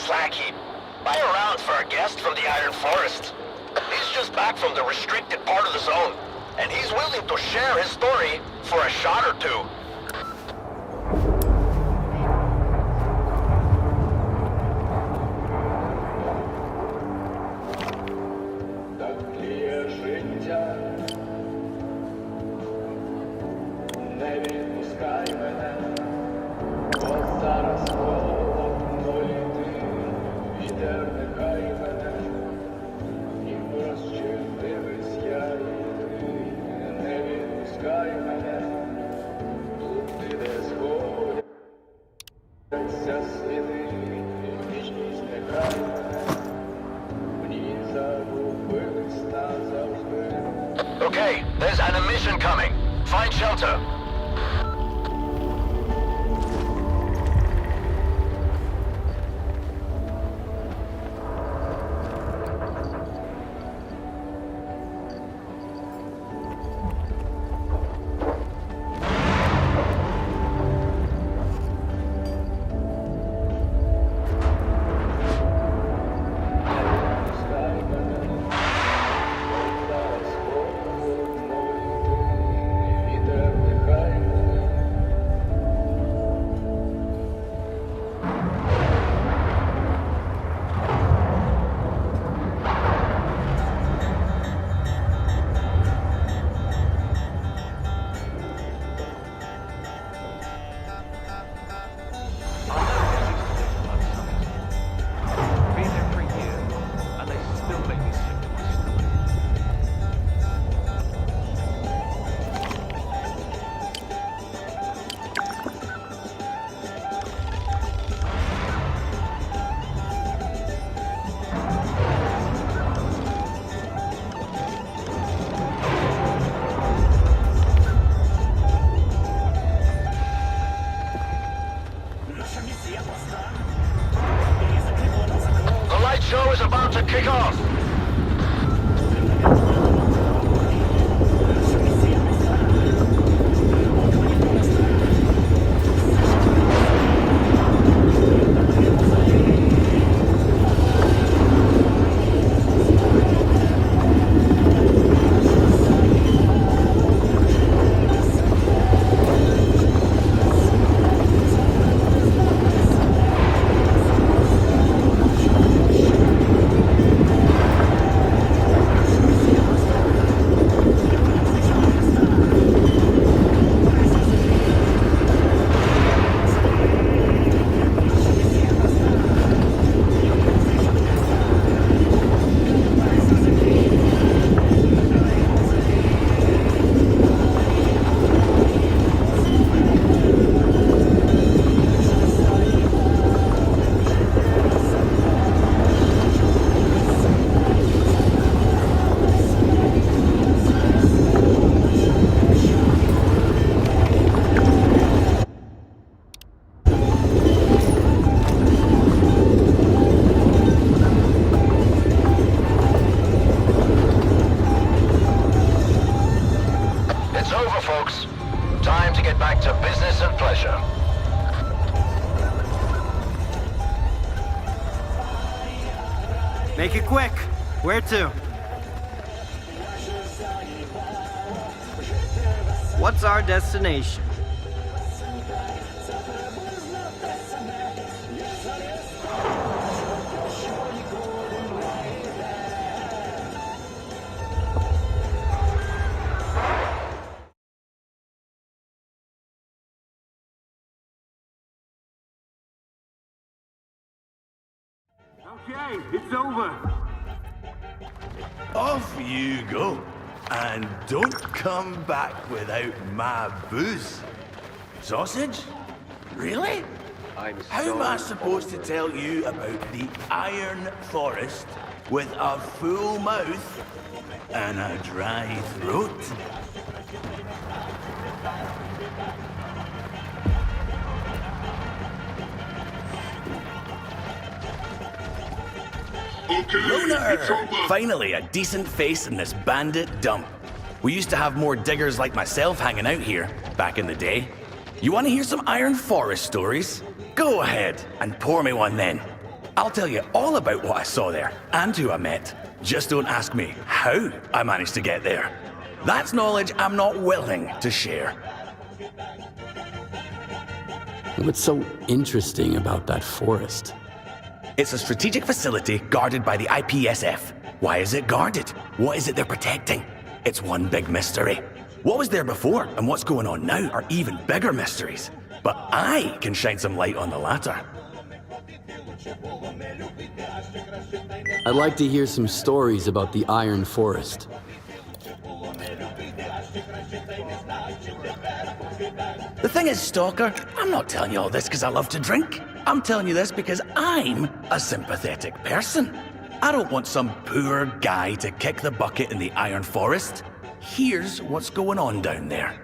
slack heap. Buy around for a guest from the Iron Forest. He's just back from the restricted part of the zone, and he's willing to share his story for a shot or two. Okay, there's an emission coming. Find shelter. Show is about to kick off. Back to business and pleasure. Make it quick. Where to? What's our destination? Okay, it's over. Off you go. And don't come back without my booze. Sausage? Really? How am I supposed to tell you about the Iron Forest with a full mouth and a dry throat? Loner! Finally, a decent face in this bandit dump. We used to have more diggers like myself hanging out here, back in the day. You want to hear some Iron Forest stories? Go ahead, and pour me one then. I'll tell you all about what I saw there and who I met. Just don't ask me how I managed to get there. That's knowledge I'm not willing to share. What's so interesting about that forest? It's a strategic facility guarded by the IPSF. Why is it guarded? What is it they're protecting? It's one big mystery. What was there before and what's going on now are even bigger mysteries. But I can shine some light on the latter. I'd like to hear some stories about the Iron Forest. The thing is, Stalker, I'm not telling you all this because I love to drink. I'm telling you this because I'm a sympathetic person. I don't want some poor guy to kick the bucket in the Iron Forest. Here's what's going on down there.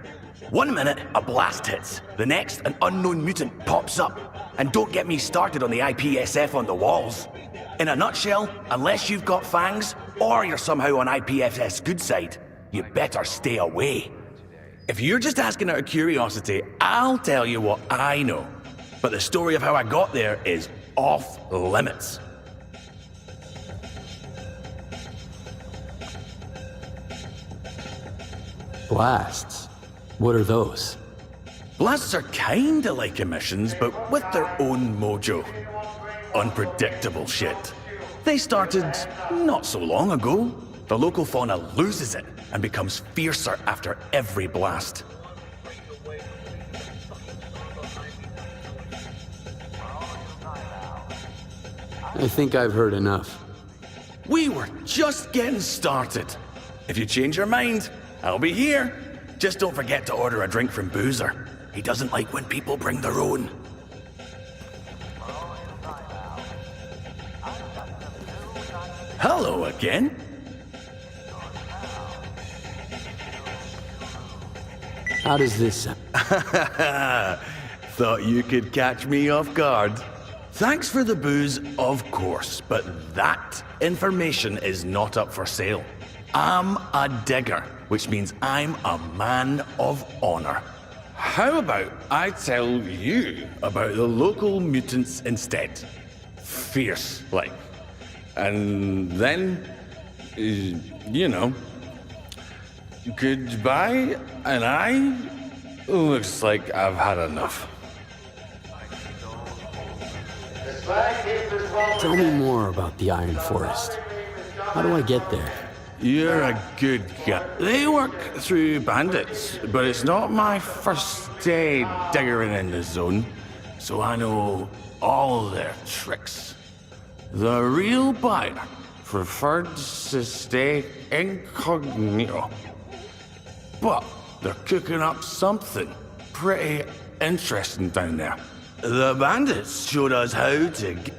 1 minute, a blast hits. The next, an unknown mutant pops up. And don't get me started on the IPSF on the walls. In a nutshell, unless you've got fangs, or you're somehow on IPSF's good side, you better stay away. If you're just asking out of curiosity, I'll tell you what I know. But the story of how I got there is off limits. Blasts? What are those? Blasts are kinda like emissions, but with their own mojo. Unpredictable shit. They started not so long ago. The local fauna loses it and becomes fiercer after every blast. I think I've heard enough. We were just getting started. If you change your mind, I'll be here. Just don't forget to order a drink from Boozer. He doesn't like when people bring their own. Hello again. How does this sound? Thought you could catch me off guard. Thanks for the booze, of course, but that information is not up for sale. I'm a digger, which means I'm a man of honor. How about I tell you about the local mutants instead? Fierce, like. And then, you know, goodbye, and I looks like I've had enough. Tell me more about the Iron Forest. How do I get there? You're a good guy. They work through bandits, but it's not my first day diggering in the zone, so I know all their tricks. The real buyer preferred to stay incognito. But they're cooking up something pretty interesting down there. The bandits showed us how to get...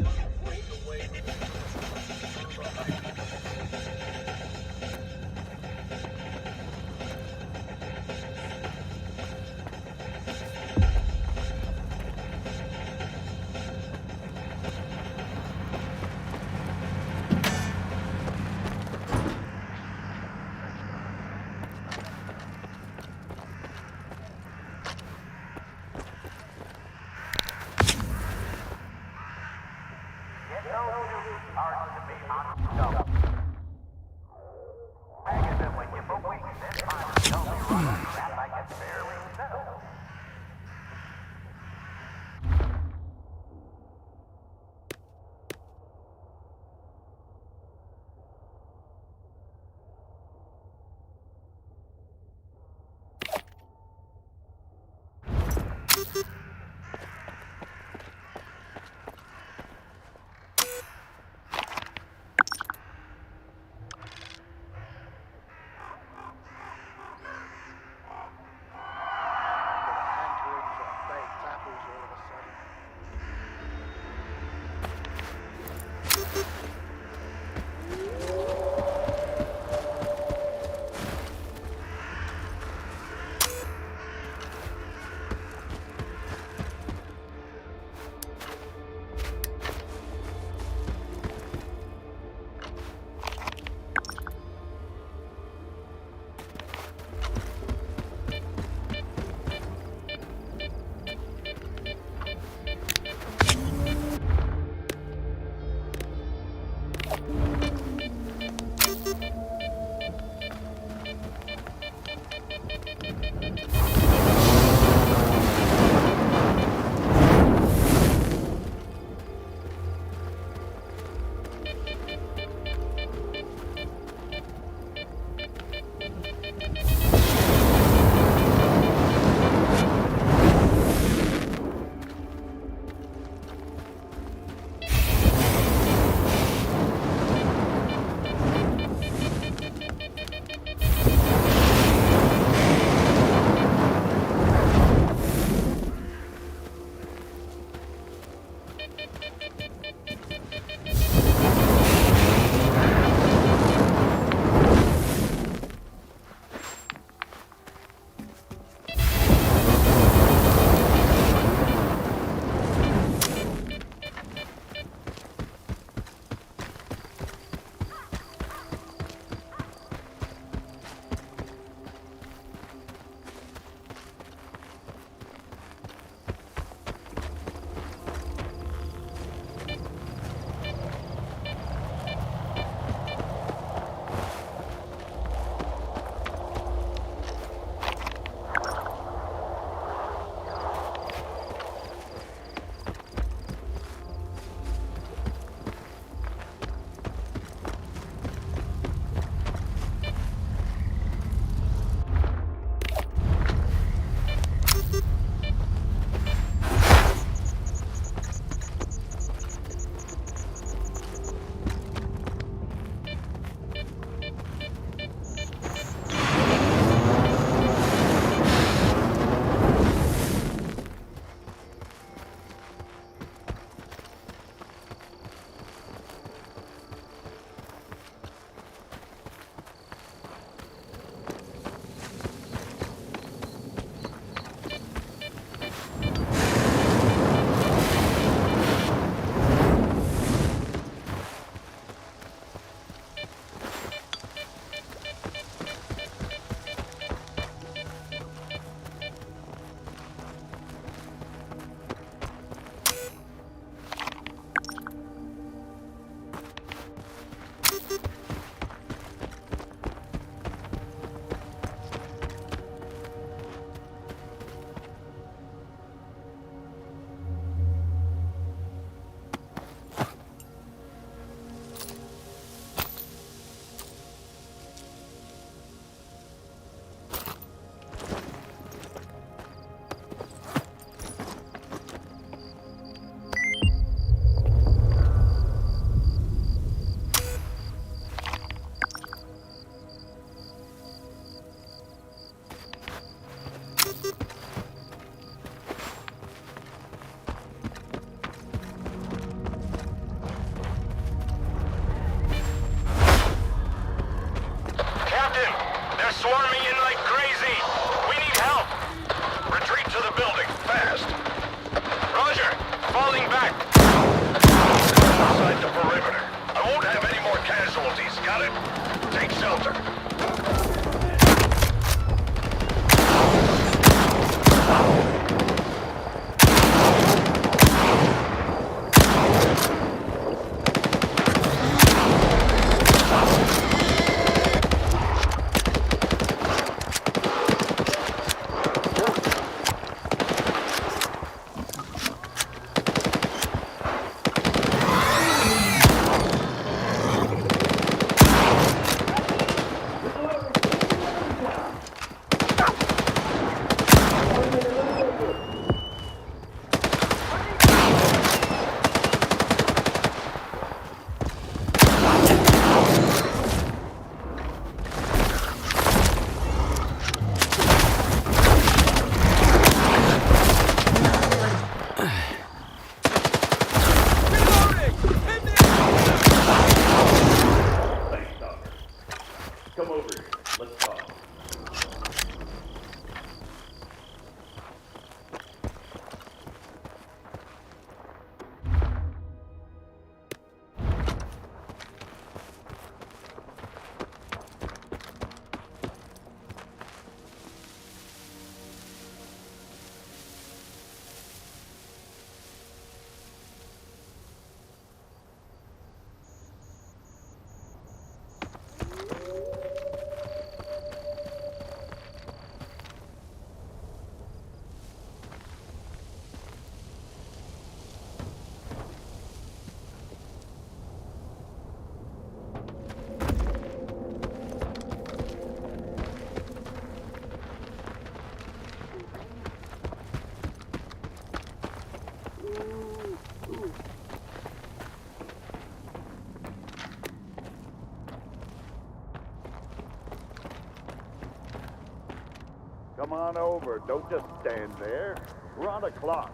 Come on over. Don't just stand there. We're on a clock.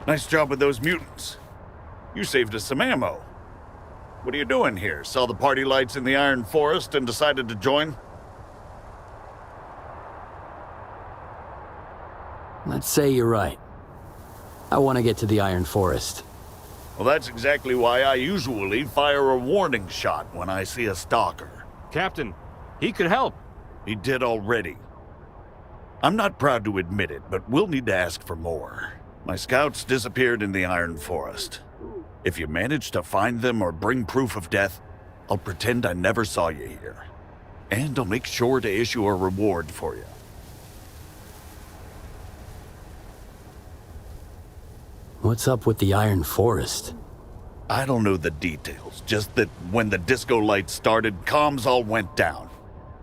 Nice job with those mutants. You saved us some ammo. What are you doing here? Saw the party lights in the Iron Forest and decided to join? Let's say you're right. I want to get to the Iron Forest. Well, that's exactly why I usually fire a warning shot when I see a stalker. Captain, he could help. He did already. I'm not proud to admit it, but we'll need to ask for more. My scouts disappeared in the Iron Forest. If you manage to find them or bring proof of death, I'll pretend I never saw you here. And I'll make sure to issue a reward for you. What's up with the Iron Forest? I don't know the details, just that when the disco lights started, comms all went down.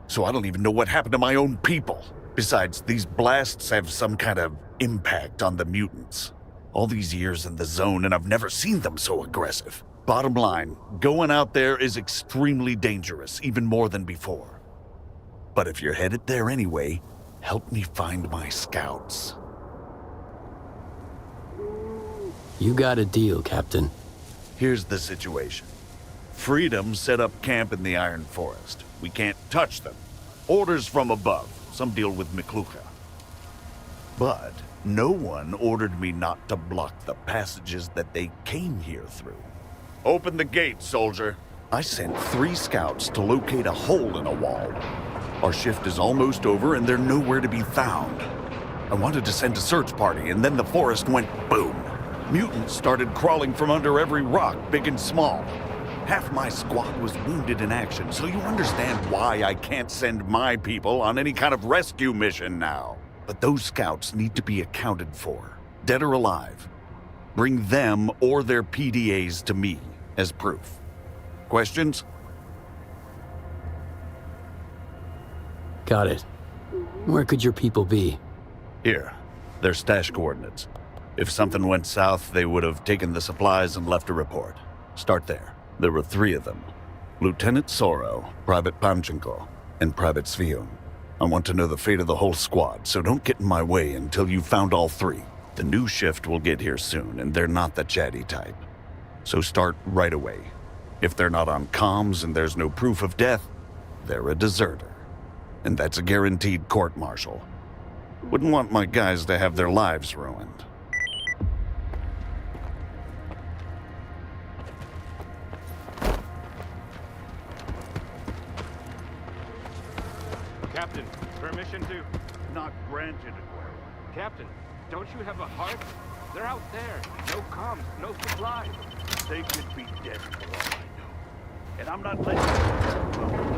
So I don't even know what happened to my own people. Besides, these blasts have some kind of impact on the mutants. All these years in the zone, and I've never seen them so aggressive. Bottom line, going out there is extremely dangerous, even more than before. But if you're headed there anyway, help me find my scouts. You got a deal, Captain. Here's the situation. Freedom set up camp in the Iron Forest. We can't touch them. Orders from above. Some deal with Miklucha. But no one ordered me not to block the passages that they came here through. Open the gate, soldier. I sent 3 scouts to locate a hole in a wall. Our shift is almost over and they're nowhere to be found. I wanted to send a search party and then the forest went boom. Mutants started crawling from under every rock, big and small. Half my squad was wounded in action, so you understand why I can't send my people on any kind of rescue mission now. But those scouts need to be accounted for, dead or alive. Bring them or their PDAs to me as proof. Questions? Got it. Where could your people be? Here, their stash coordinates. If something went south, they would have taken the supplies and left a report. Start there. There were 3 of them. Lieutenant Soro, Private Panchenko, and Private Svion. I want to know the fate of the whole squad, so don't get in my way until you've found all 3. The new shift will get here soon, and they're not the chatty type. So start right away. If they're not on comms and there's no proof of death, they're a deserter. And that's a guaranteed court-martial. Wouldn't want my guys to have their lives ruined. Captain, permission to... Not granted. Captain, don't you have a heart? They're out there. No comms, no supplies. They could be dead for all I know. And I'm not letting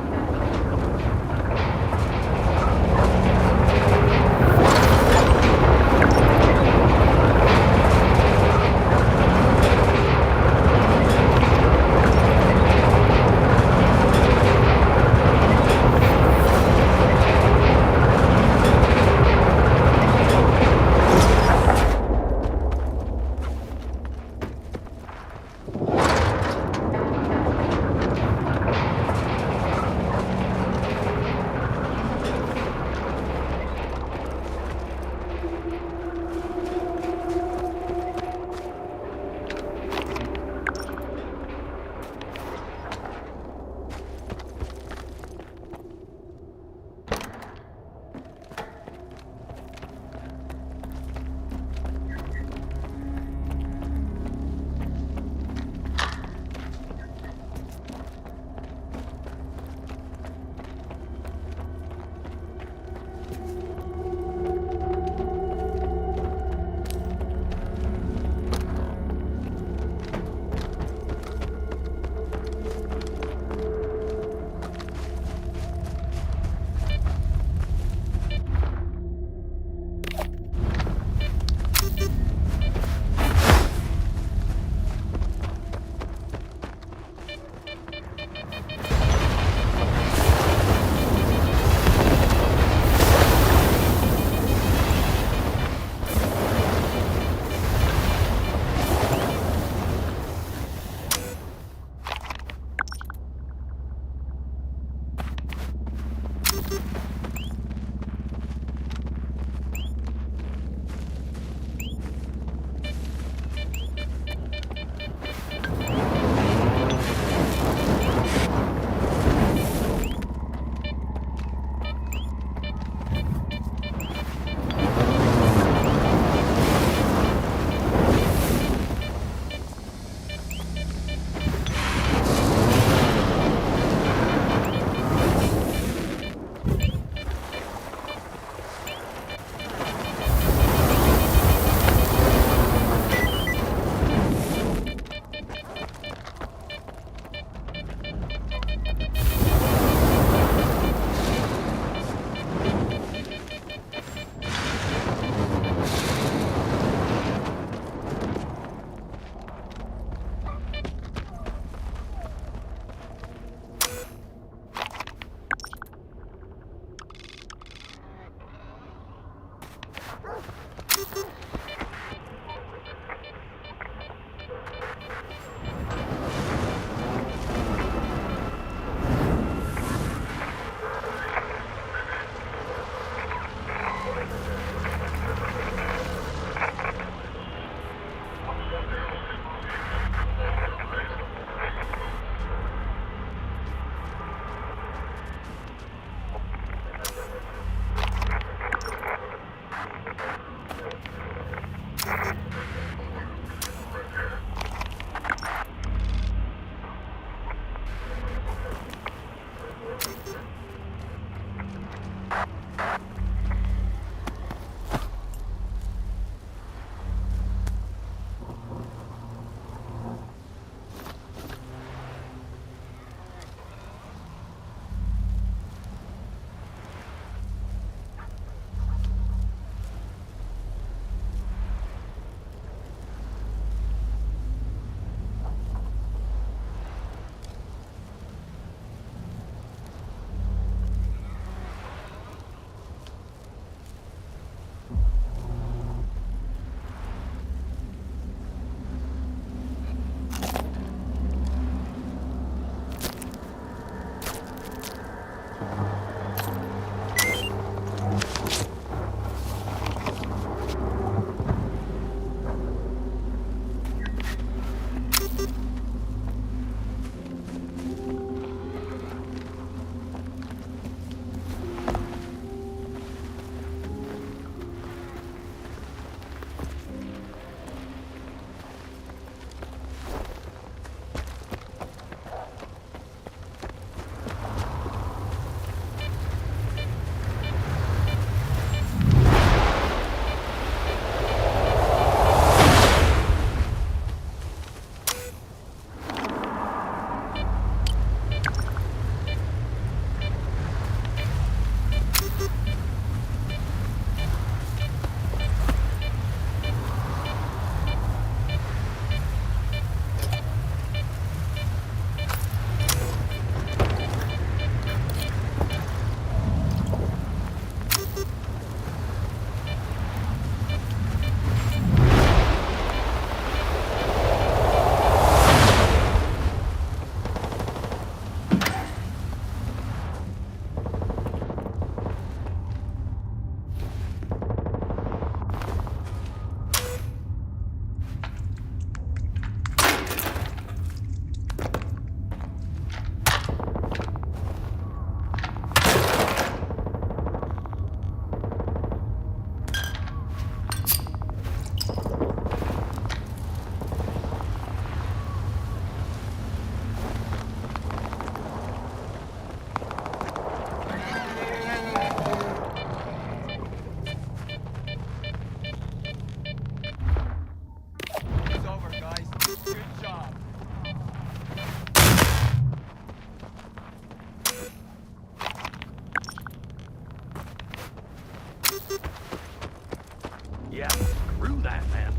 through that, man.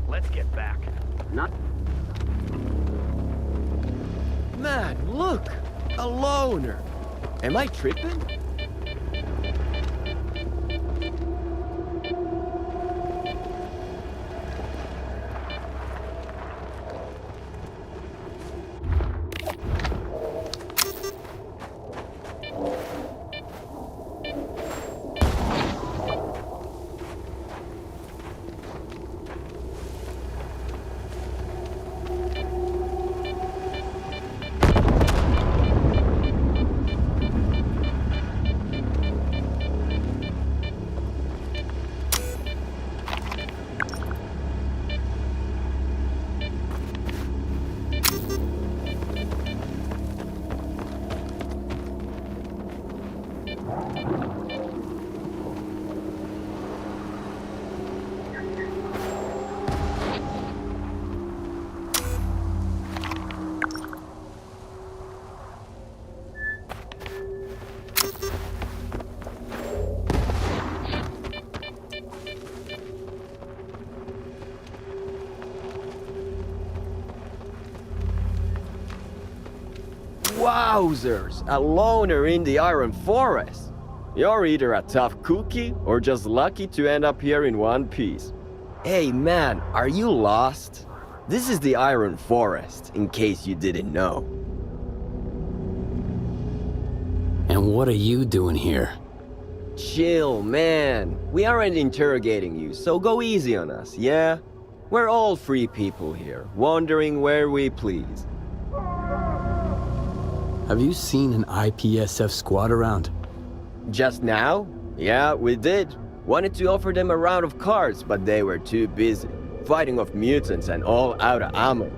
Let's get back. Man, look! A loner! Am I tripping? Wowzers! A loner in the Iron Forest! You're either a tough cookie or just lucky to end up here in one piece. Hey man, are you lost? This is the Iron Forest, in case you didn't know. And what are you doing here? Chill, man. We aren't interrogating you, so go easy on us, yeah? We're all free people here, wandering where we please. Have you seen an IPSF squad around? Just now? Yeah, we did. Wanted to offer them a round of cards, but they were too busy, fighting off mutants and all out of ammo.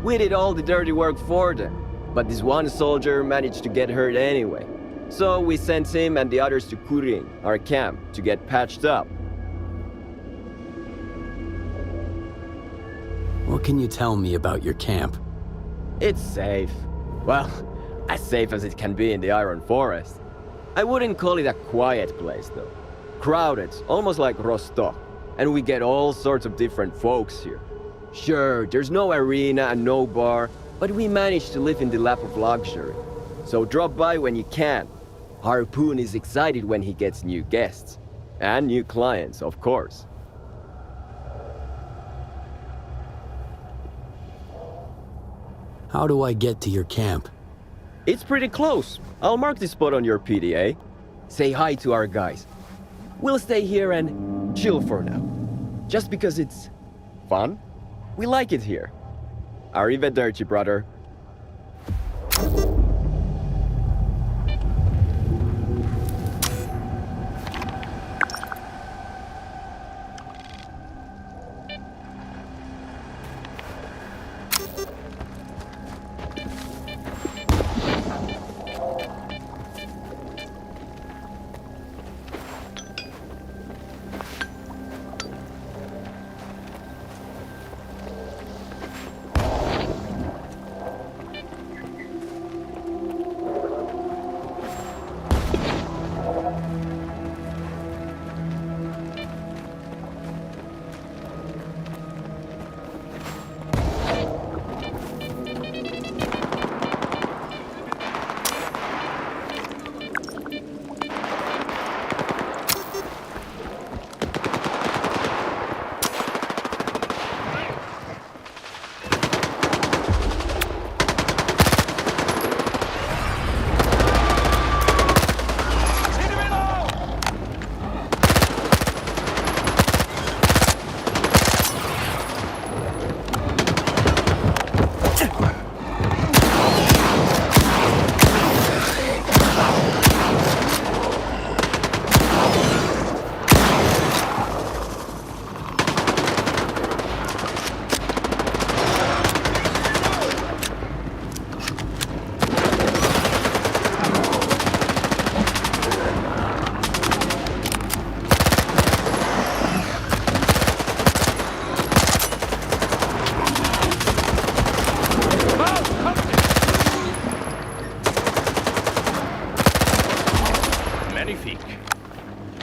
We did all the dirty work for them, but this one soldier managed to get hurt anyway. So we sent him and the others to Kurin, our camp, to get patched up. What can you tell me about your camp? It's safe. Well, as safe as it can be in the Iron Forest. I wouldn't call it a quiet place, though. Crowded, almost like Rostock. And we get all sorts of different folks here. Sure, there's no arena and no bar, but we manage to live in the lap of luxury. So drop by when you can. Harpoon is excited when he gets new guests. And new clients, of course. How do I get to your camp? It's pretty close. I'll mark the spot on your PDA. Say hi to our guys. We'll stay here and chill for now. Just because it's fun. We like it here. Arrivederci, brother.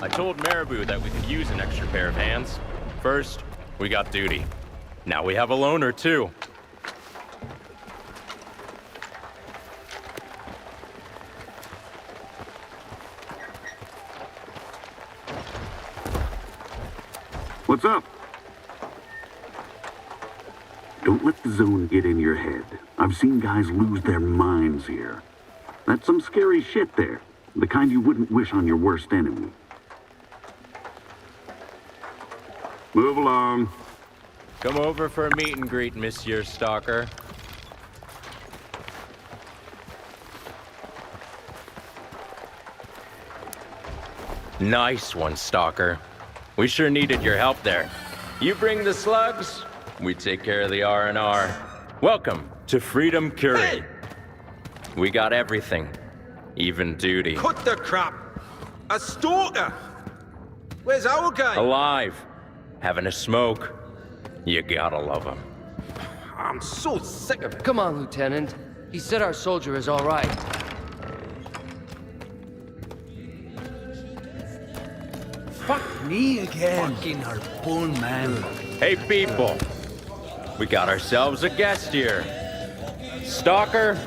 I told Marabou that we could use an extra pair of hands. First, we got duty. Now we have a loner, too. What's up? Don't let the zone get in your head. I've seen guys lose their minds here. That's some scary shit there. The kind you wouldn't wish on your worst enemy. Move along. Come over for a meet and greet, Monsieur Stalker. Nice one, Stalker. We sure needed your help there. You bring the slugs, we take care of the R&R. Welcome to Freedom Curie. Hey! We got everything, even duty. Cut the crap! A stalker! Where's our guy? Alive, having a smoke. You gotta love him. I'm so sick of it. Come on, Lieutenant. He said our soldier is all right. Fuck me again. Fucking harpoon, man. Hey, people. We got ourselves a guest here. Stalker,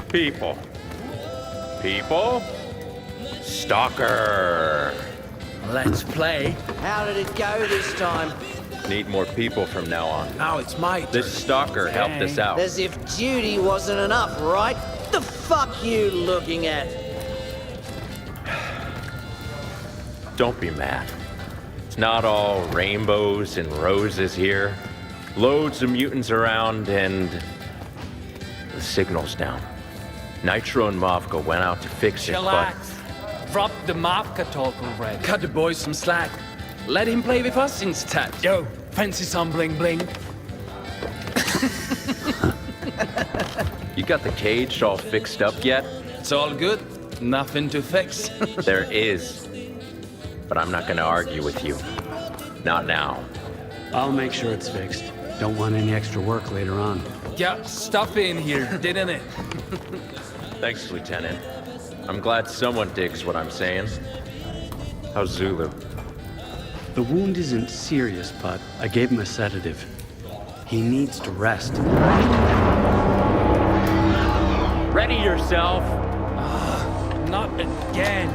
people. People, Stalker. Let's play. How did it go this time? Need more people from now on. Now it's my turn. This Stalker helped us out. As if duty wasn't enough, right? The fuck you looking at? Don't be mad. It's not all rainbows and roses here. Loads of mutants around and the signal's down. Nitro and Mavka went out to fix it, but... GALAX. Drop the Mavka talk already. Cut the boys some slack. Let him play with us instead. Yo, fancy some bling bling? You got the cage all fixed up yet? It's all good. Nothing to fix. There is. But I'm not gonna argue with you. Not now. I'll make sure it's fixed. Don't want any extra work later on. Yeah, stuff in here, didn't it? Thanks, Lieutenant. I'm glad someone digs what I'm saying. How's Zulu? The wound isn't serious, but I gave him a sedative. He needs to rest. Ready yourself. Not again.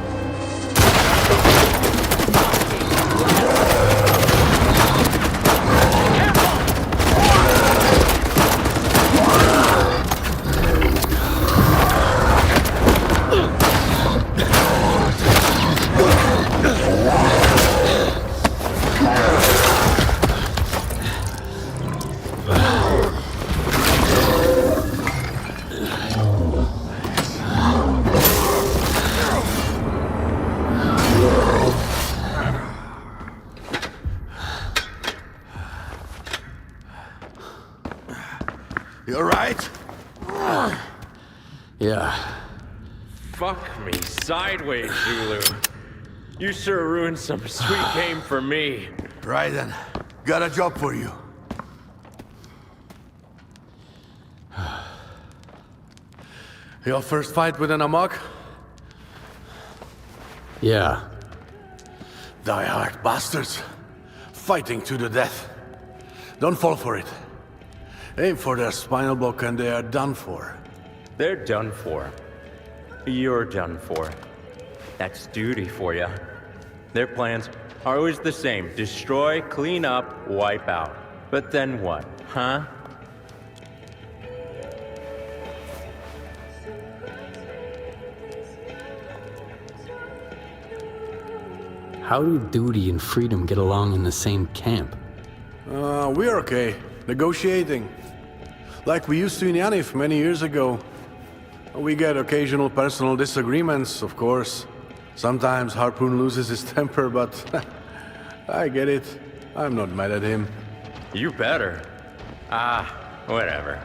You alright? Yeah. Fuck me sideways, Zulu. You sure ruined some sweet game for me. Right then. Got a job for you. Your first fight with an Amok? Yeah. Die-hard bastards. Fighting to the death. Don't fall for it. Aim for their spinal block and they are done for. They're done for. You're done for. That's duty for you. Their plans are always the same. Destroy, clean up, wipe out. But then what, huh? How do duty and freedom get along in the same camp? We're okay. Negotiating. Like we used to in Yanif many years ago. We get occasional personal disagreements, of course. Sometimes Harpoon loses his temper, but I get it. I'm not mad at him. You better. Whatever.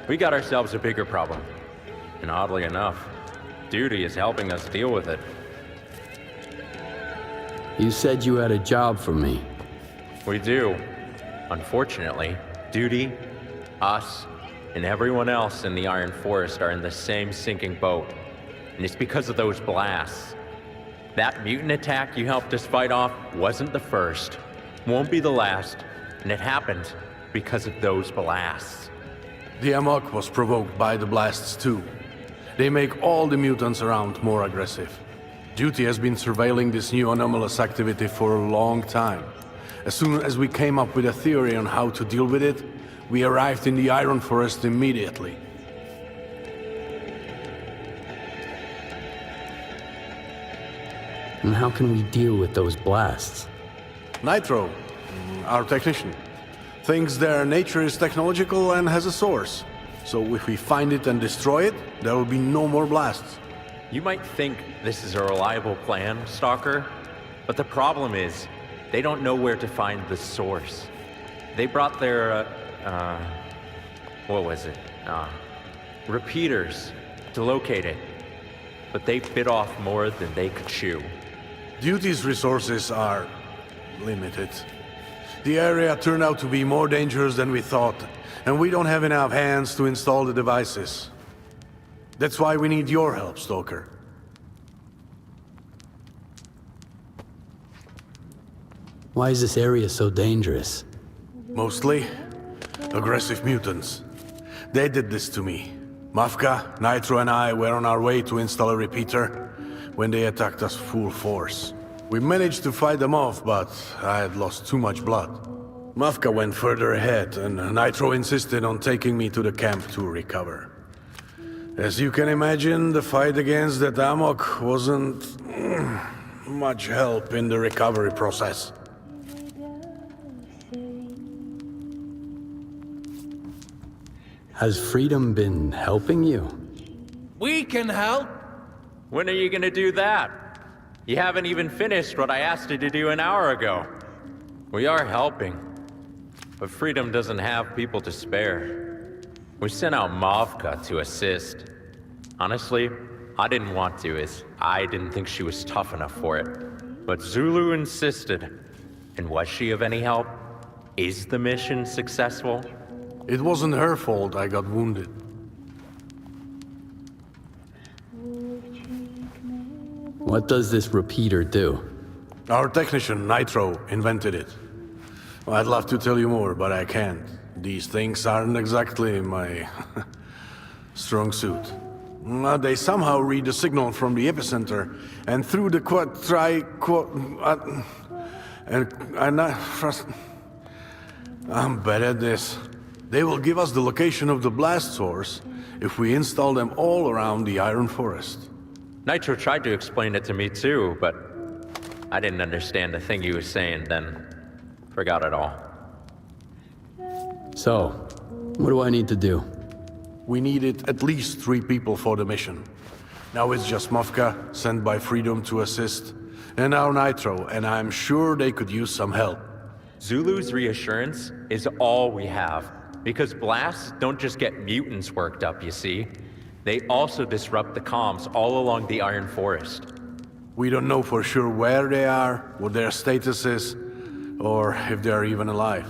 We got ourselves a bigger problem. And oddly enough, duty is helping us deal with it. You said you had a job for me. We do. Unfortunately, duty, us, and everyone else in the Iron Forest are in the same sinking boat. And it's because of those blasts. That mutant attack you helped us fight off wasn't the first. Won't be the last, and it happened because of those blasts. The amok was provoked by the blasts too. They make all the mutants around more aggressive. Duty has been surveilling this new anomalous activity for a long time. As soon as we came up with a theory on how to deal with it, we arrived in the Iron Forest immediately. And how can we deal with those blasts? Nitro, our technician, thinks their nature is technological and has a source. So if we find it and destroy it, there will be no more blasts. You might think this is a reliable plan, Stalker, but the problem is, they don't know where to find the source. They brought their, repeaters to locate it, but they bit off more than they could chew. Duty's resources are limited. The area turned out to be more dangerous than we thought, and we don't have enough hands to install the devices. That's why we need your help, Stalker. Why is this area so dangerous? Mostly aggressive mutants. They did this to me. Mafka, Nitro and I were on our way to install a repeater when they attacked us full force. We managed to fight them off, but I had lost too much blood. Mafka went further ahead, and Nitro insisted on taking me to the camp to recover. As you can imagine, the fight against that amok wasn't much help in the recovery process. Has Freedom been helping you? We can help. When are you gonna do that? You haven't even finished what I asked you to do an hour ago. We are helping, but Freedom doesn't have people to spare. We sent out Mavka to assist. Honestly, I didn't want to, as I didn't think she was tough enough for it. But Zulu insisted. And was she of any help? Is the mission successful? It wasn't her fault I got wounded. What does this repeater do? Our technician, Nitro, invented it. Well, I'd love to tell you more, but I can't. These things aren't exactly my strong suit. They somehow read the signal from the epicenter, and through the I'm bad at this. They will give us the location of the blast source if we install them all around the Iron Forest. Nitro tried to explain it to me too, but I didn't understand a thing he was saying, then forgot it all. So, what do I need to do? We needed at least 3 people for the mission. Now it's just Mafka, sent by Freedom to assist, and our Nitro, and I'm sure they could use some help. Zulu's reassurance is all we have, because blasts don't just get mutants worked up, you see. They also disrupt the comms all along the Iron Forest. We don't know for sure where they are, what their status is, or if they're even alive.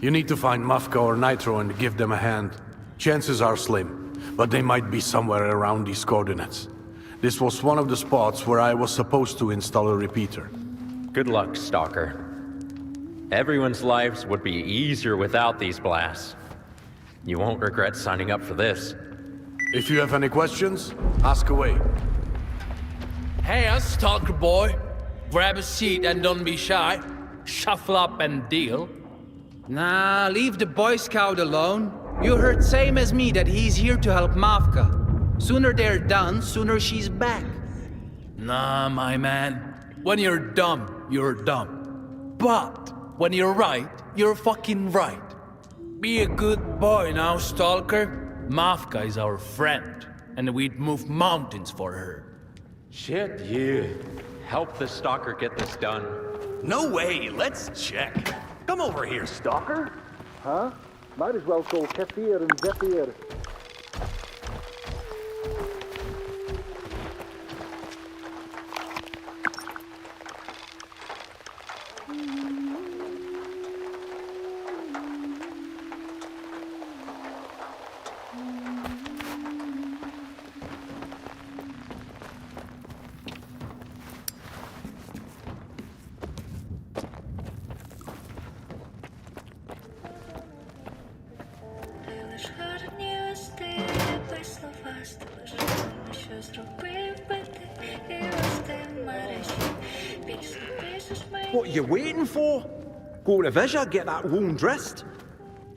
You need to find Mafka or Nitro and give them a hand. Chances are slim, but they might be somewhere around these coordinates. This was one of the spots where I was supposed to install a repeater. Good luck, Stalker. Everyone's lives would be easier without these blasts. You won't regret signing up for this. If you have any questions, ask away. Hey, Stalker boy. Grab a seat and don't be shy. Shuffle up and deal. Nah, leave the Boy Scout alone. You heard same as me that he's here to help Mavka. Sooner they're done, sooner she's back. Nah, my man. When you're dumb, you're dumb. But when you're right, you're fucking right. Be a good boy now, Stalker. Mavka is our friend, and we'd move mountains for her. Shit, you. Help the Stalker get this done. No way, let's check. Come over here, Stalker. Huh? Might as well call Kefir and Zephyr. What are you waiting for? Go to Visor, get that wound dressed.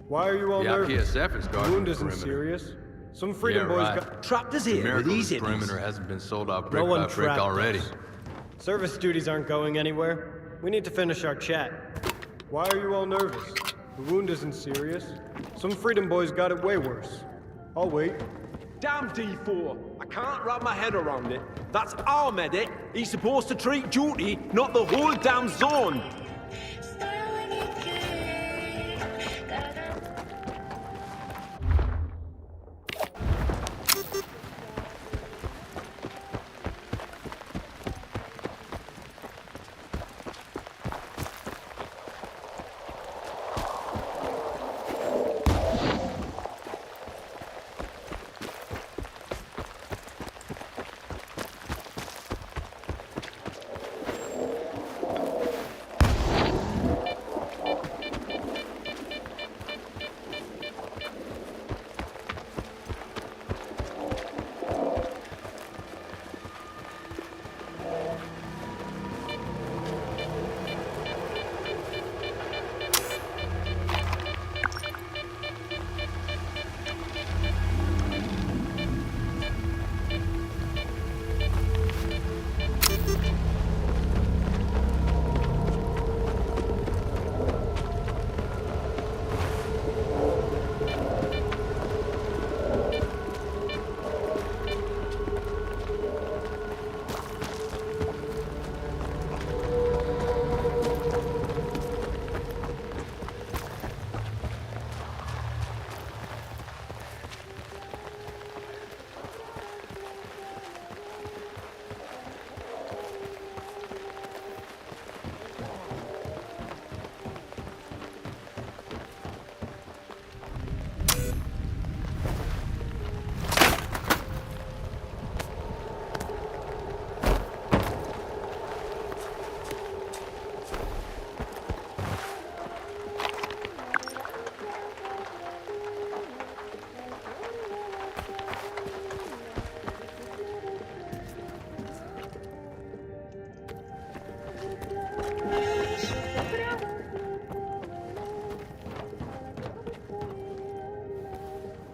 Why are you all nervous? PSF is The guarding wound the isn't perimeter. serious. Some freedom boys got trapped us here with these idiots. perimeter hasn't been sold out No brick one by brick trapped already. us. Service duties aren't going anywhere. We need to finish our chat. Why are you all nervous? The wound isn't serious. Some freedom boys got it way worse. I'll wait. Damn D4, I can't wrap my head around it. That's our medic. He's supposed to treat duty, not the whole damn zone.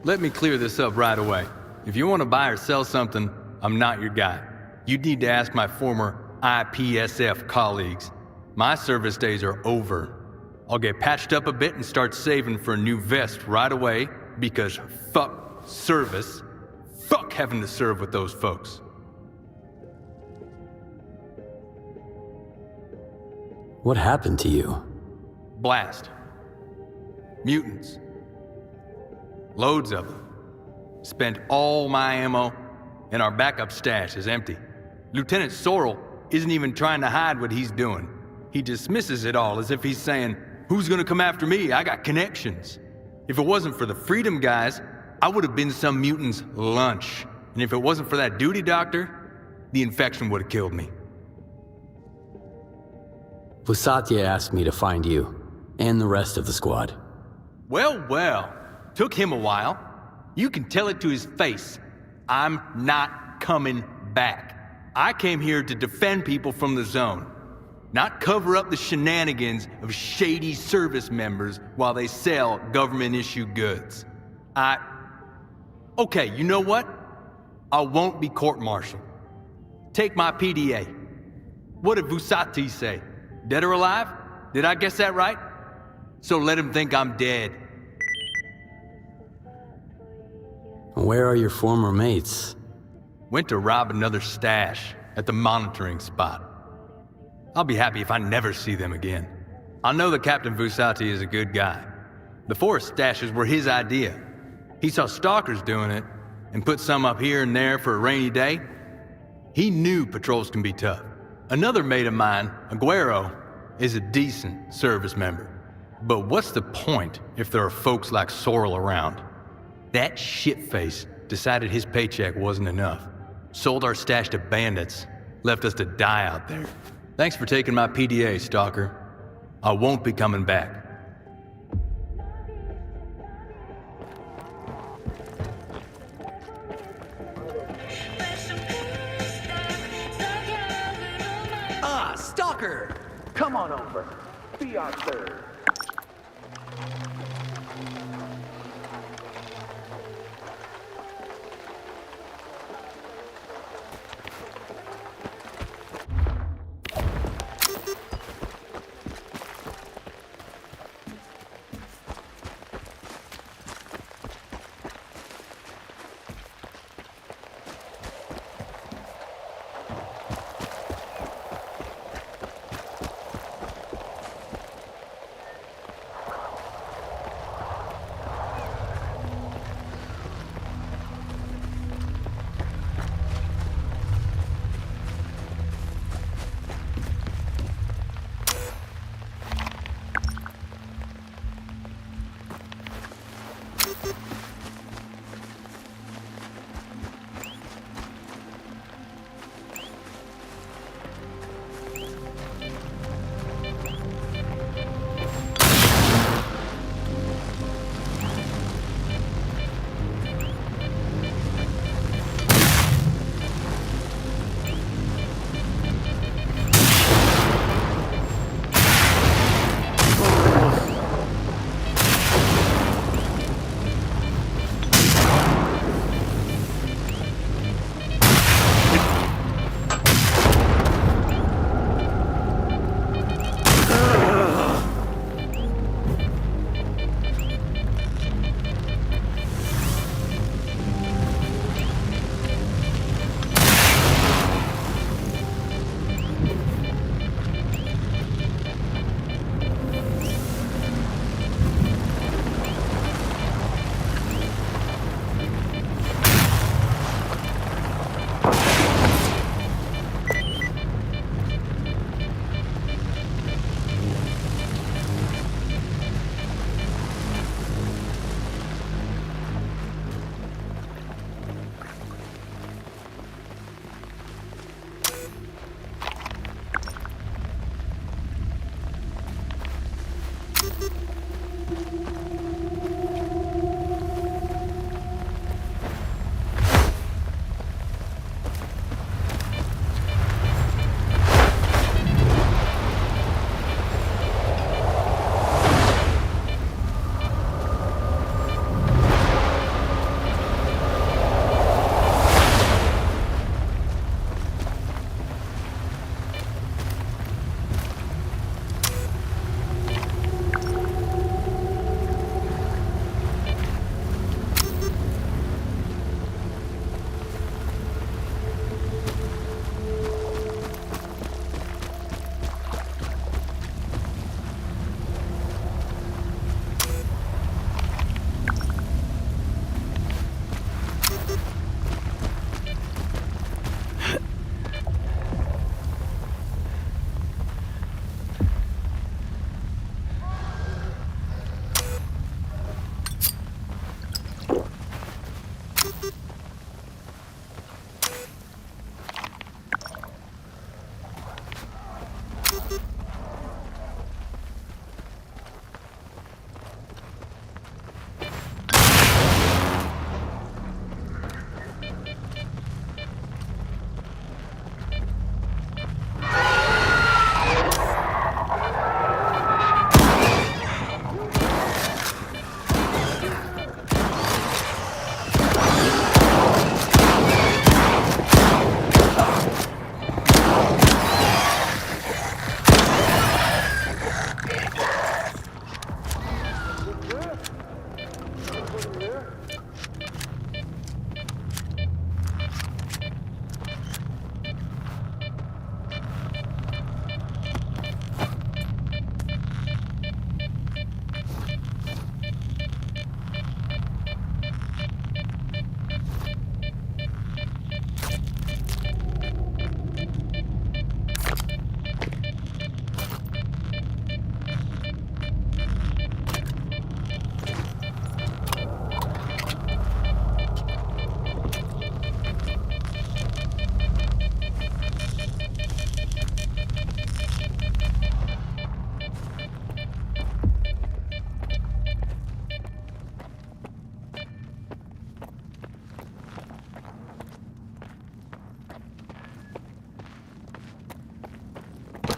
Let me clear this up right away. If you want to buy or sell something, I'm not your guy. You'd need to ask my former IPSF colleagues. My service days are over. I'll get patched up a bit and start saving for a new vest right away because fuck service. Fuck having to serve with those folks. What happened to you? Blast. Mutants. Loads of them. Spent all my ammo, and our backup stash is empty. Lieutenant Sorrell isn't even trying to hide what he's doing. He dismisses it all as if he's saying, "Who's gonna come after me? I got connections." If it wasn't for the Freedom guys, I would have been some mutant's lunch. And if it wasn't for that duty doctor, the infection would have killed me. Vusatya asked me to find you, and the rest of the squad. Well. Took him a while. You can tell it to his face. I'm not coming back. I came here to defend people from the zone, not cover up the shenanigans of shady service members while they sell government-issued goods. Okay, you know what? I won't be court-martialed. Take my PDA. What did Vusati say? Dead or alive? Did I guess that right? So let him think I'm dead. Where are your former mates? Went to rob another stash at the monitoring spot. I'll be happy if I never see them again. I know that Captain Vusati is a good guy. The forest stashes were his idea. He saw stalkers doing it and put some up here and there for a rainy day. He knew patrols can be tough. Another mate of mine, Aguero, is a decent service member. But what's the point if there are folks like Sorrell around? That shitface decided his paycheck wasn't enough. Sold our stash to bandits. Left us to die out there. Thanks for taking my PDA, Stalker. I won't be coming back. on over. Be our third.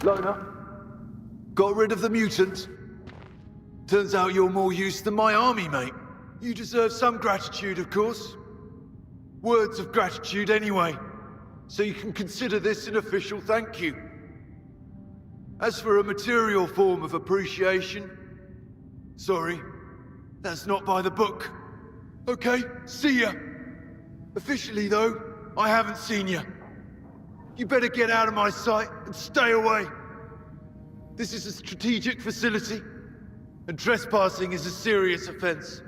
Load up. got rid of the mutant. Turns out you're more use than my army, mate. You deserve some gratitude, of course. Words of gratitude, anyway. So you can consider this an official thank you. As for a material form of appreciation, sorry, that's not by the book. Okay, see ya. Officially, though, I haven't seen you. You better get out of my sight and stay away. This is a strategic facility, and trespassing is a serious offense.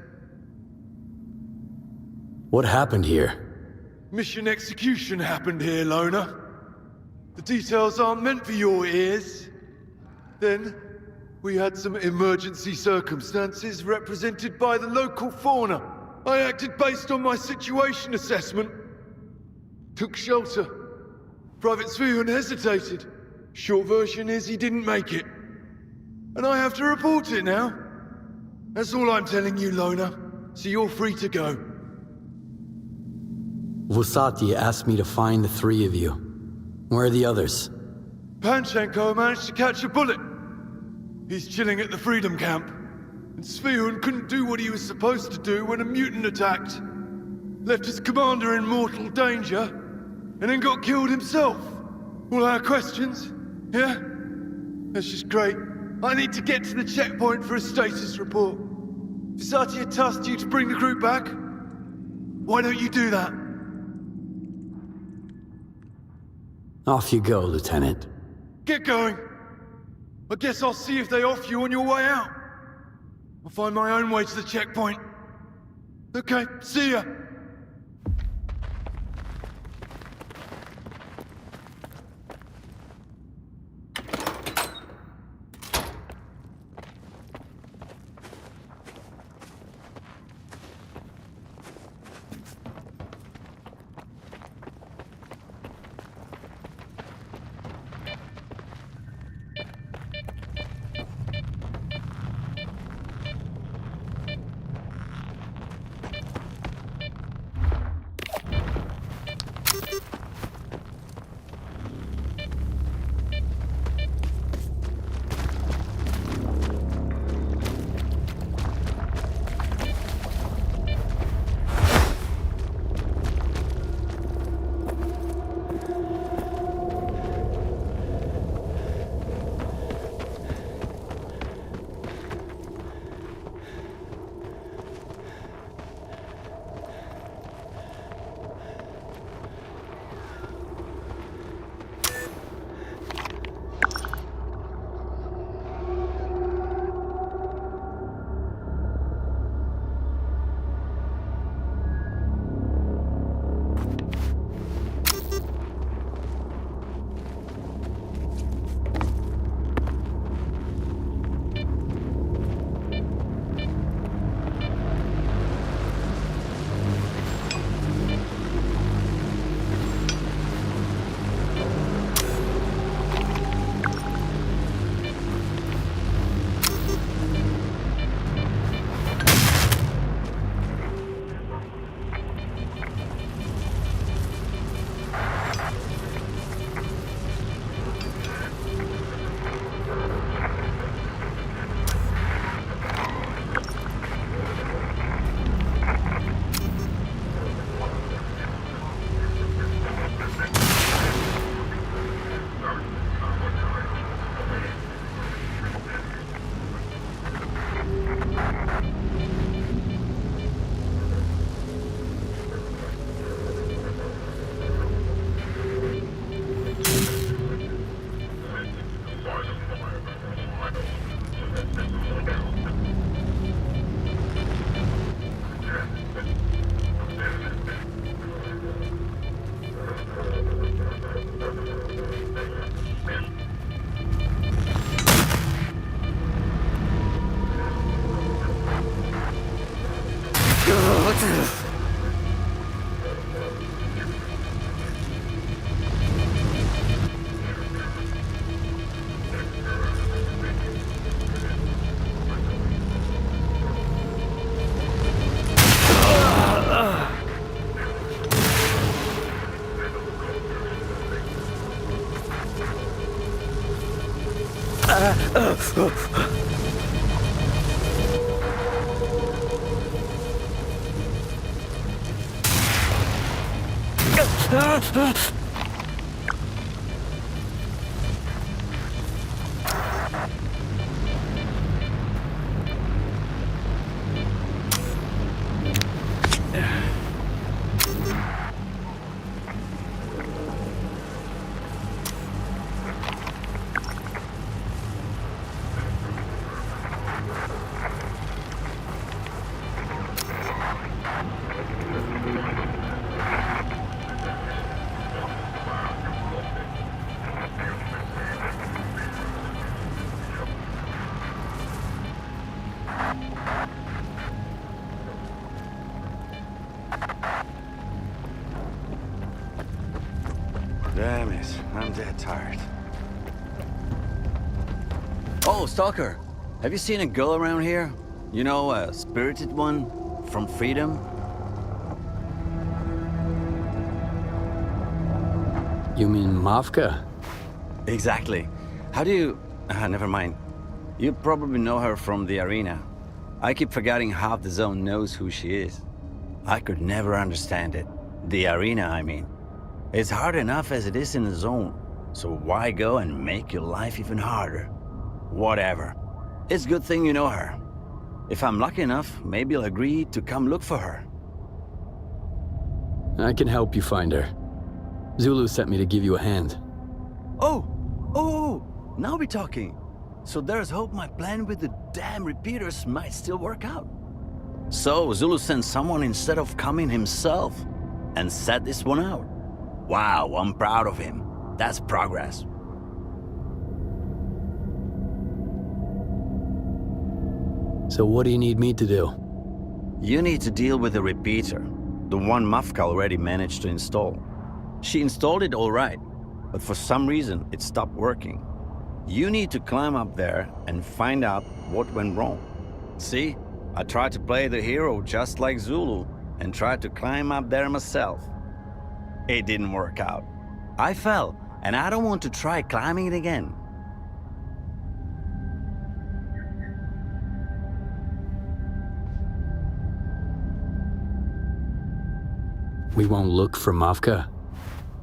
What happened here? Mission execution happened here, Loner. The details aren't meant for your ears. Then, we had some emergency circumstances represented by the local fauna. I acted based on my situation assessment. Took shelter. Private Svehun hesitated. Short version is he didn't make it. And I have to report it now. That's all I'm telling you, Loner. So you're free to go. Vusati asked me to find the three of you. Where are the others? Panchenko managed to catch a bullet. He's chilling at the Freedom Camp. And Svehun couldn't do what he was supposed to do when a mutant attacked. Left his commander in mortal danger, and then got killed himself. All our questions, yeah? That's just great. I need to get to the checkpoint for a status report. Vusati had tasked you to bring the group back. Why don't you do that? Off you go, Lieutenant. Get going. I guess I'll see if they off you on your way out. I'll find my own way to the checkpoint. Okay, see ya. Damn it, I'm dead tired. Oh, Stalker, have you seen a girl around here? You know, a spirited one from Freedom? You mean Mafka? Exactly. How do you... never mind. You probably know her from the arena. I keep forgetting half the zone knows who she is. I could never understand it. The arena, I mean. It's hard enough as it is in the zone, so why go and make your life even harder? Whatever. It's a good thing you know her. If I'm lucky enough, maybe I'll agree to come look for her. I can help you find her. Zulu sent me to give you a hand. Oh, now we're talking. So there's hope my plan with the damn repeaters might still work out. So Zulu sent someone instead of coming himself and set this one out. Wow, I'm proud of him. That's progress. So what do you need me to do? You need to deal with the repeater, the one Mafka already managed to install. She installed it all right, but for some reason it stopped working. You need to climb up there and find out what went wrong. See, I tried to play the hero just like Zulu and tried to climb up there myself. It didn't work out. I fell, and I don't want to try climbing it again. We won't look for Mafka?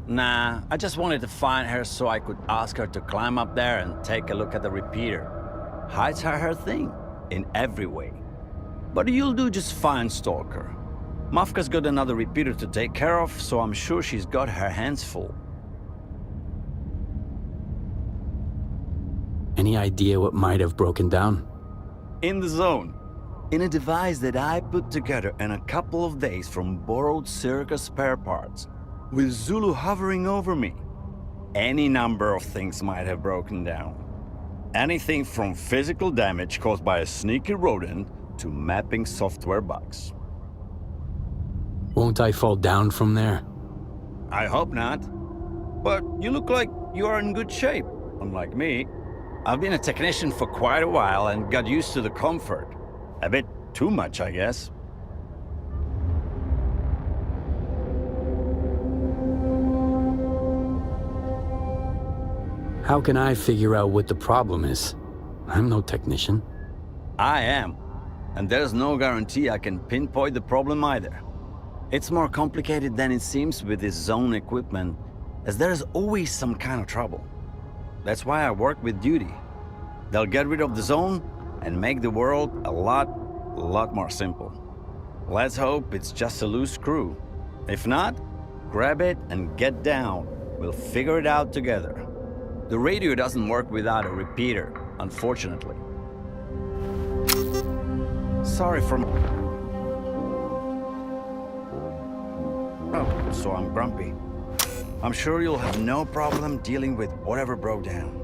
Nah, I just wanted to find her so I could ask her to climb up there and take a look at the repeater. Heights are her thing, in every way. But you'll do just fine, Stalker. Mafka's got another repeater to take care of, so I'm sure she's got her hands full. Any idea what might have broken down? In the zone. In a device that I put together in a couple of days from borrowed circus spare parts, with Zulu hovering over me. Any number of things might have broken down. Anything from physical damage caused by a sneaky rodent to mapping software bugs. Won't I fall down from there? I hope not. But you look like you are in good shape, unlike me. I've been a technician for quite a while and got used to the comfort. A bit too much, I guess. How can I figure out what the problem is? I'm no technician. I am. And there's no guarantee I can pinpoint the problem either. It's more complicated than it seems with this zone equipment, as there's always some kind of trouble. That's why I work with Duty. They'll get rid of the zone and make the world a lot more simple. Let's hope it's just a loose screw. If not, grab it and get down. We'll figure it out together. The radio doesn't work without a repeater, unfortunately. Sorry for... Oh, so I'm grumpy. I'm sure you'll have no problem dealing with whatever broke down.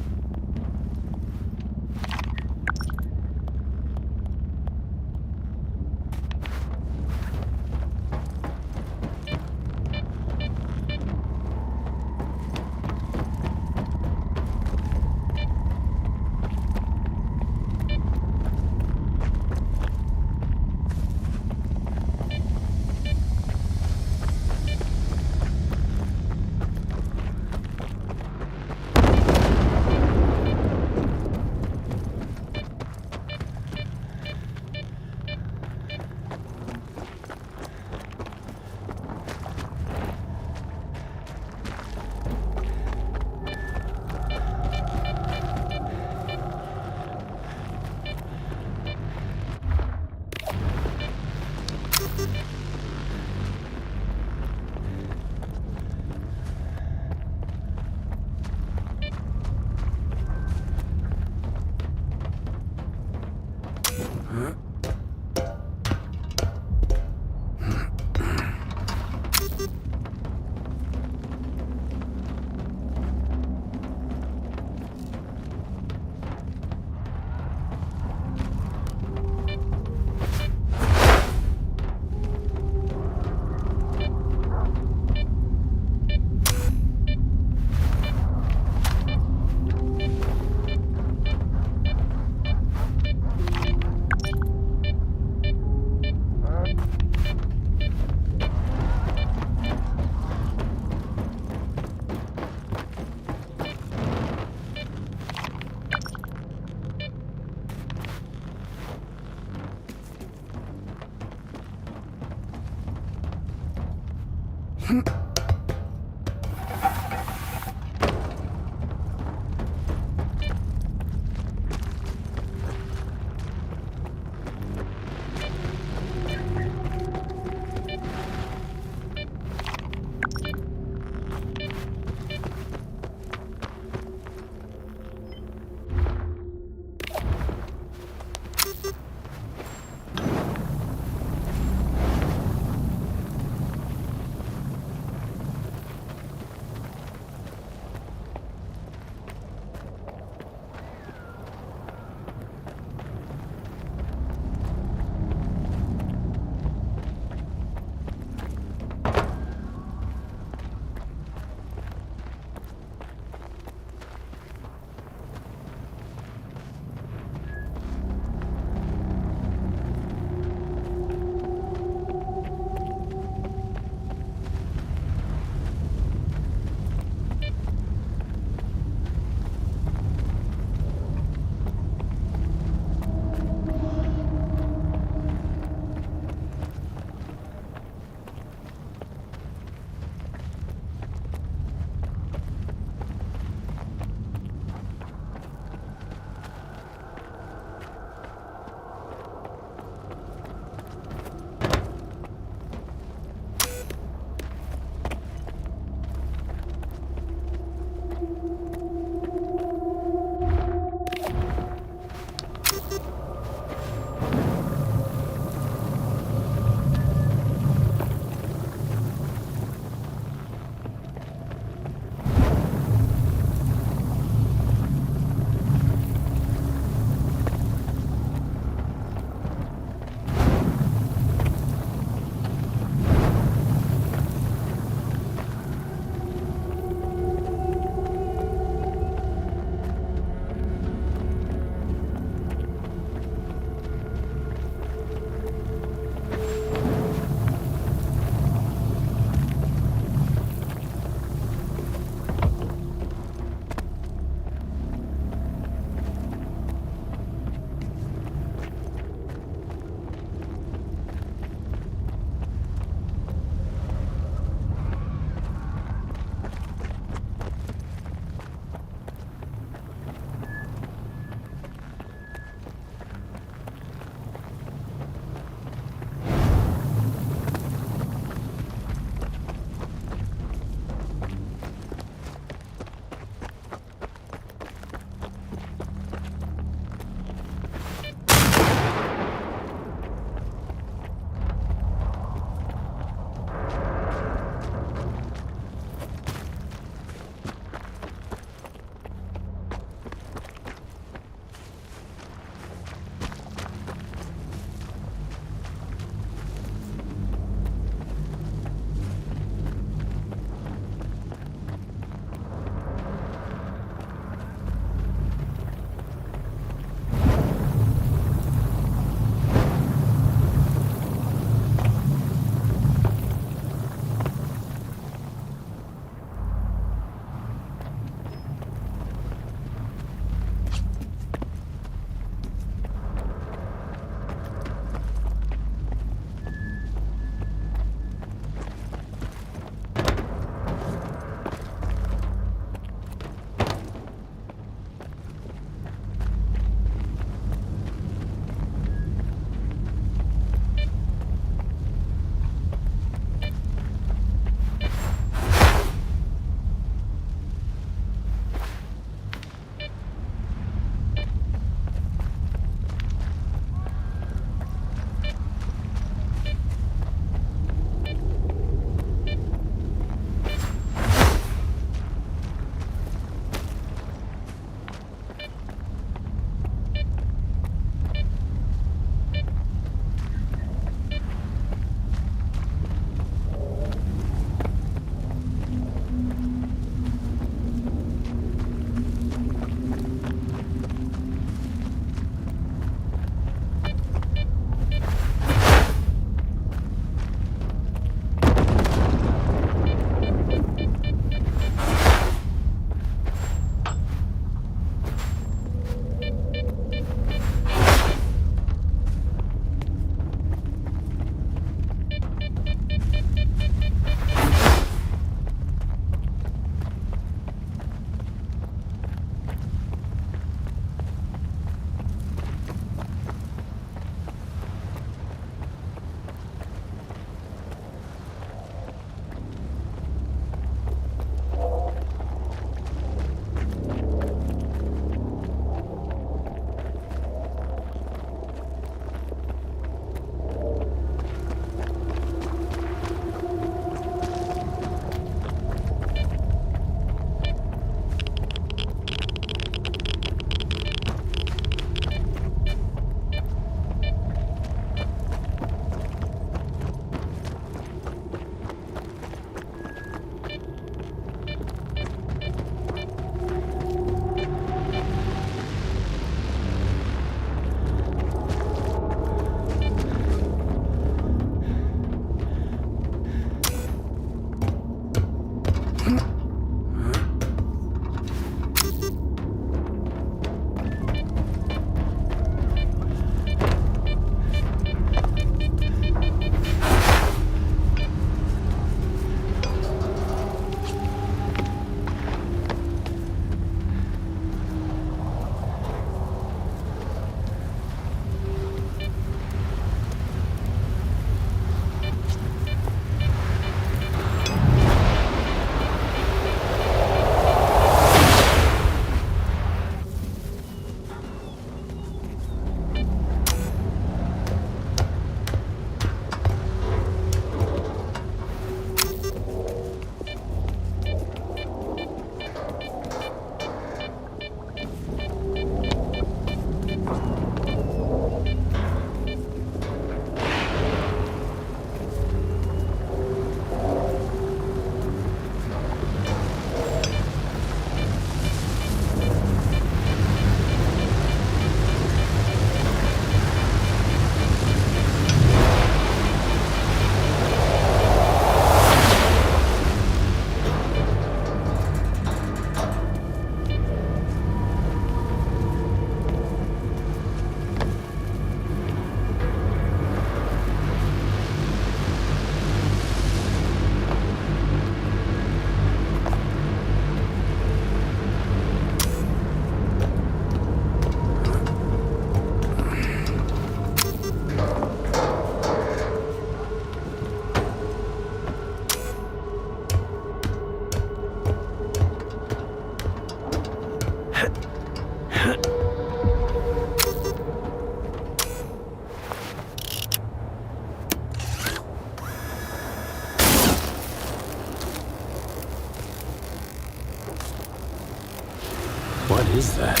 is that?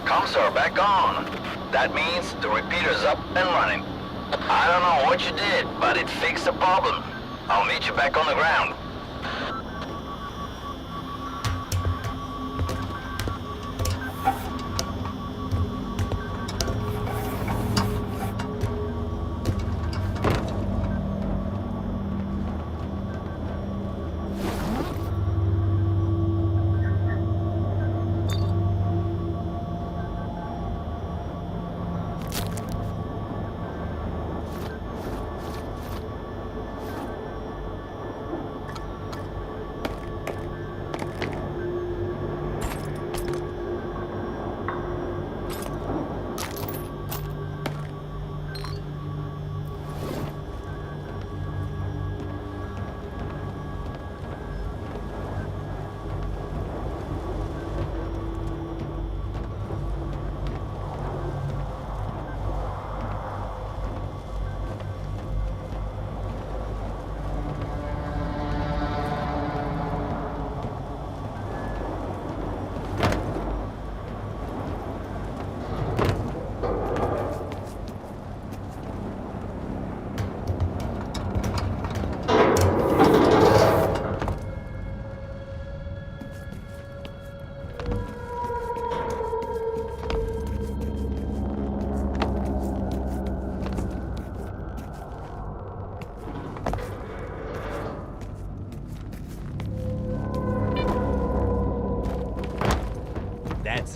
Comms are back on. That means the repeater's up and running. I don't know what you did, but it fixed the problem. I'll meet you back on the ground.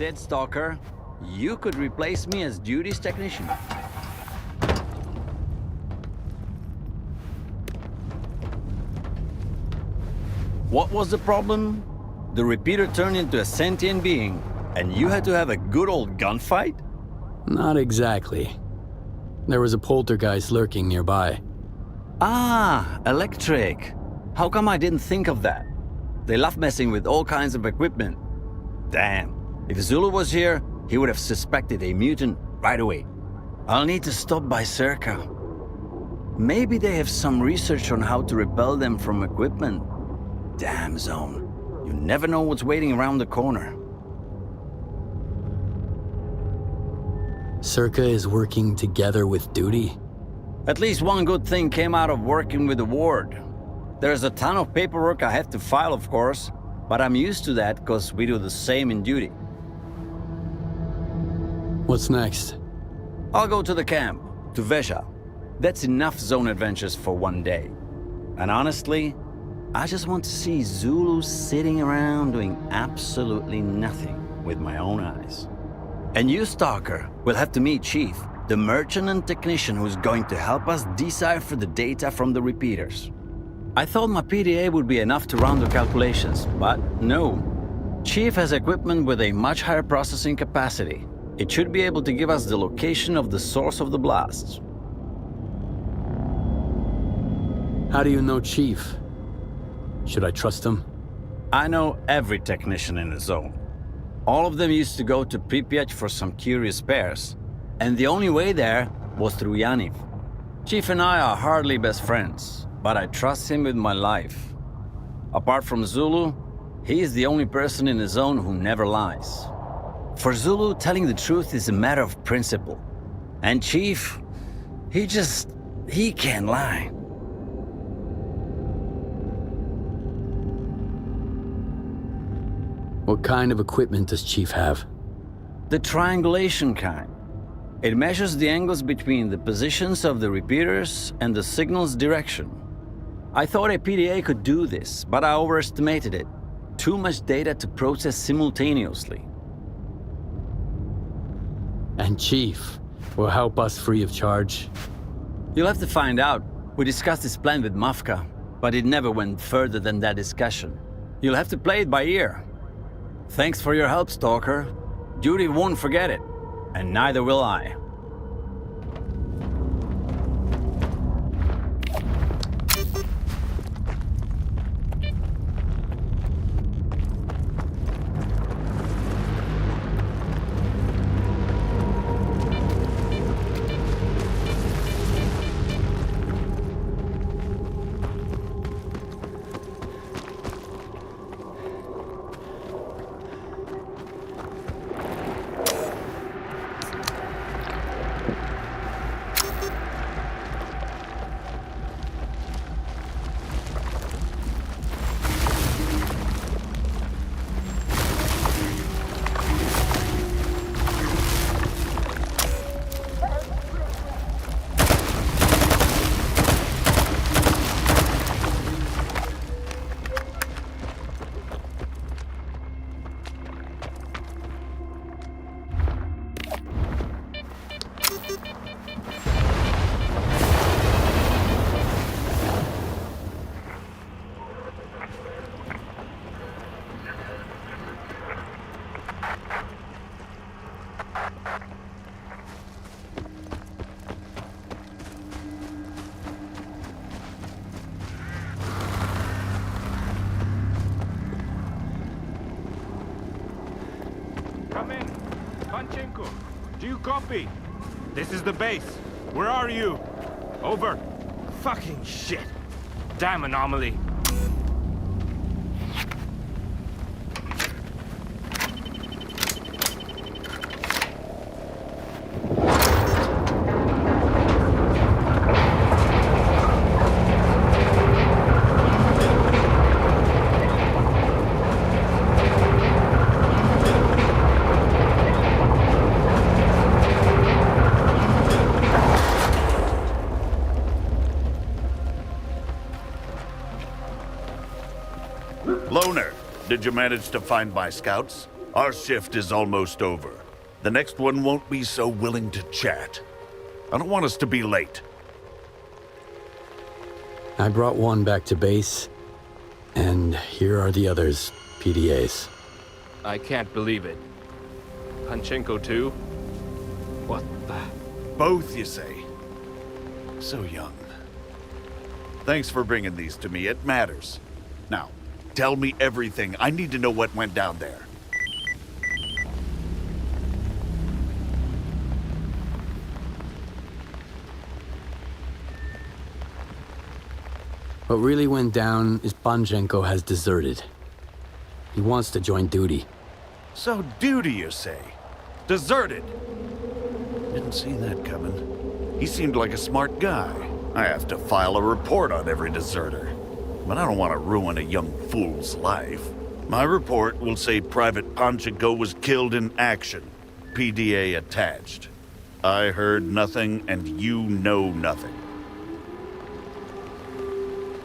That's it, Stalker. You could replace me as duties technician. What was the problem? The repeater turned into a sentient being, and you had to have a good old gunfight? Not exactly. There was a poltergeist lurking nearby. Ah, electric. How come I didn't think of that? They love messing with all kinds of equipment. Damn. If Zulu was here, he would have suspected a mutant right away. I'll need to stop by S.T.A.L.K.E.R. Maybe they have some research on how to repel them from equipment. Damn, Zone. You never know what's waiting around the corner. S.T.A.L.K.E.R is working together with duty? At least one good thing came out of working with the ward. There's a ton of paperwork I have to file, of course, but I'm used to that because we do the same in duty. What's next? I'll go to the camp, to Vesha. That's enough Zone adventures for one day. And honestly, I just want to see Zulu sitting around doing absolutely nothing with my own eyes. And you, Stalker, will have to meet Chief, the merchant and technician who's going to help us decipher the data from the repeaters. I thought my PDA would be enough to run the calculations, but no. Chief has equipment with a much higher processing capacity. It should be able to give us the location of the source of the blasts. How do you know Chief? Should I trust him? I know every technician in the zone. All of them used to go to Pripyat for some curious spares, and the only way there was through Yaniv. Chief and I are hardly best friends, but I trust him with my life. Apart from Zulu, he is the only person in the zone who never lies. For Zulu, telling the truth is a matter of principle. And Chief, he can't lie. What kind of equipment does Chief have? The triangulation kind. It measures the angles between the positions of the repeaters and the signal's direction. I thought a PDA could do this, but I overestimated it. Too much data to process simultaneously. And Chief will help us free of charge? You'll have to find out. We discussed this plan with Mafka, but it never went further than that discussion. You'll have to play it by ear. Thanks for your help, S.T.A.L.K.E.R. Judy won't forget it, and neither will I. Come in. Panchenko, do you copy? This is the base. Where are you? Over. Fucking shit. Damn anomaly. Loner, did you manage to find my scouts? Our shift is almost over. The next one won't be so willing to chat. I don't want us to be late. I brought one back to base, and here are the others, PDAs. I can't believe it. Panchenko too? What the... Both, you say? So young. Thanks for bringing these to me. It matters. Now, tell me everything. I need to know what went down there. What really went down is Panchenko has deserted. He wants to join duty. So duty, you say? Deserted? Didn't see that coming. He seemed like a smart guy. I have to file a report on every deserter. But I don't want to ruin a young fool's life. My report will say Private Panchenko was killed in action. PDA attached. I heard nothing, and you know nothing.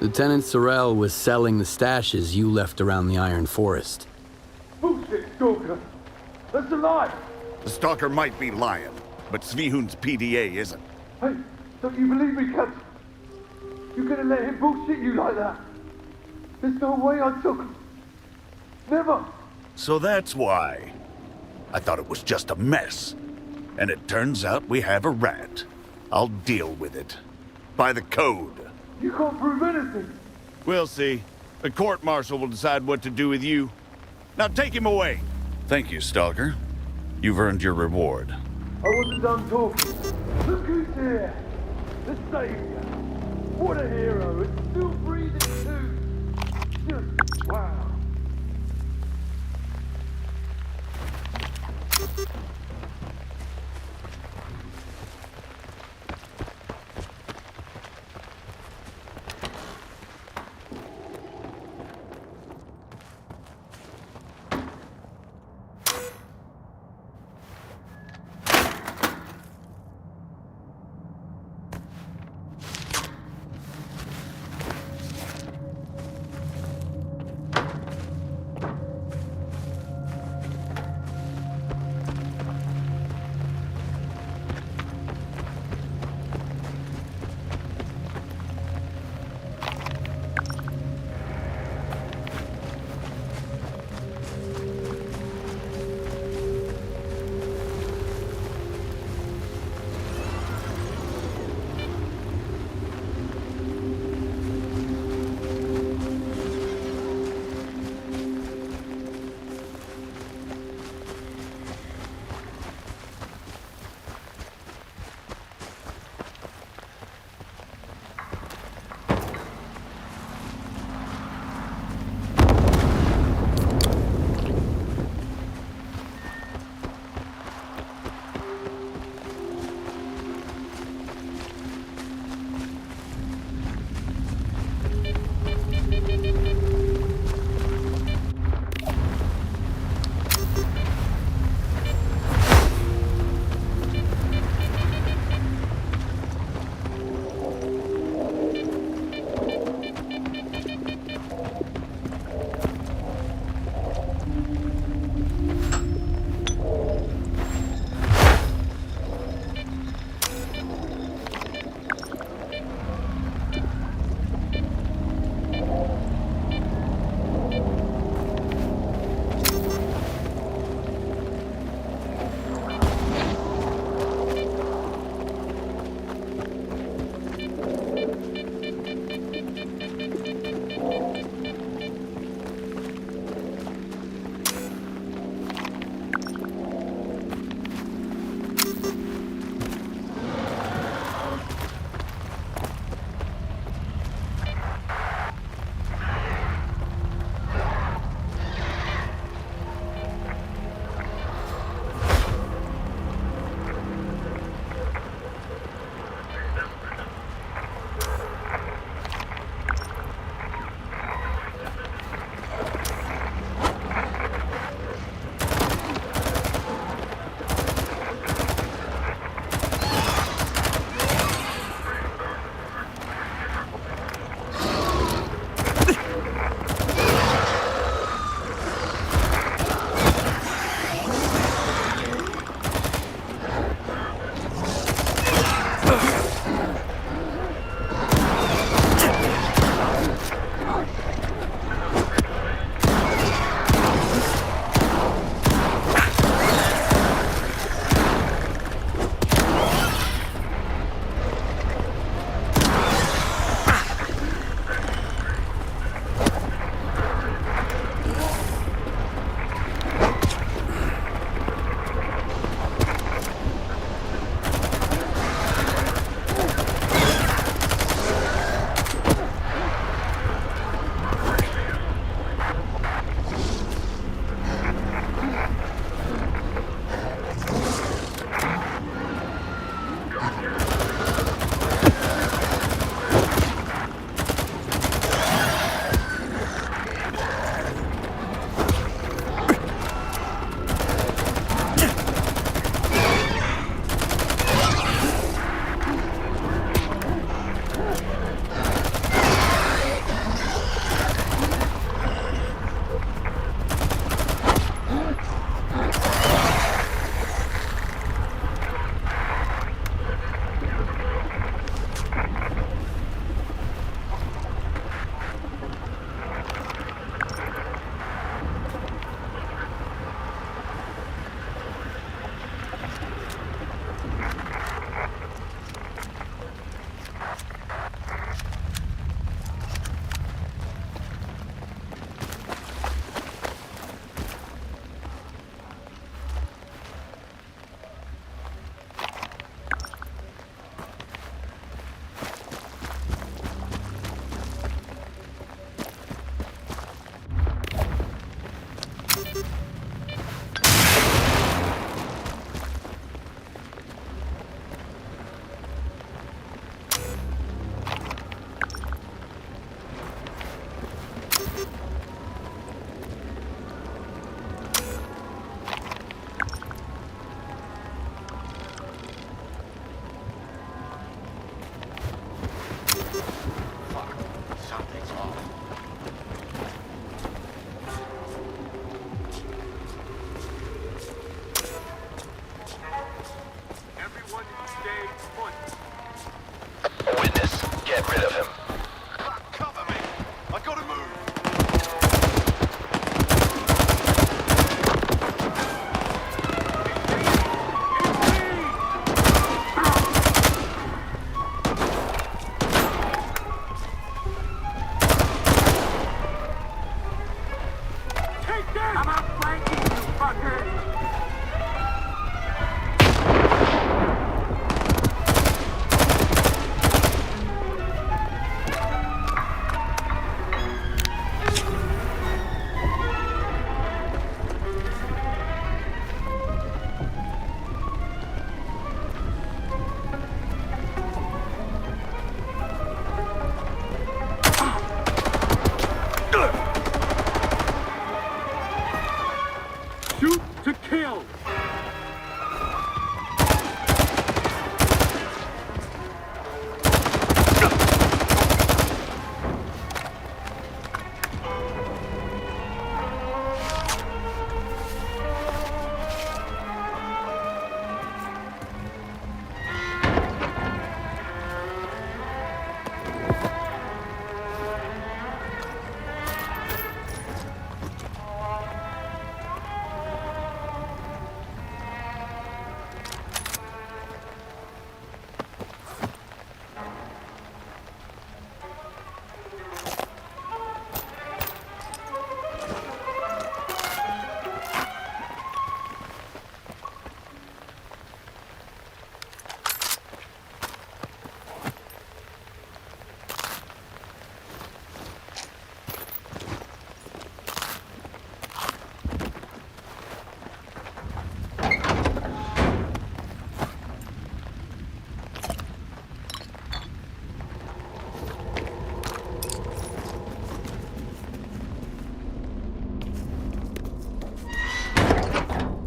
Lieutenant Sorrell was selling the stashes you left around the Iron Forest. Bullshit, S.T.A.L.K.E.R. That's a lie. The stalker might be lying, but Svihun's PDA isn't. Hey, don't you believe me, Captain? You're gonna let him bullshit you like that? There's no way I took him. Never. So that's why. I thought it was just a mess. And it turns out we have a rat. I'll deal with it. By the code. You can't prove anything. We'll see. The court-martial will decide what to do with you. Now take him away. Thank you, Stalker. You've earned your reward. I wasn't done talking. Look who's here. The Savior. What a hero. It's still breathing too. Just wow.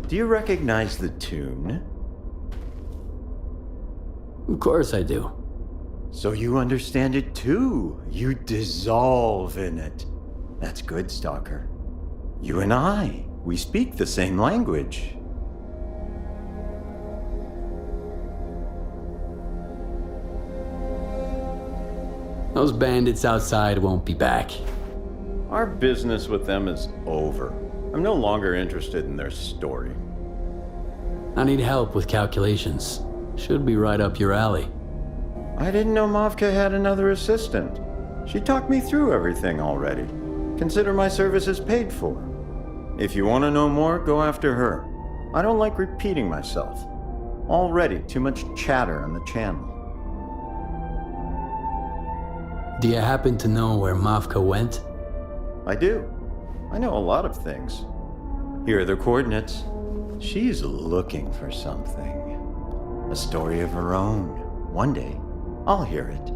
Do you recognize the tune? Of course I do. So you understand it too. You dissolve in it. That's good, Stalker. You and I, we speak the same language. Those bandits outside won't be back. Our business with them is over. I'm no longer interested in their story. I need help with calculations. Should be right up your alley. I didn't know Mavka had another assistant. She talked me through everything already. Consider my services paid for. If you want to know more, go after her. I don't like repeating myself. Already too much chatter on the channel. Do you happen to know where Mavka went? I do. I know a lot of things. Here are the coordinates. She's looking for something. A story of her own. One day, I'll hear it.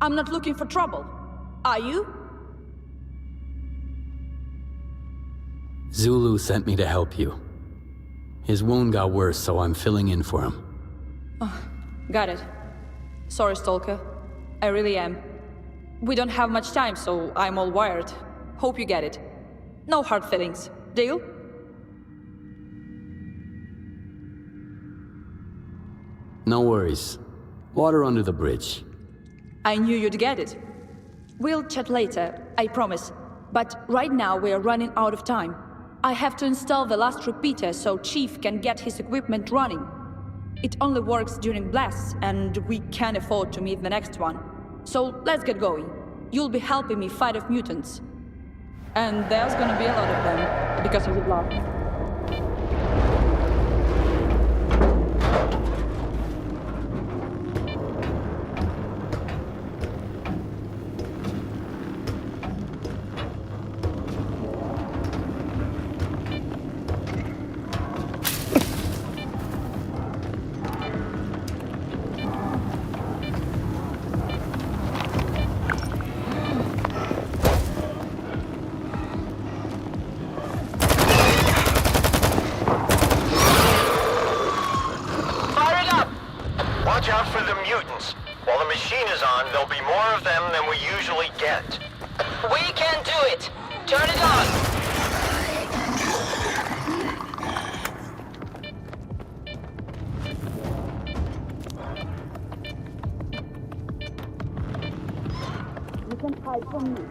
I'm not looking for trouble. Are you? Zulu sent me to help you. His wound got worse, so I'm filling in for him. Oh, got it. Sorry, Stalker. I really am. We don't have much time, so I'm all wired. Hope you get it. No hard feelings. Deal? No worries. Water under the bridge. I knew you'd get it. We'll chat later, I promise. But right now we're running out of time. I have to install the last repeater so Chief can get his equipment running. It only works during blasts, and we can't afford to miss the next one. So let's get going. You'll be helping me fight off mutants. And there's gonna be a lot of them, because of the blood. Watch out for the mutants. While the machine is on, there'll be more of them than we usually get. We can do it! Turn it on! You can hide from me.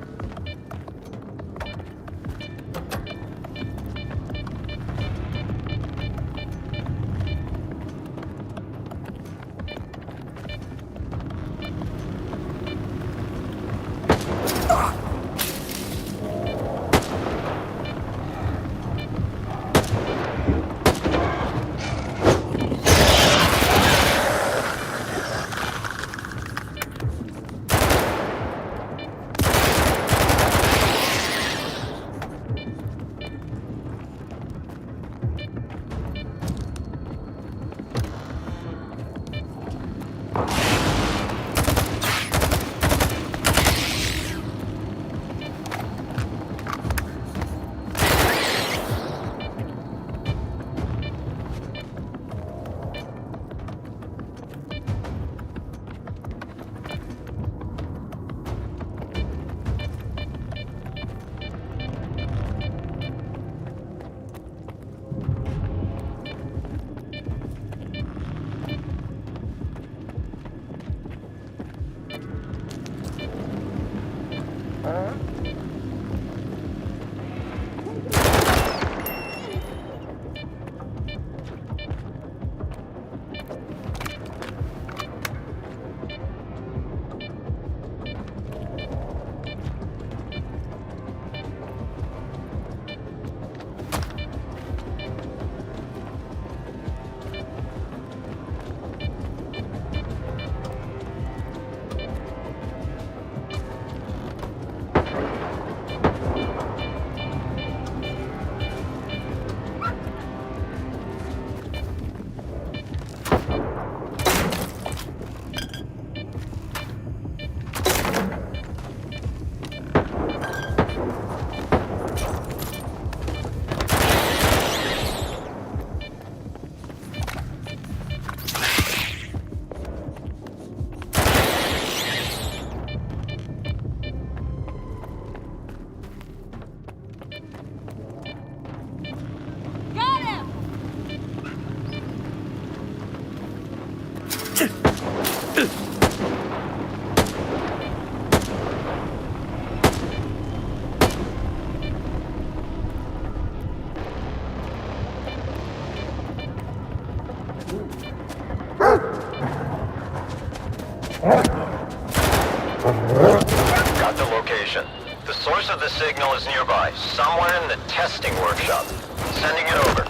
Got the location. The source of the signal is nearby, somewhere in the testing workshop. Sending it over.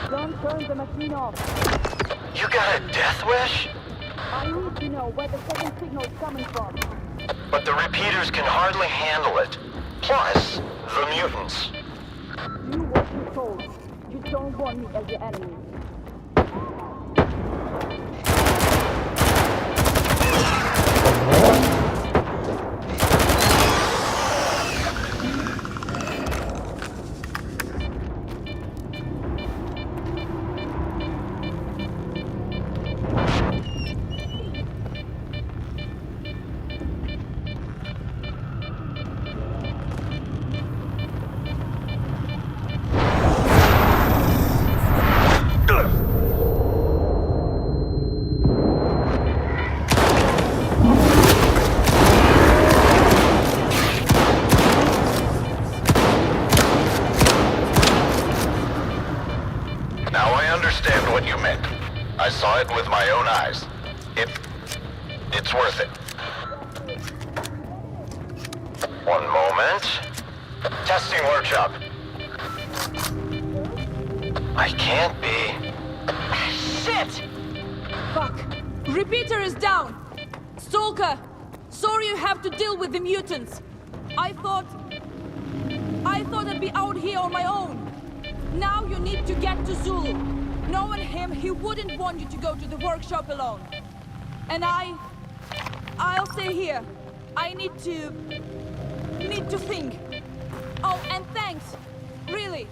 Don't turn the machine off. You got a death wish? I need to know where the second signal is coming from. But the repeaters can hardly handle it. Plus, the mutants. Do what you're told. You don't want me as your enemy. saw it with my own eyes. It's worth it. One moment. Testing workshop. I can't be. Shit! Fuck. Repeater is down. S.T.A.L.K.E.R, sorry you have to deal with the mutants. I thought I'd be out here on my own. Now you need to get to Zulu. Knowing him, he wouldn't want you to go to the workshop alone. And I'll stay here. I need to think. Oh, and thanks. Really.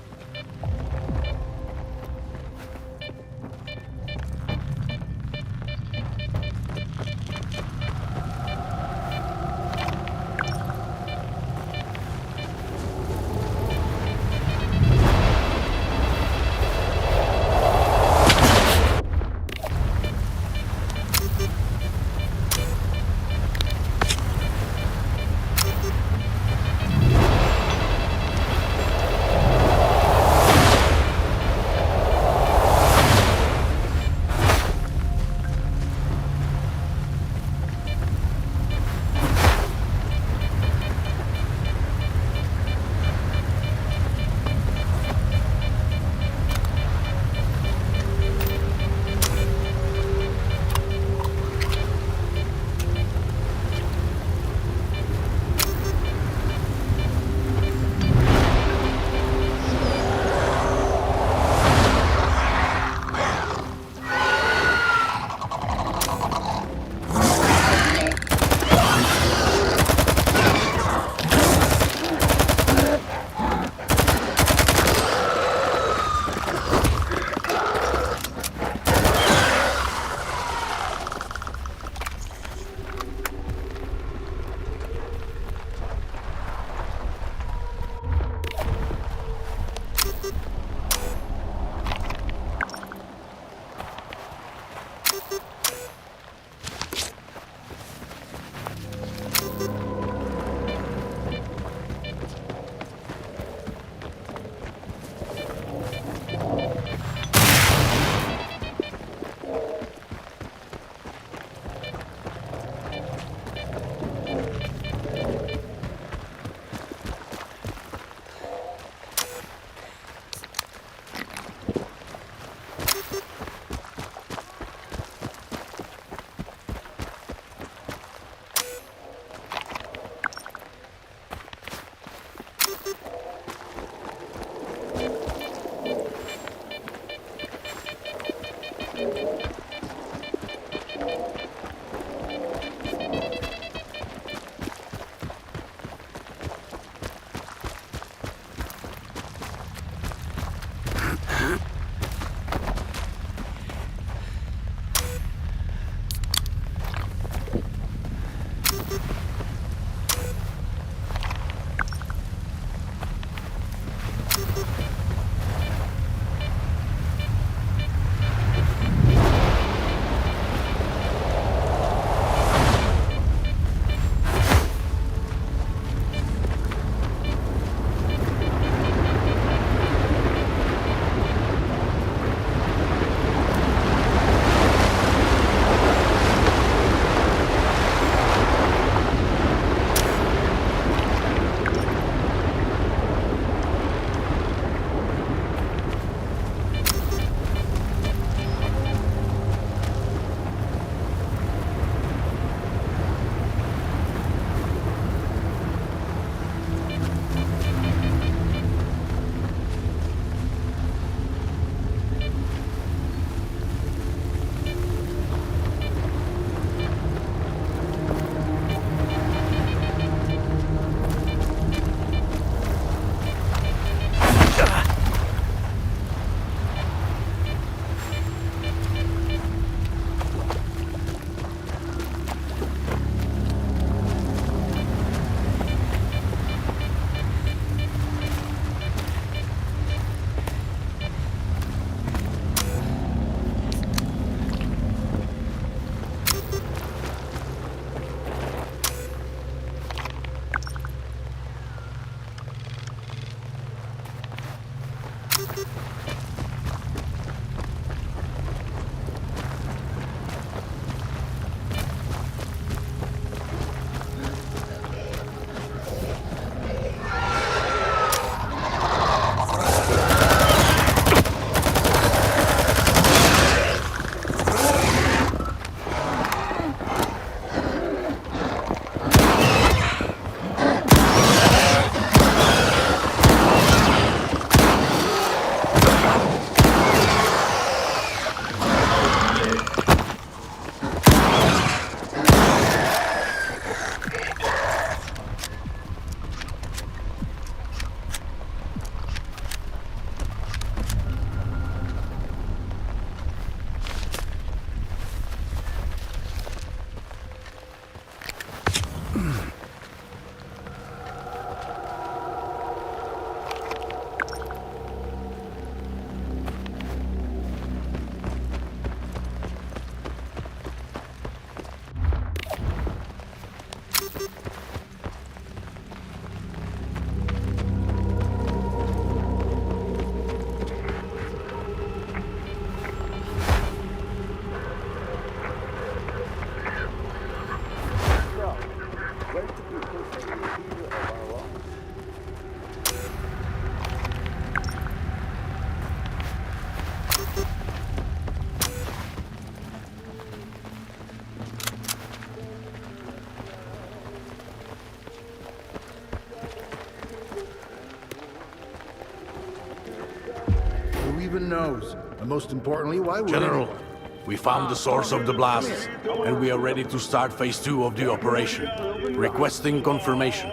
even knows? And most importantly, why would General, anyone? we found the source of the blasts, and we are ready to start phase 2 of the operation. Requesting confirmation.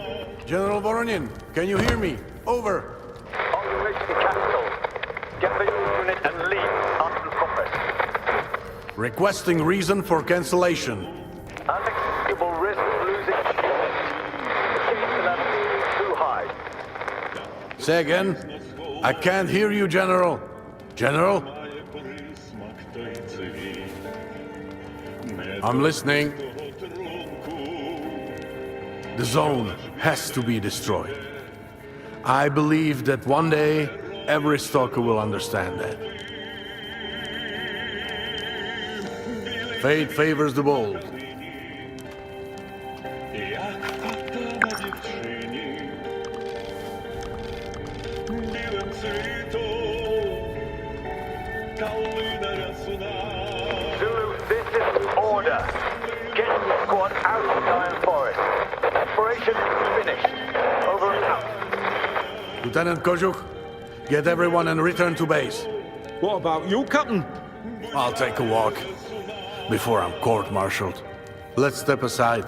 General Voronin, can you hear me? Over. On your way to the capital. Get the unit and leave after the conference. Requesting reason for cancellation. Unacceptable risk of losing unit. Gate level too high. Say again? I can't hear you, General. General? I'm listening. The zone has to be destroyed. I believe that one day, every stalker will understand that. Fate favors the bold. Zulu, this is order. Get the squad out of Iron Forest. Operation finished. Over and out. Lieutenant Kojuk, get everyone and return to base. What about you, Captain? I'll take a walk before I'm court-martialed. Let's step aside.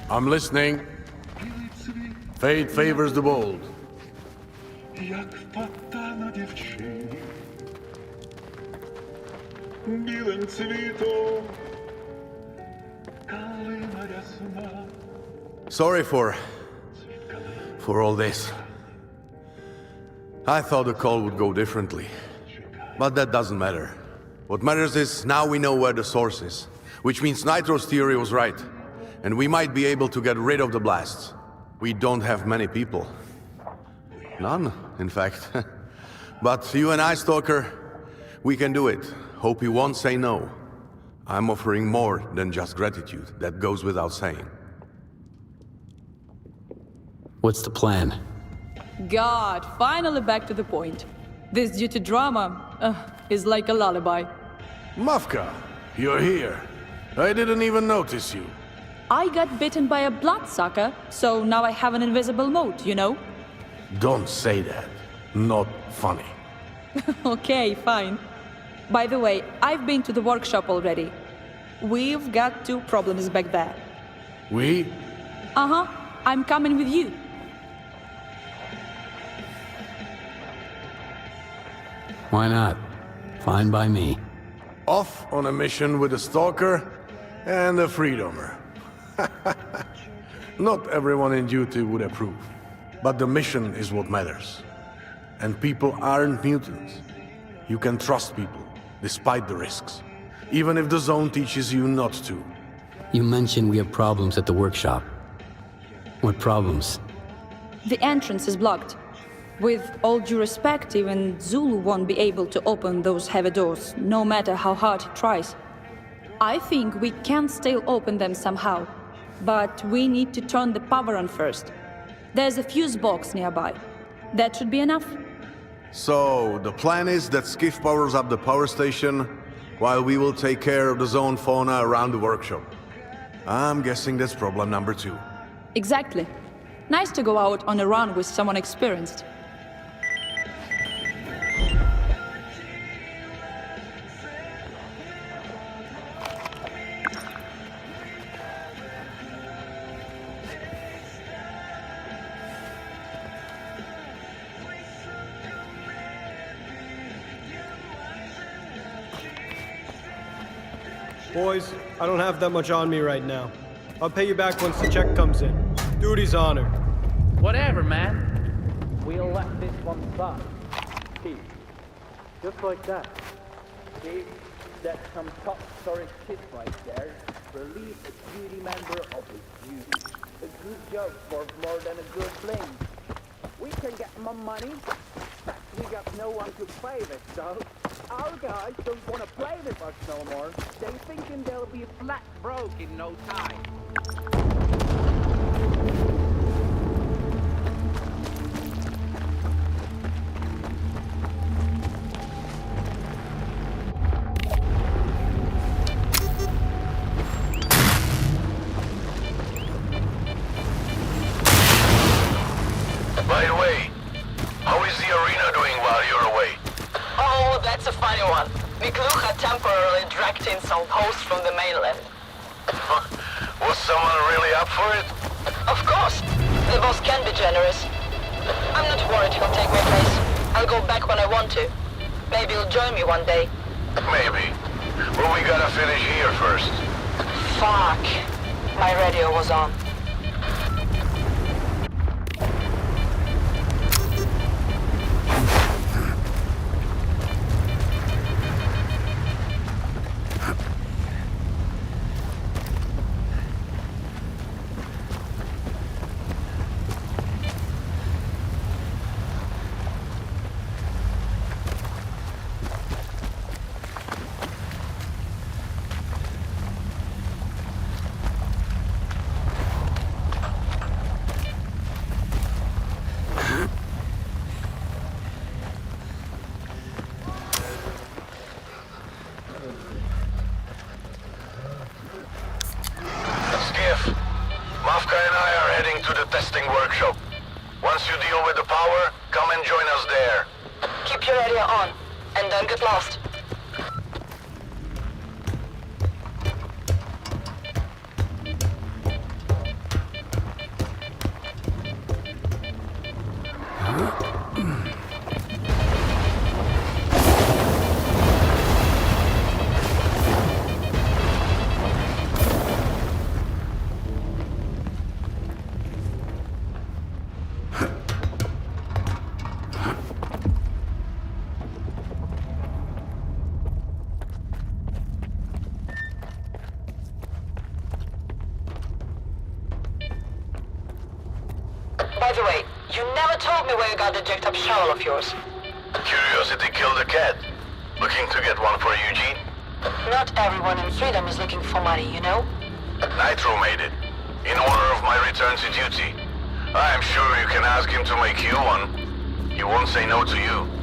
I'm listening. Fate favors the bold. Sorry for all this. I thought the call would go differently. But that doesn't matter. What matters is now we know where the source is. Which means Nitro's theory was right. And we might be able to get rid of the blasts. We don't have many people. None, in fact. But you and I, Stalker, we can do it. Hope you won't say no. I'm offering more than just gratitude. That goes without saying. What's the plan? God, finally back to the point. This duty drama is like a lullaby. Mafka, you're here. I didn't even notice you. I got bitten by a bloodsucker, so now I have an invisible moat, you know? Don't say that. Not funny. Okay, fine. By the way, I've been to the workshop already. We've got 2 problems back there. We? Uh-huh. I'm coming with you. Why not? Fine by me. Off on a mission with a stalker and a freedomer. Not everyone in duty would approve. But the mission is what matters. And people aren't mutants. You can trust people, despite the risks. Even if the zone teaches you not to. You mentioned we have problems at the workshop. What problems? The entrance is blocked. With all due respect, even Zulu won't be able to open those heavy doors, no matter how hard he tries. I think we can still open them somehow, but we need to turn the power on first. There's a fuse box nearby. That should be enough. So, the plan is that Skiff powers up the power station, while we will take care of the zone fauna around the workshop. I'm guessing that's problem number 2. Exactly. Nice to go out on a run with someone experienced. Boys, I don't have that much on me right now. I'll pay you back once the check comes in. Duty's honored. Whatever, man. We'll let this one slide. Chief, just like that. Chief, that's some top-story shit right there. Release a duty member of his duty. A good job worth more than a good fling. We can get more money, but we got no one to play with, so our guys don't want to play with us no more. They thinking they'll be flat broke in no time. By the way, how is the arena doing while you're away? Oh, that's a funny one. Miklu had temporarily dragged in some hosts from the mainland. Was someone really up for it? Of course. The boss can be generous. I'm not worried he'll take my place. I'll go back when I want to. Maybe he'll join me one day. Maybe. But we gotta finish here first. Fuck. My radio was on. Mafka and I are heading to the testing workshop. Once you deal with the power, come and join us there. Keep your radio on, and don't get lost. By the way, you never told me where you got the jacked up shovel of yours. Curiosity killed a cat. Looking to get one for Eugene? Not everyone in freedom is looking for money, you know? Nitro made it. In honor of my return to duty. I'm sure you can ask him to make you one. He won't say no to you.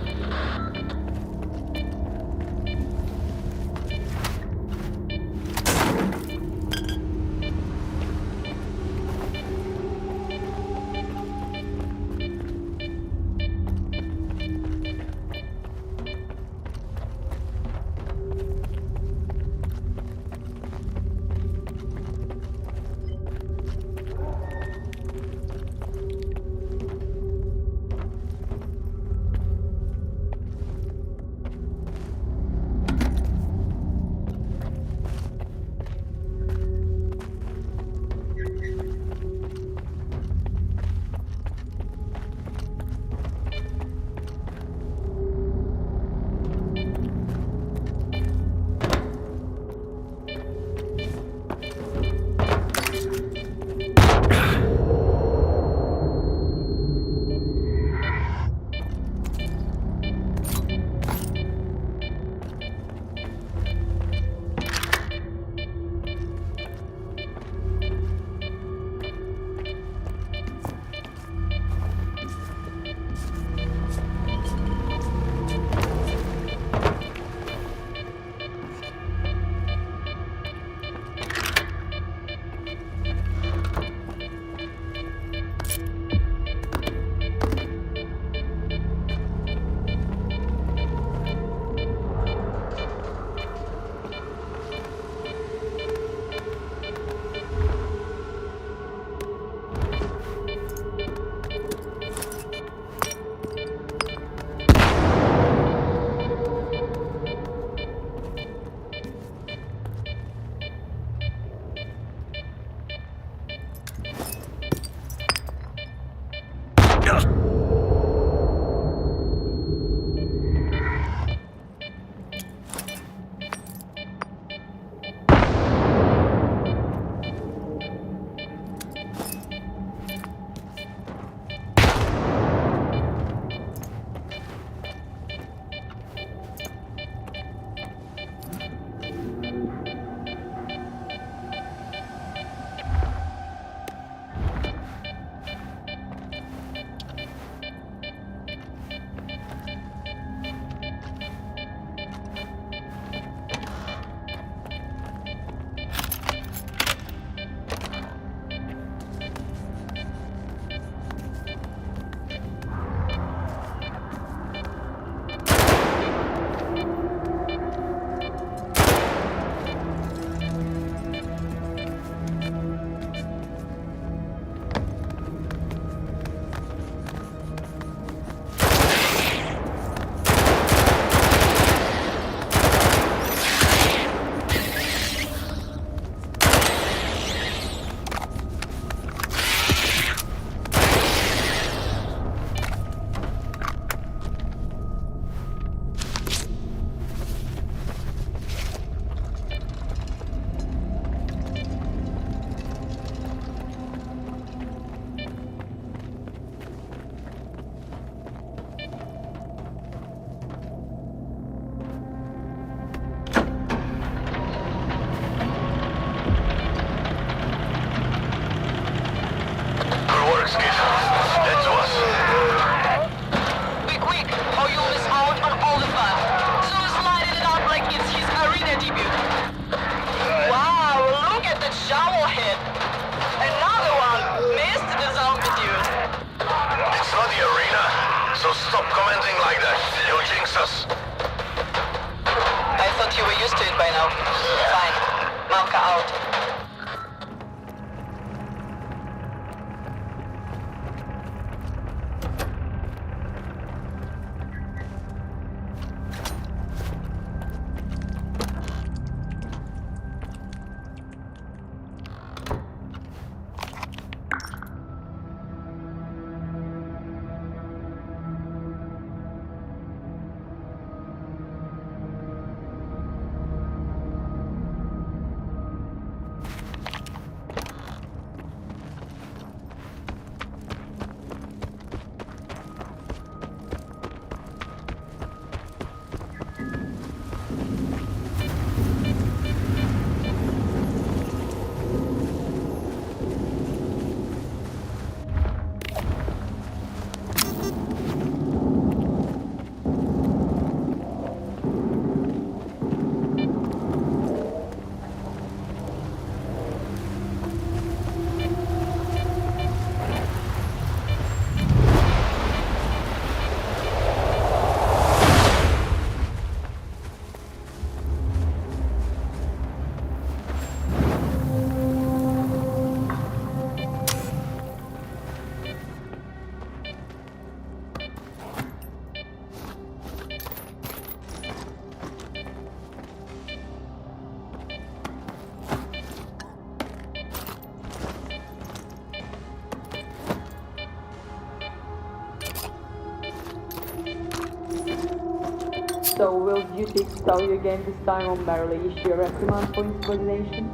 So will duty tell you again this time or merely issue a reprimand for insubordination?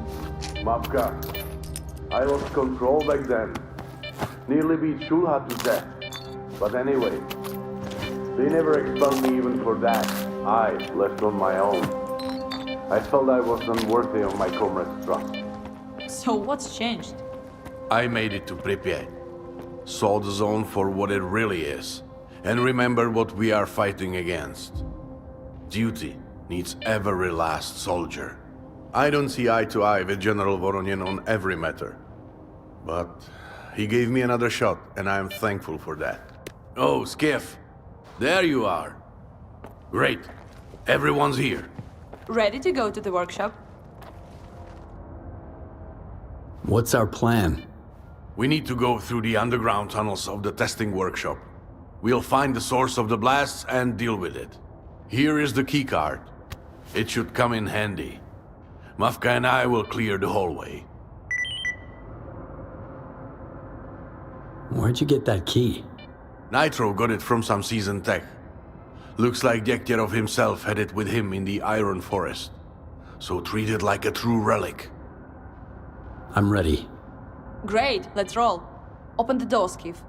Mavka, I lost control back then. Nearly beat Shulha to death. But anyway, they never expelled me even for that. I left on my own. I felt I was unworthy of my comrades' trust. So what's changed? I made it to Pripyat, saw the zone for what it really is, and remembered what we are fighting against. Duty needs every last soldier. I don't see eye to eye with General Voronin on every matter. But he gave me another shot, and I am thankful for that. Oh, Skiff, there you are. Great, everyone's here. Ready to go to the workshop? What's our plan? We need to go through the underground tunnels of the testing workshop. We'll find the source of the blasts and deal with it. Here is the keycard. It should come in handy. Mavka and I will clear the hallway. Where'd you get that key? Nitro got it from some seasoned tech. Looks like Dektirov himself had it with him in the Iron Forest. So treat it like a true relic. I'm ready. Great, let's roll. Open the door, Skiff.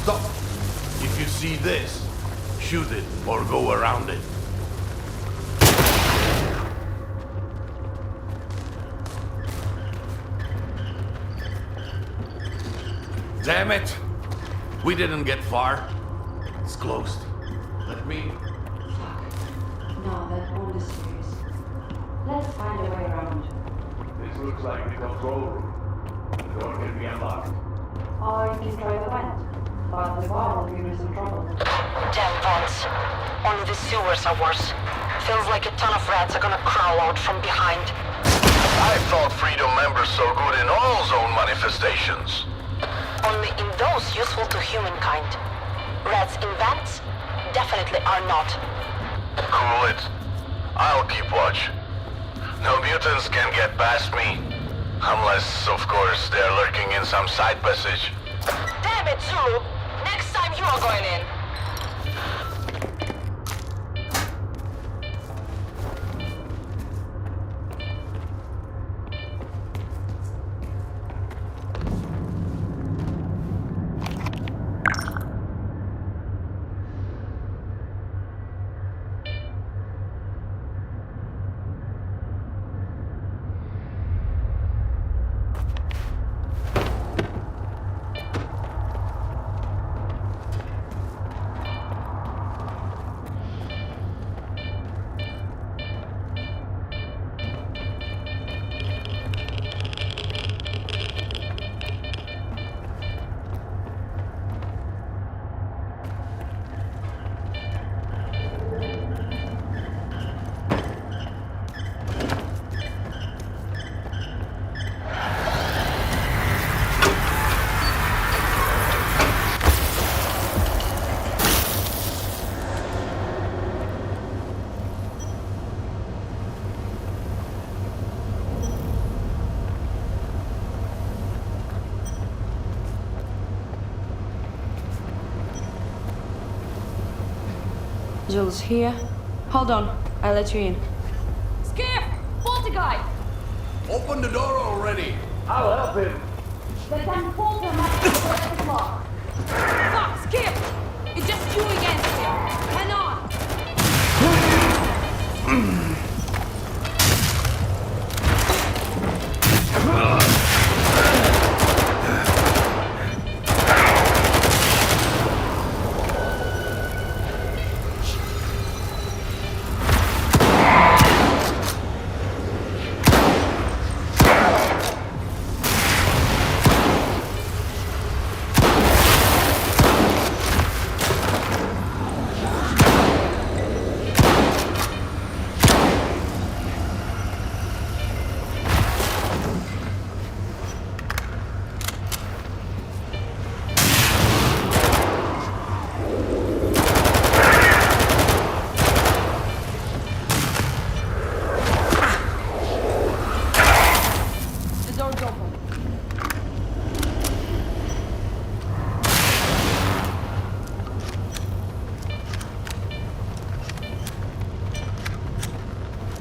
Stop! If you see this, shoot it or go around it. Damn it! We didn't get far. It's closed. Let me... No, that won't be serious. Let's find a way around. This looks like the control room. The door can be unlocked. Or you can try the vent. But the bar will give you some trouble. Damn vents. Only the sewers are worse. Feels like a ton of rats are gonna crawl out from behind. I thought Freedom members so good in all zone manifestations. Only in those useful to humankind. Rats in vents definitely are not. Cool it. I'll keep watch. No mutants can get past me. Unless, of course, they're lurking in some side passage. Damn it, Zulu! Next time you are going in. Jules here. Hold on, I'll let you in. Skip! Polter guy! Open the door already! I'll help him. The damn Polter must be the floor. Fuck, Skip! It's just you against him. Hang on!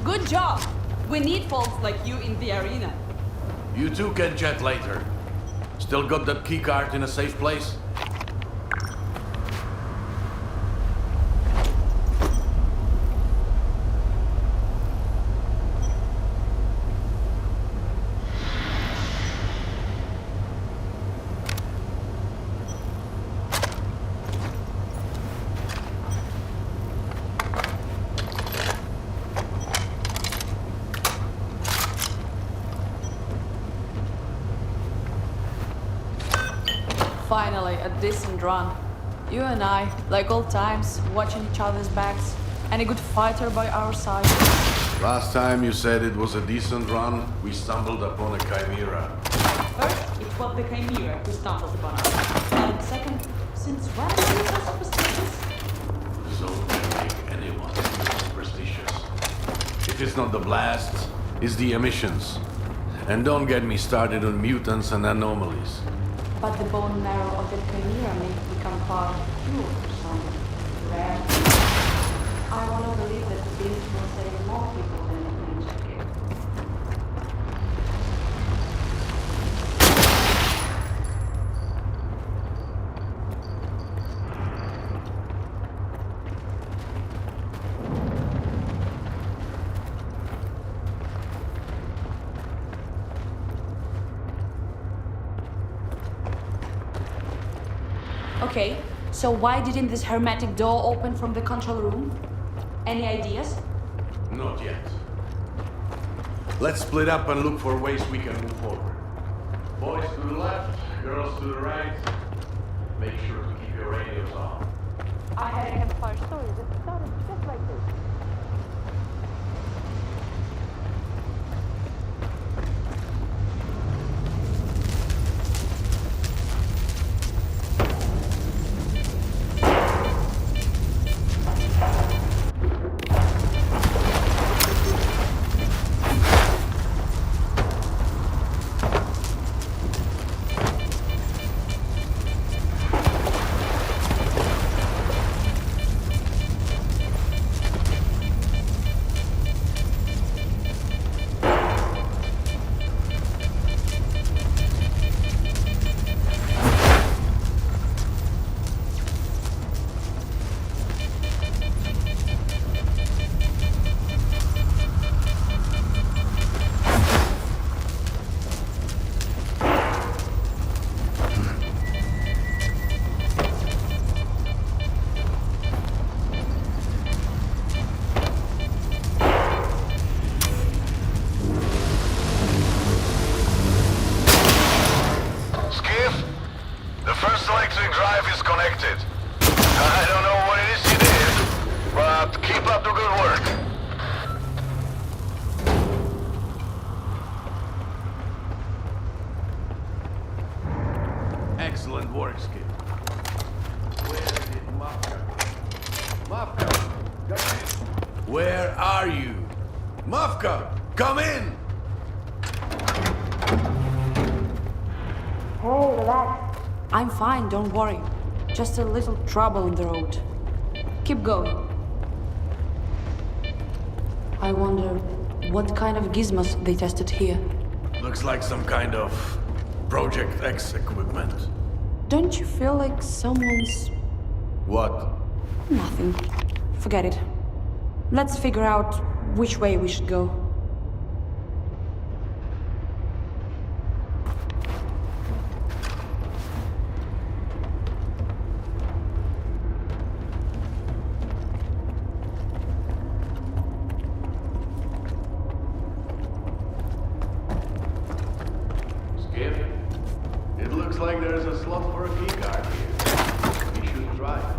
Good job! We need folks like you in the arena. You too can chat later. Still got that key card in a safe place? Finally, a decent run. You and I, like old times, watching each other's backs, and a good fighter by our side. Last time you said it was a decent run, we stumbled upon a chimera. First, it was the Chimera who stumbled upon us. And second, since when are you so superstitious? So can make anyone superstitious. If it's not the blasts, it's the emissions. And don't get me started on mutants and anomalies. But the bone marrow of the Chimera may become part of you or something rare. I want to believe that this will save more people than it needs to give. Okay, so why didn't this hermetic door open from the control room? Any ideas? Not yet. Let's split up and look for ways we can move forward. Boys to the left, girls to the right. Make sure to keep your radios on. I had a campfire story that started just like this. Excellent work, Skip. Where did Mafka? Mafka, come in. Where are you? Mafka, come in! Hey, relax. I'm fine, don't worry. Just a little trouble on the road. Keep going. I wonder what kind of gizmos they tested here. Looks like some kind of Project X equipment. Don't you feel like someone's... What? Nothing. Forget it. Let's figure out which way we should go. It looks like there's a slot for a keycard here. We should try.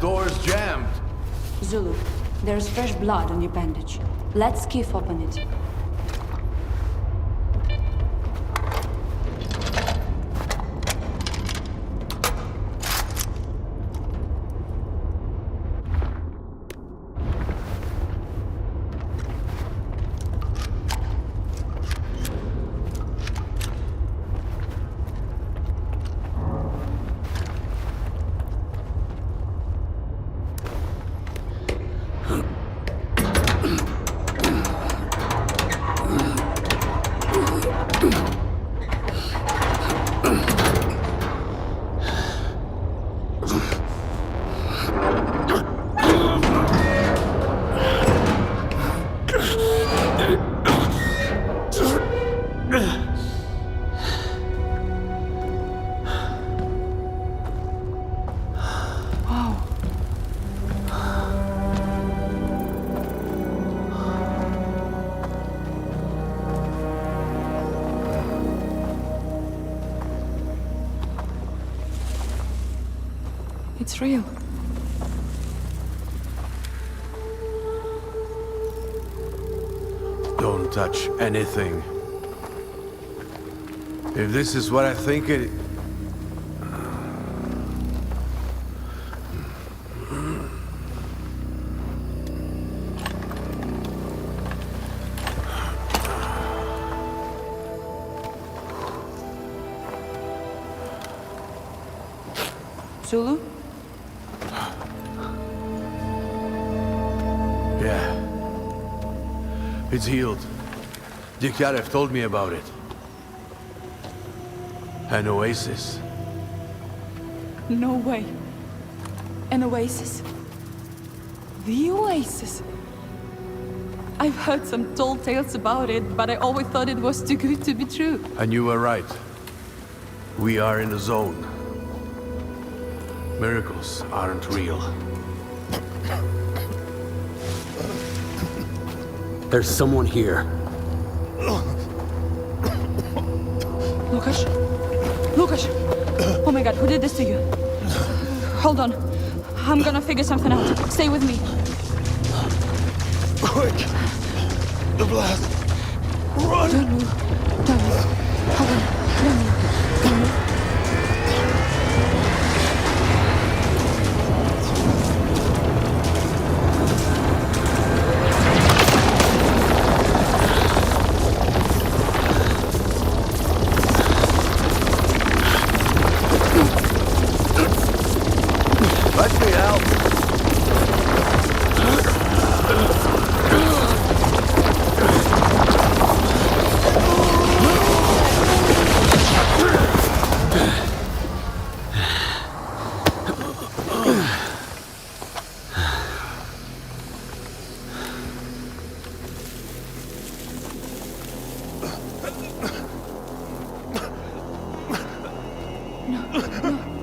Door's jammed. Zulu, there's fresh blood on your bandage. Let Skiff open it. It's real. Don't touch anything. If this is what I think it... Zulu? Yeah. It's healed. GALAX told me about it. An oasis. No way. An oasis? The oasis? I've heard some tall tales about it, but I always thought it was too good to be true. And you were right. We are in the zone. Miracles aren't real. There's someone here. Lucas? Lucas! Oh my god, who did this to you? Hold on. I'm gonna figure something out. Stay with me. Quick! The blast! Run! Don't move. Don't move. Hold on. Don't move. Don't move. Let me help.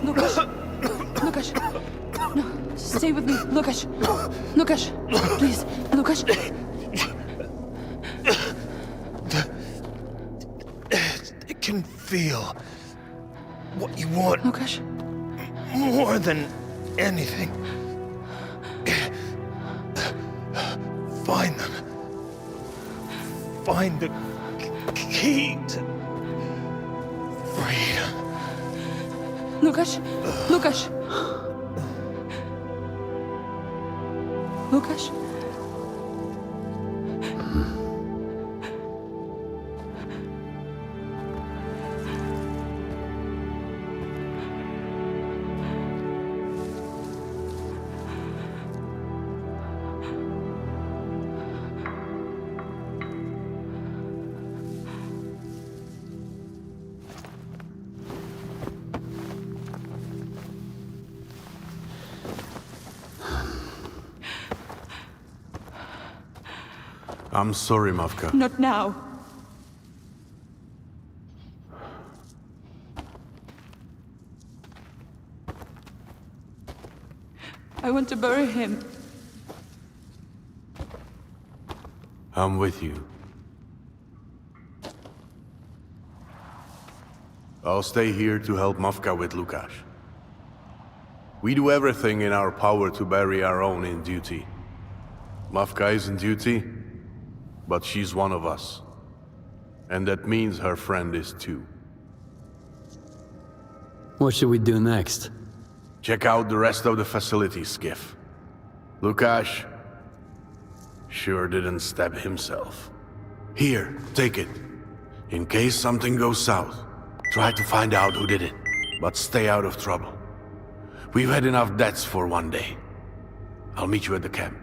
Lucas. Lucas. No, stay with me. Lucas. Lucas. Please. Lucas. It can feel what you want. Lucas. More than anything. Find them. Find the key to freedom. Lucas. Lucas. Lukasz? I'm sorry, Mavka. Not now. I want to bury him. I'm with you. I'll stay here to help Mavka with Lukasz. We do everything in our power to bury our own in duty. Mavka is in duty, but she's one of us. And that means her friend is too. What should we do next? Check out the rest of the facility, Skiff. Lukasz sure didn't stab himself. Here, take it. In case something goes south, try to find out who did it, but stay out of trouble. We've had enough deaths for one day. I'll meet you at the camp.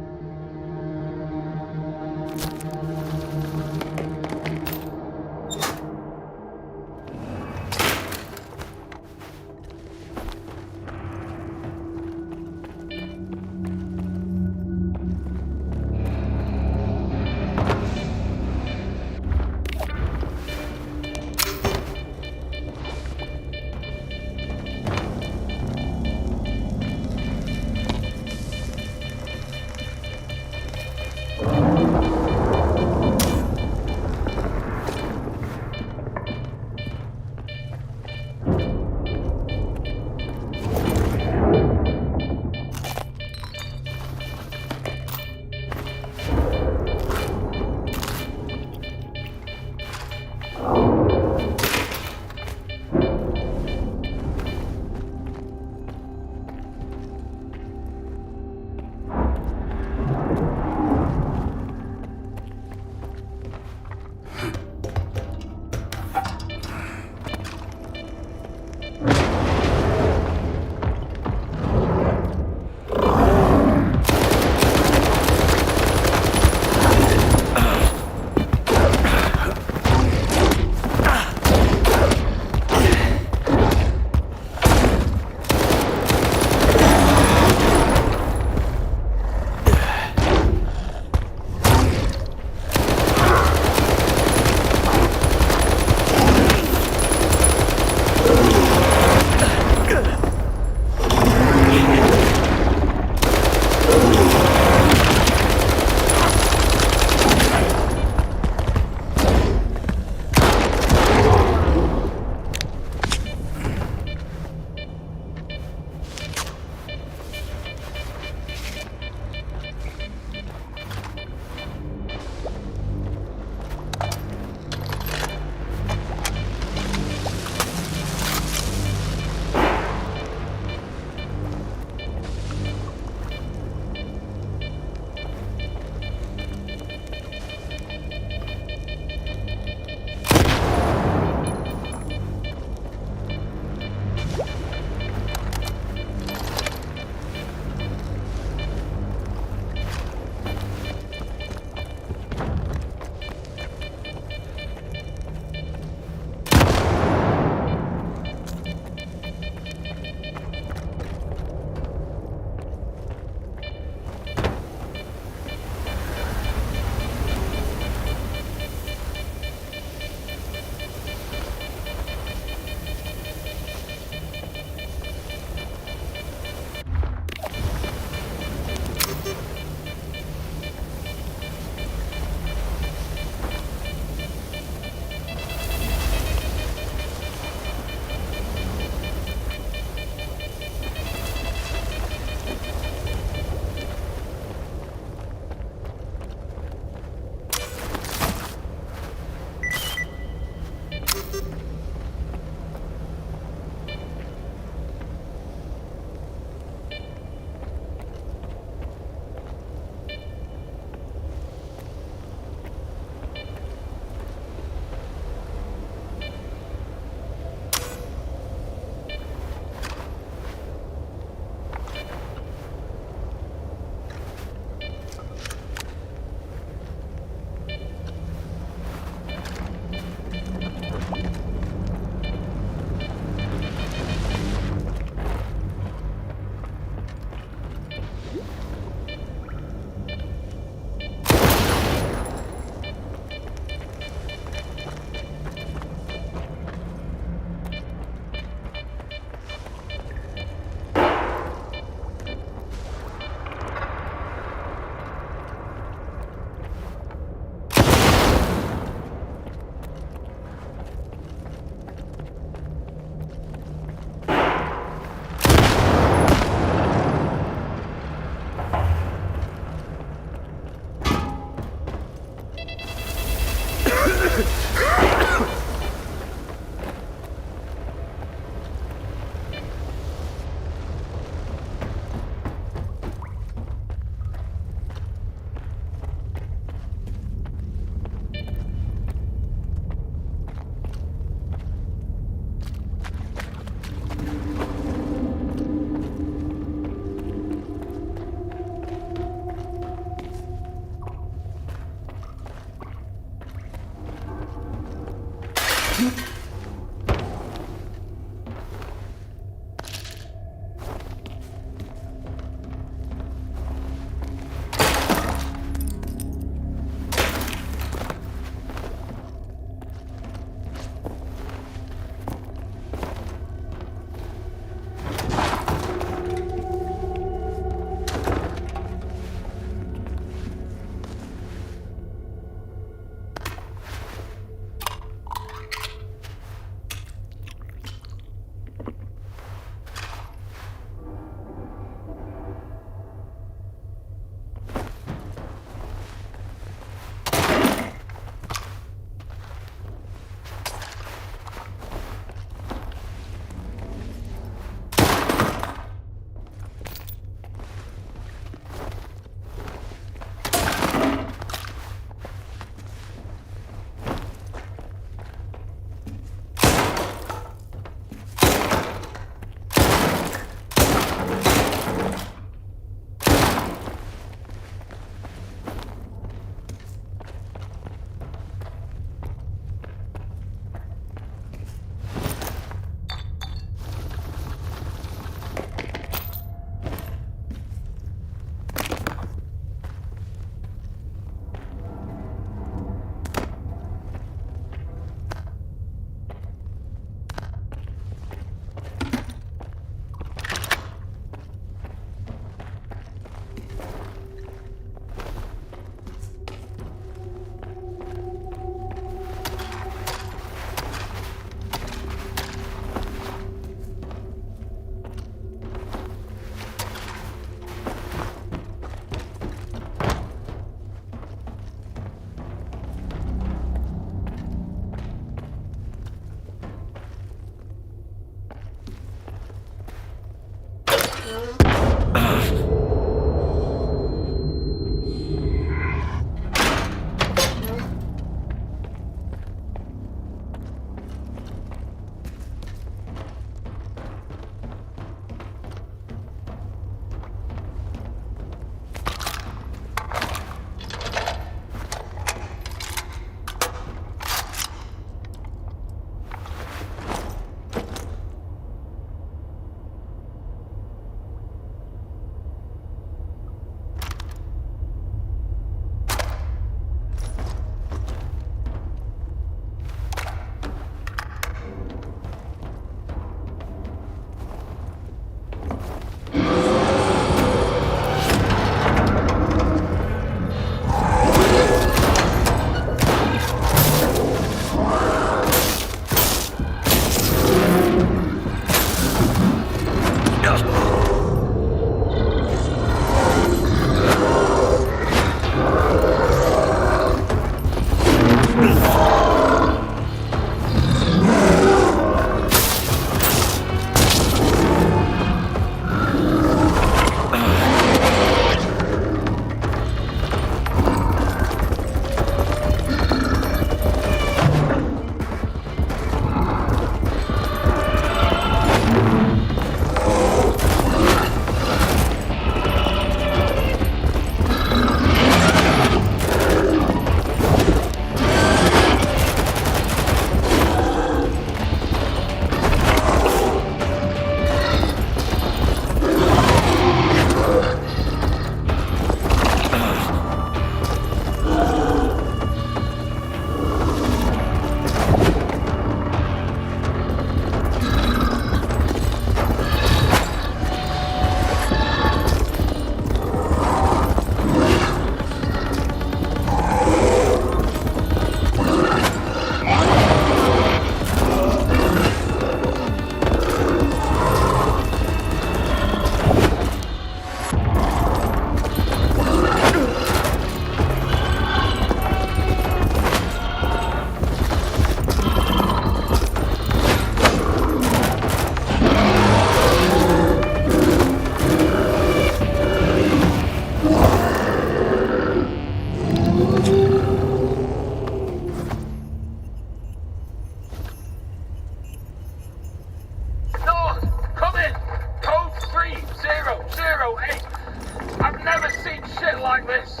like this?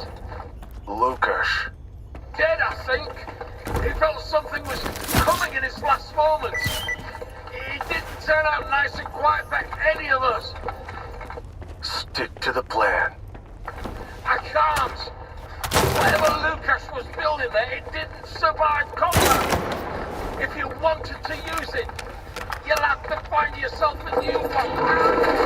Lucas. Dead, I think. He felt something was coming in his last moments. It didn't turn out nice and quiet for any of us. Stick to the plan. I can't. Whatever Lucas was building there, it didn't survive combat. If you wanted to use it, you'll have to find yourself a new one.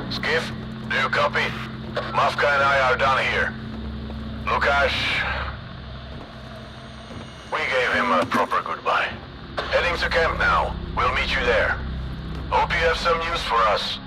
Skiff, do you copy? Mafka and I are done here. Lucas, we gave him a proper goodbye. Heading to camp now. We'll meet you there. Hope you have some news for us.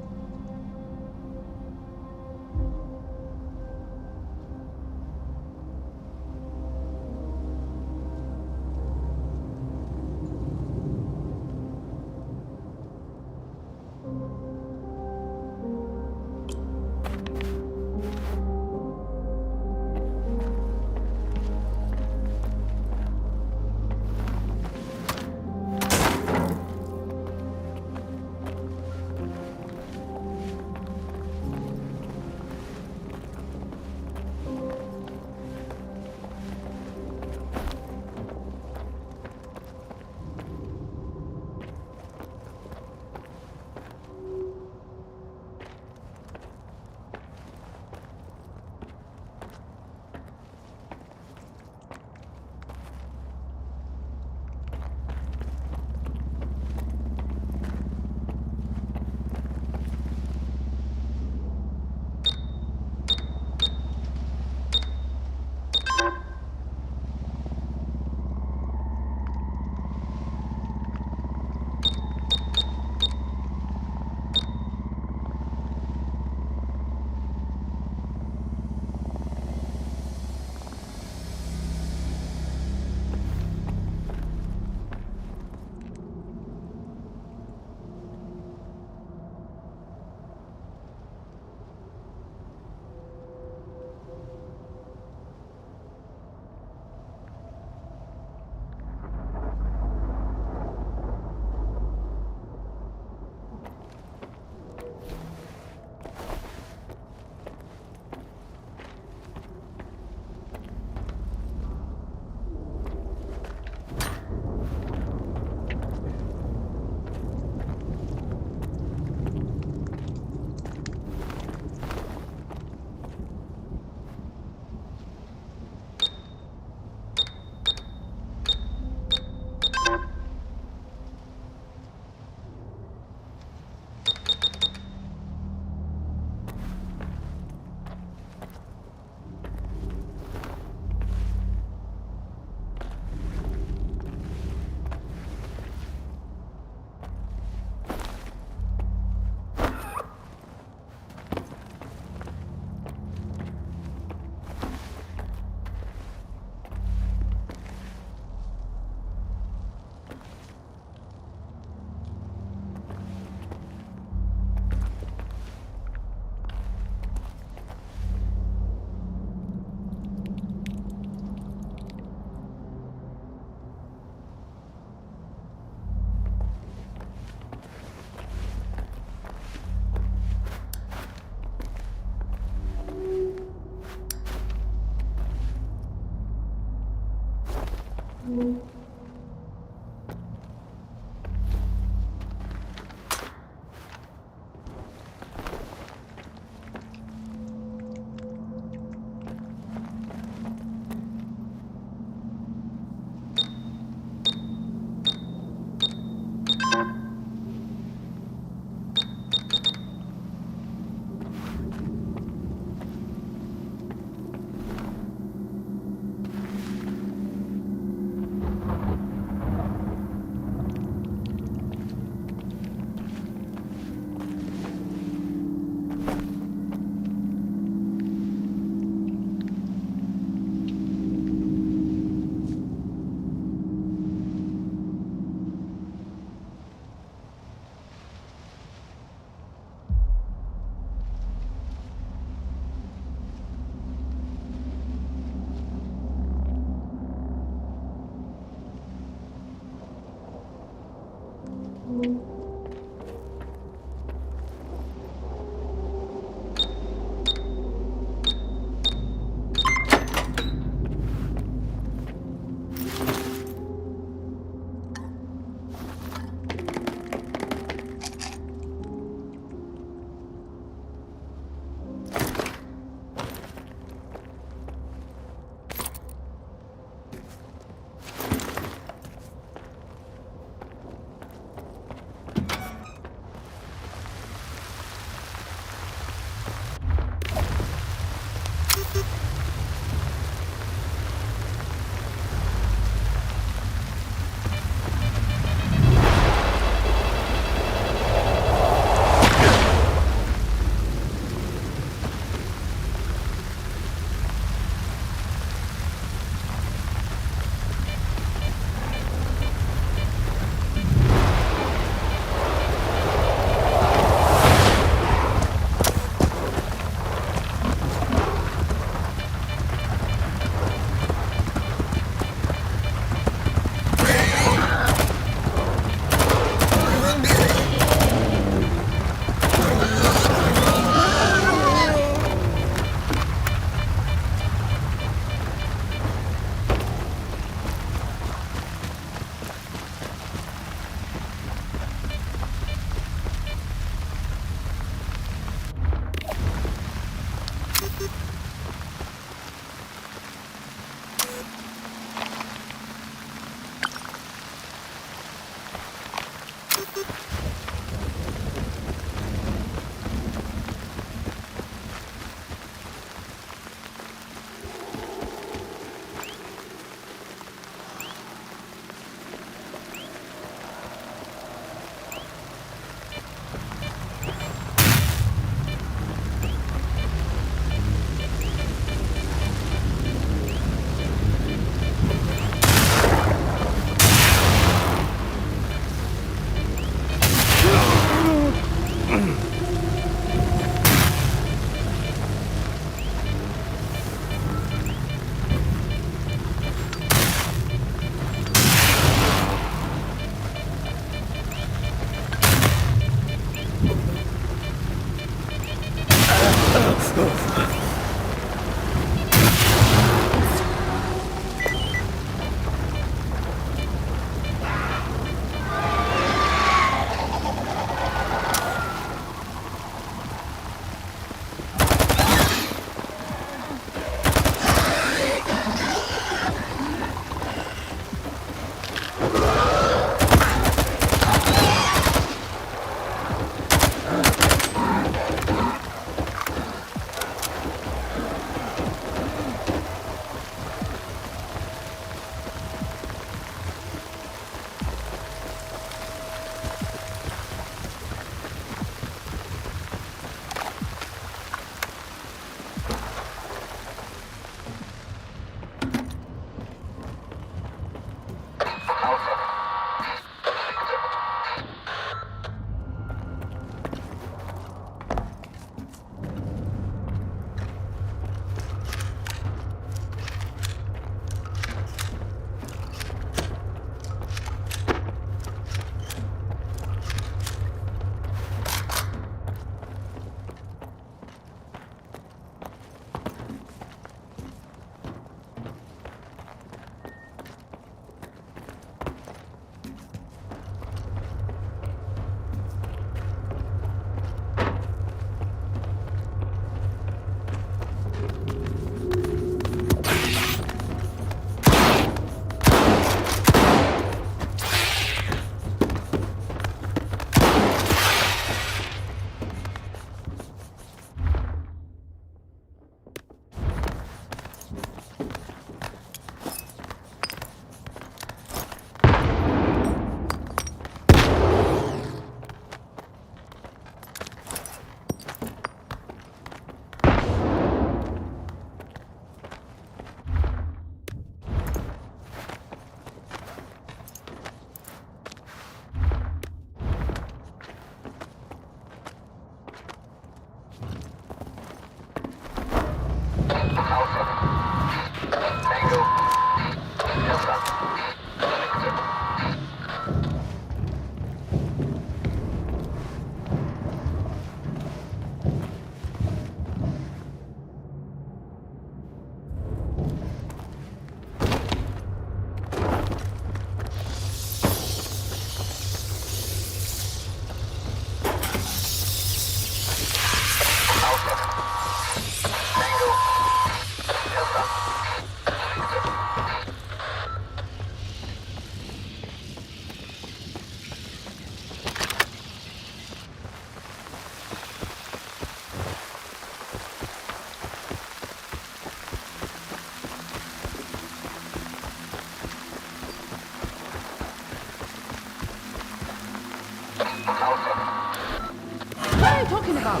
What are you talking about?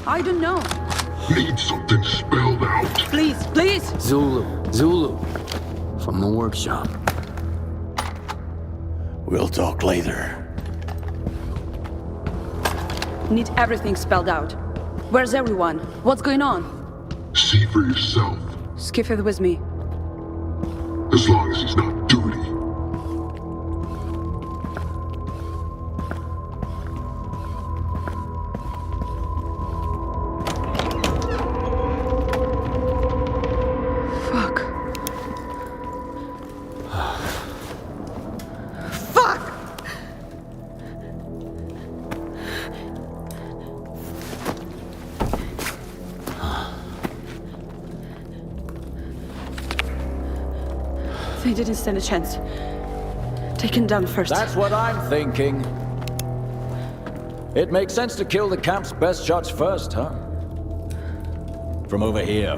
I don't know. Need something spelled out. Please, please! Zulu. From the workshop. We'll talk later. Need everything spelled out. Where's everyone? What's going on? See for yourself. Skiff is with me. As long as he's not duty. Fuck. Fuck! They didn't stand a chance. Take him down first. That's what I'm thinking. It makes sense to kill the camp's best shots first, huh? From over here.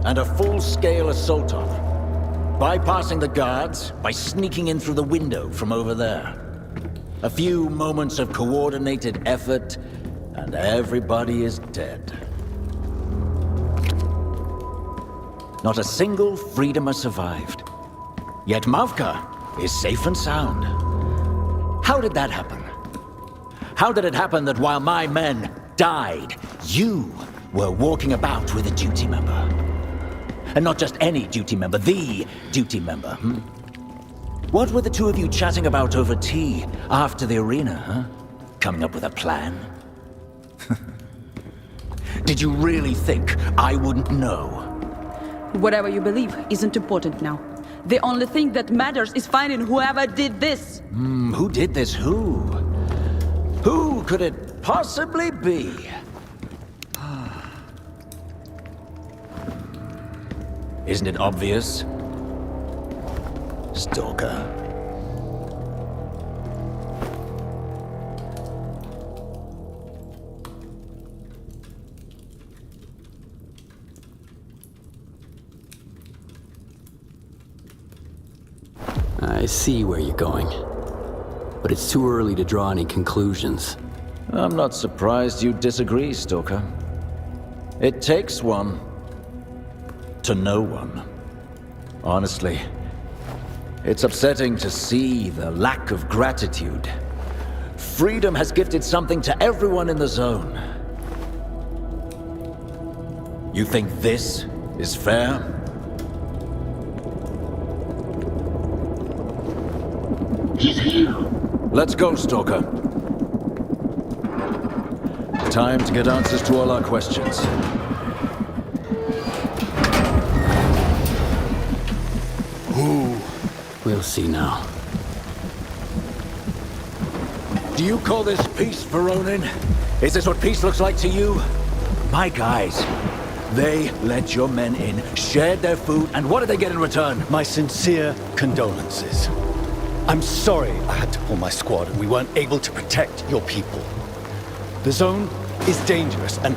And a full-scale assault on them. Bypassing the guards by sneaking in through the window from over there. A few moments of coordinated effort, and everybody is dead. Not a single freedomer survived. Yet Mavka is safe and sound. How did that happen? How did it happen that while my men died, you were walking about with a duty member? And not just any duty member, the duty member, hmm? What were the two of you chatting about over tea after the arena, huh? Coming up with a plan? Did you really think I wouldn't know? Whatever you believe isn't important now. The only thing that matters is finding whoever did this. Who did this? Who? Who could it possibly be? Isn't it obvious? Stalker. I see where you're going. But it's too early to draw any conclusions. I'm not surprised you disagree, Stalker. It takes one to know one. Honestly, it's upsetting to see the lack of gratitude. Freedom has gifted something to everyone in the zone. You think this is fair? He's here. Let's go, Stalker. Time to get answers to all our questions. Ooh. We'll see now. Do you call this peace, Veronin? Is this what peace looks like to you? My guys, they let your men in, shared their food, and what did they get in return? My sincere condolences. I'm sorry I had to pull my squad and we weren't able to protect your people. The zone is dangerous and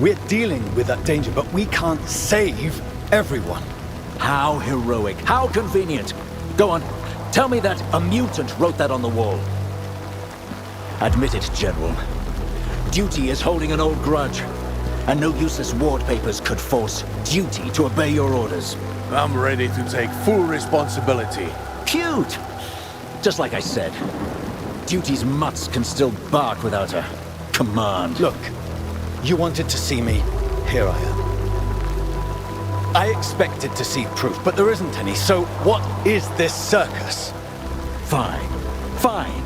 we're dealing with that danger, but we can't save everyone. How heroic, how convenient. Go on, tell me that a mutant wrote that on the wall. Admit it, General. Duty is holding an old grudge, and no useless ward papers could force Duty to obey your orders. I'm ready to take full responsibility. Cute! Just like I said, Duty's mutts can still bark without a command. Look, you wanted to see me, here I am. I expected to see proof, but there isn't any, so what is this circus? Fine, fine.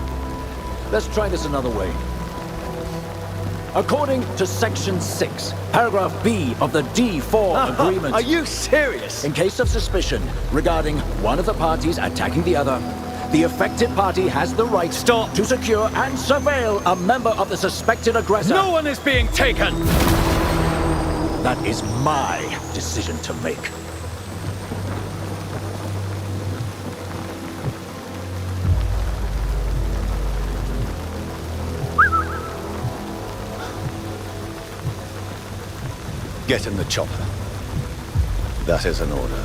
Let's try this another way. According to Section 6, Paragraph B of the D4 Agreement... Are you serious? In case of suspicion regarding one of the parties attacking the other, the affected party has the right to secure and surveil a member of the suspected aggressor. No one is being taken! That is my decision to make. Get in the chopper. That is an order.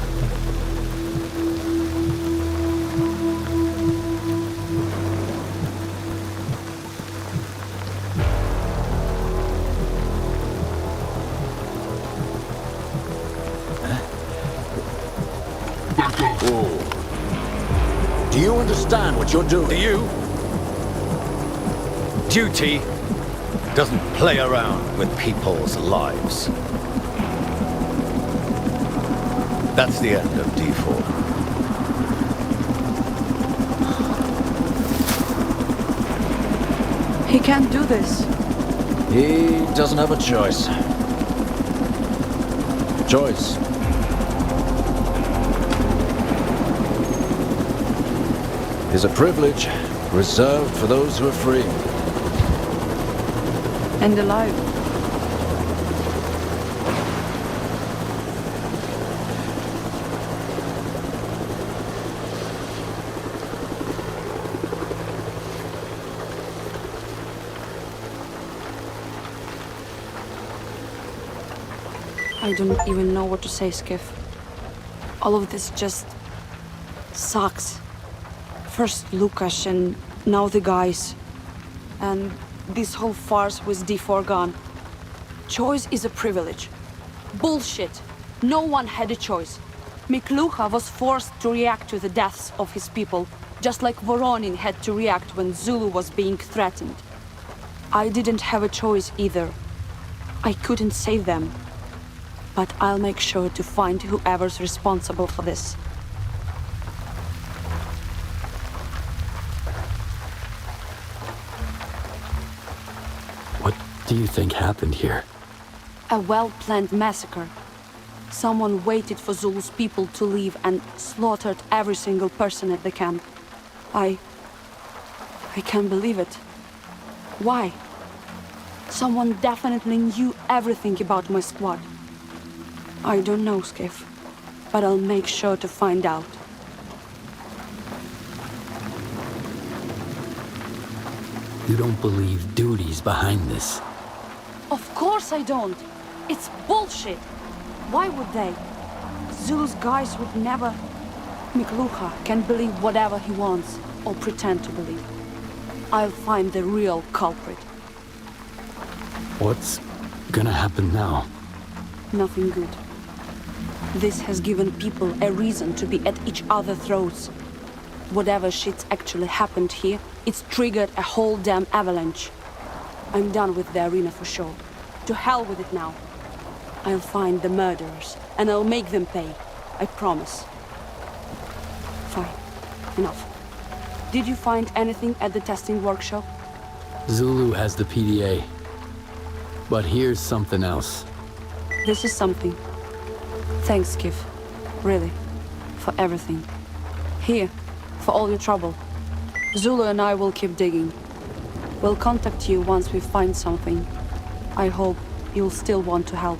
Ooh. Do you understand what you're doing? Do you? Duty doesn't play around with people's lives. That's the end of D4. He can't do this. He doesn't have a choice. Choice is a privilege reserved for those who are free. And alive. I don't even know what to say, Skiff. All of this just sucks. First Lucas and now the guys. And this whole farce with D4 gone. Choice is a privilege. Bullshit. No one had a choice. Miklucha was forced to react to the deaths of his people, just like Voronin had to react when Zulu was being threatened. I didn't have a choice either. I couldn't save them. But I'll make sure to find whoever's responsible for this. What do you think happened here? A well-planned massacre. Someone waited for Zulu's people to leave and slaughtered every single person at the camp. I can't believe it. Why? Someone definitely knew everything about my squad. I don't know, Skiff, but I'll make sure to find out. You don't believe duty's behind this? Of course I don't. It's bullshit. Why would they? Zulu's guys would never... Miklucha can believe whatever he wants, or pretend to believe. I'll find the real culprit. What's gonna happen now? Nothing good. This has given people a reason to be at each other's throats. Whatever shit's actually happened here, it's triggered a whole damn avalanche. I'm done with the arena for sure. To hell with it now. I'll find the murderers, and I'll make them pay. I promise. Fine. Enough. Did you find anything at the testing workshop? Zulu has the PDA. But here's something else. This is something. Thanks, Skiff. Really. For everything. Here. For all your trouble. Zulu and I will keep digging. We'll contact you once we find something. I hope you'll still want to help.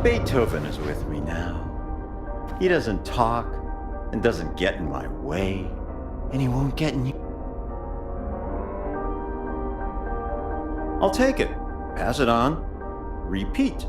Beethoven is with me now. He doesn't talk and doesn't get in my way, and he won't get in you. I'll take it, pass it on, repeat.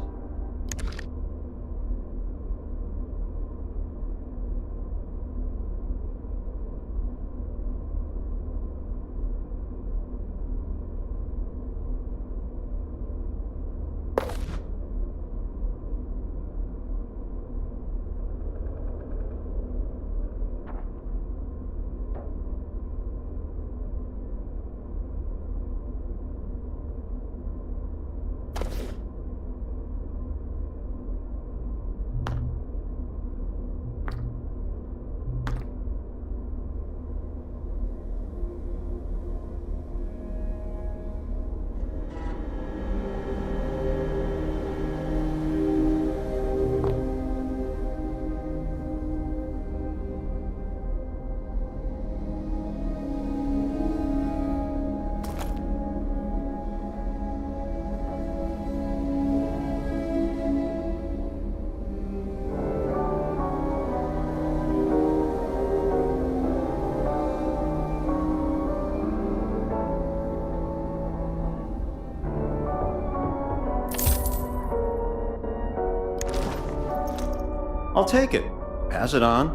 I'll take it, pass it on,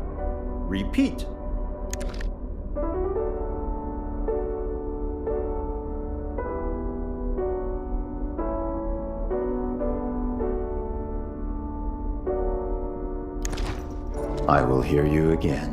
repeat. I will hear you again.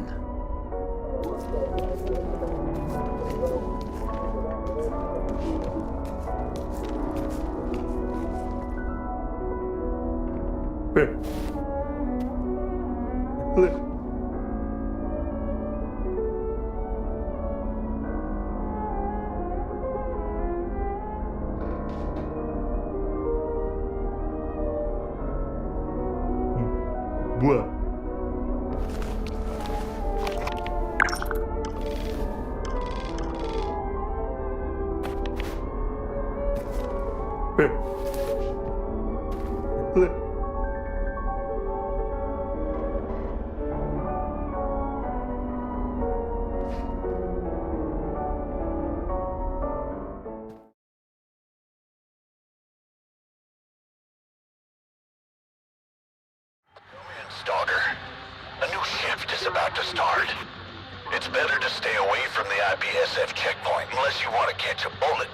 What? Stalker, a new shift is about to start. It's better to stay away from the IPSF checkpoint unless you want to catch a bullet.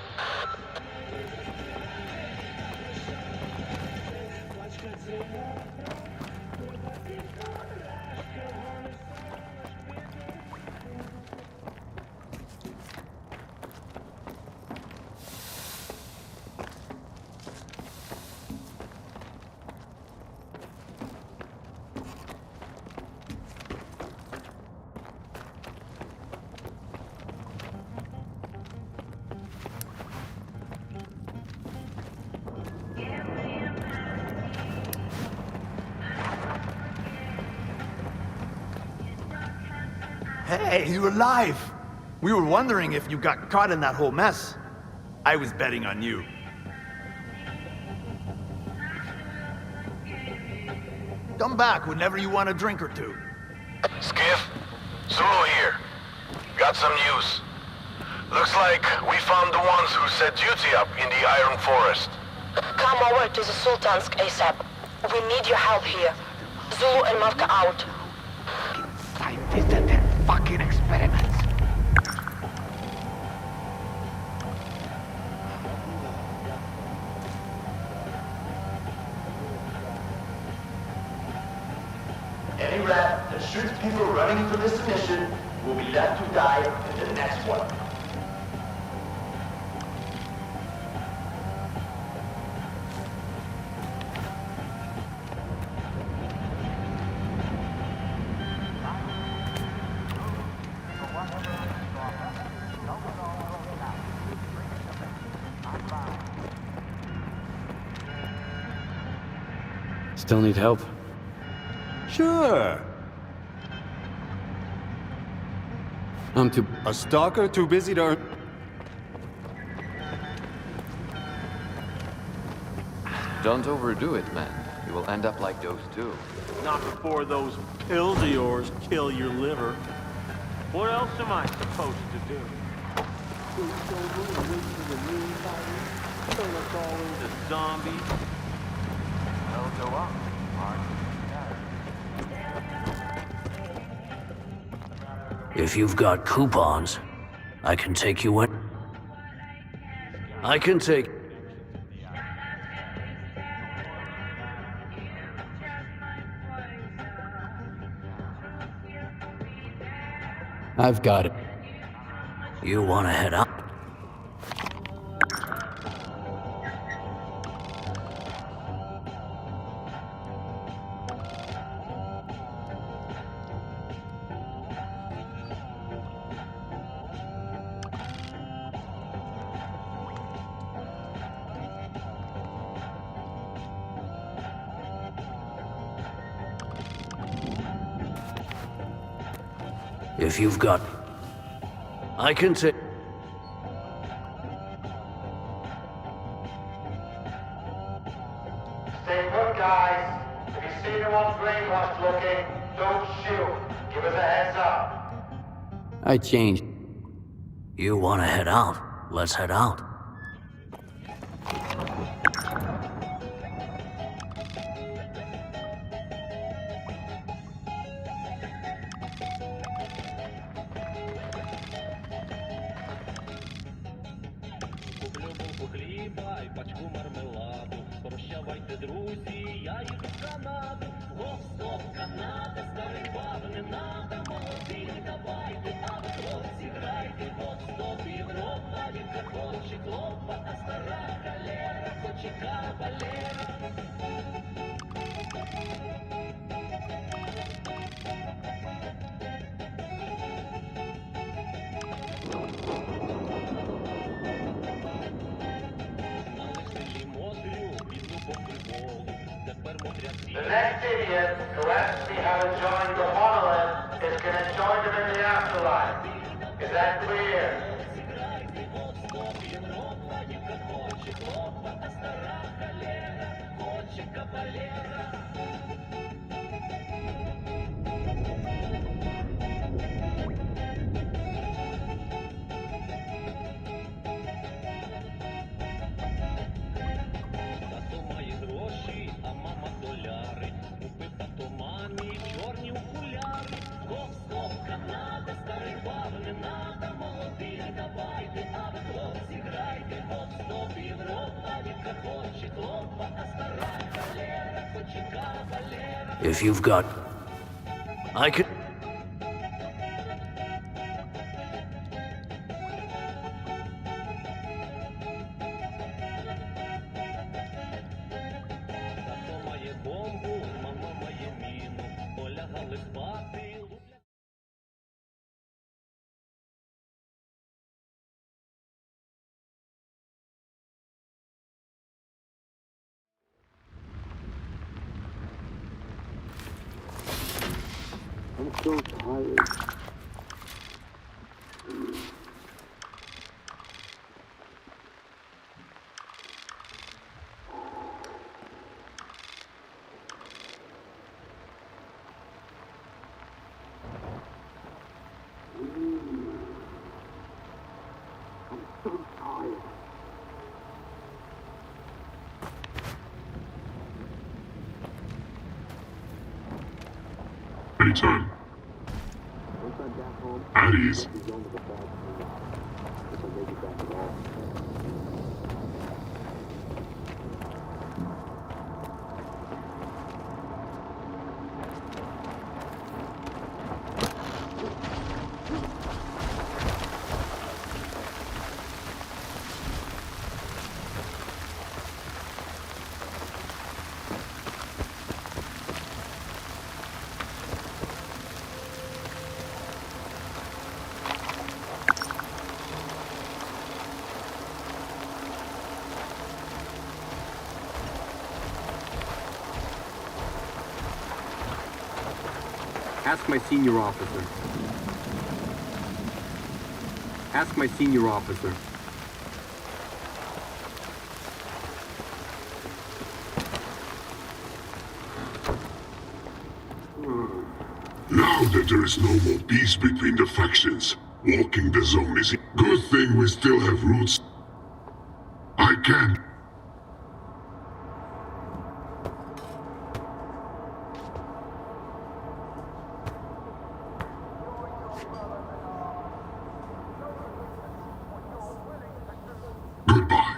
Hey, you're alive! We were wondering if you got caught in that whole mess. I was betting on you. Come back whenever you want a drink or two. Skiff, Zulu here. Got some news. Looks like we found the ones who set duty up in the Iron Forest. Come over to the Sultansk ASAP. We need your help here. Zulu and Mavka out. Visited fucking experiments. Any rat that shoots people running from this mission will be left to die in the next one. Still need help? Sure. I'm too... A stalker too busy to... Don't overdo it, man. You will end up like those two. Not before those pills of yours kill your liver. What else am I supposed to do? Turn us all into zombies? They'll go up. If you've got coupons, I can take you in. I can take... I've got it. You want to head up? If you've got... I can take... Stay put, guys. If you see anyone brainwashed looking, don't shoot. Give us a heads up. I changed. You want to head out? Let's head out. The next idiot who asks me how to join the monolith is gonna join them in the afterlife. Is that clear? If you've got... I can... I'm so tired. Anytime. At ease. Ask my senior officer. Ask my senior officer. Now that there is no more peace between the factions, walking the zone is a good thing. We still have roots. I can't. Goodbye.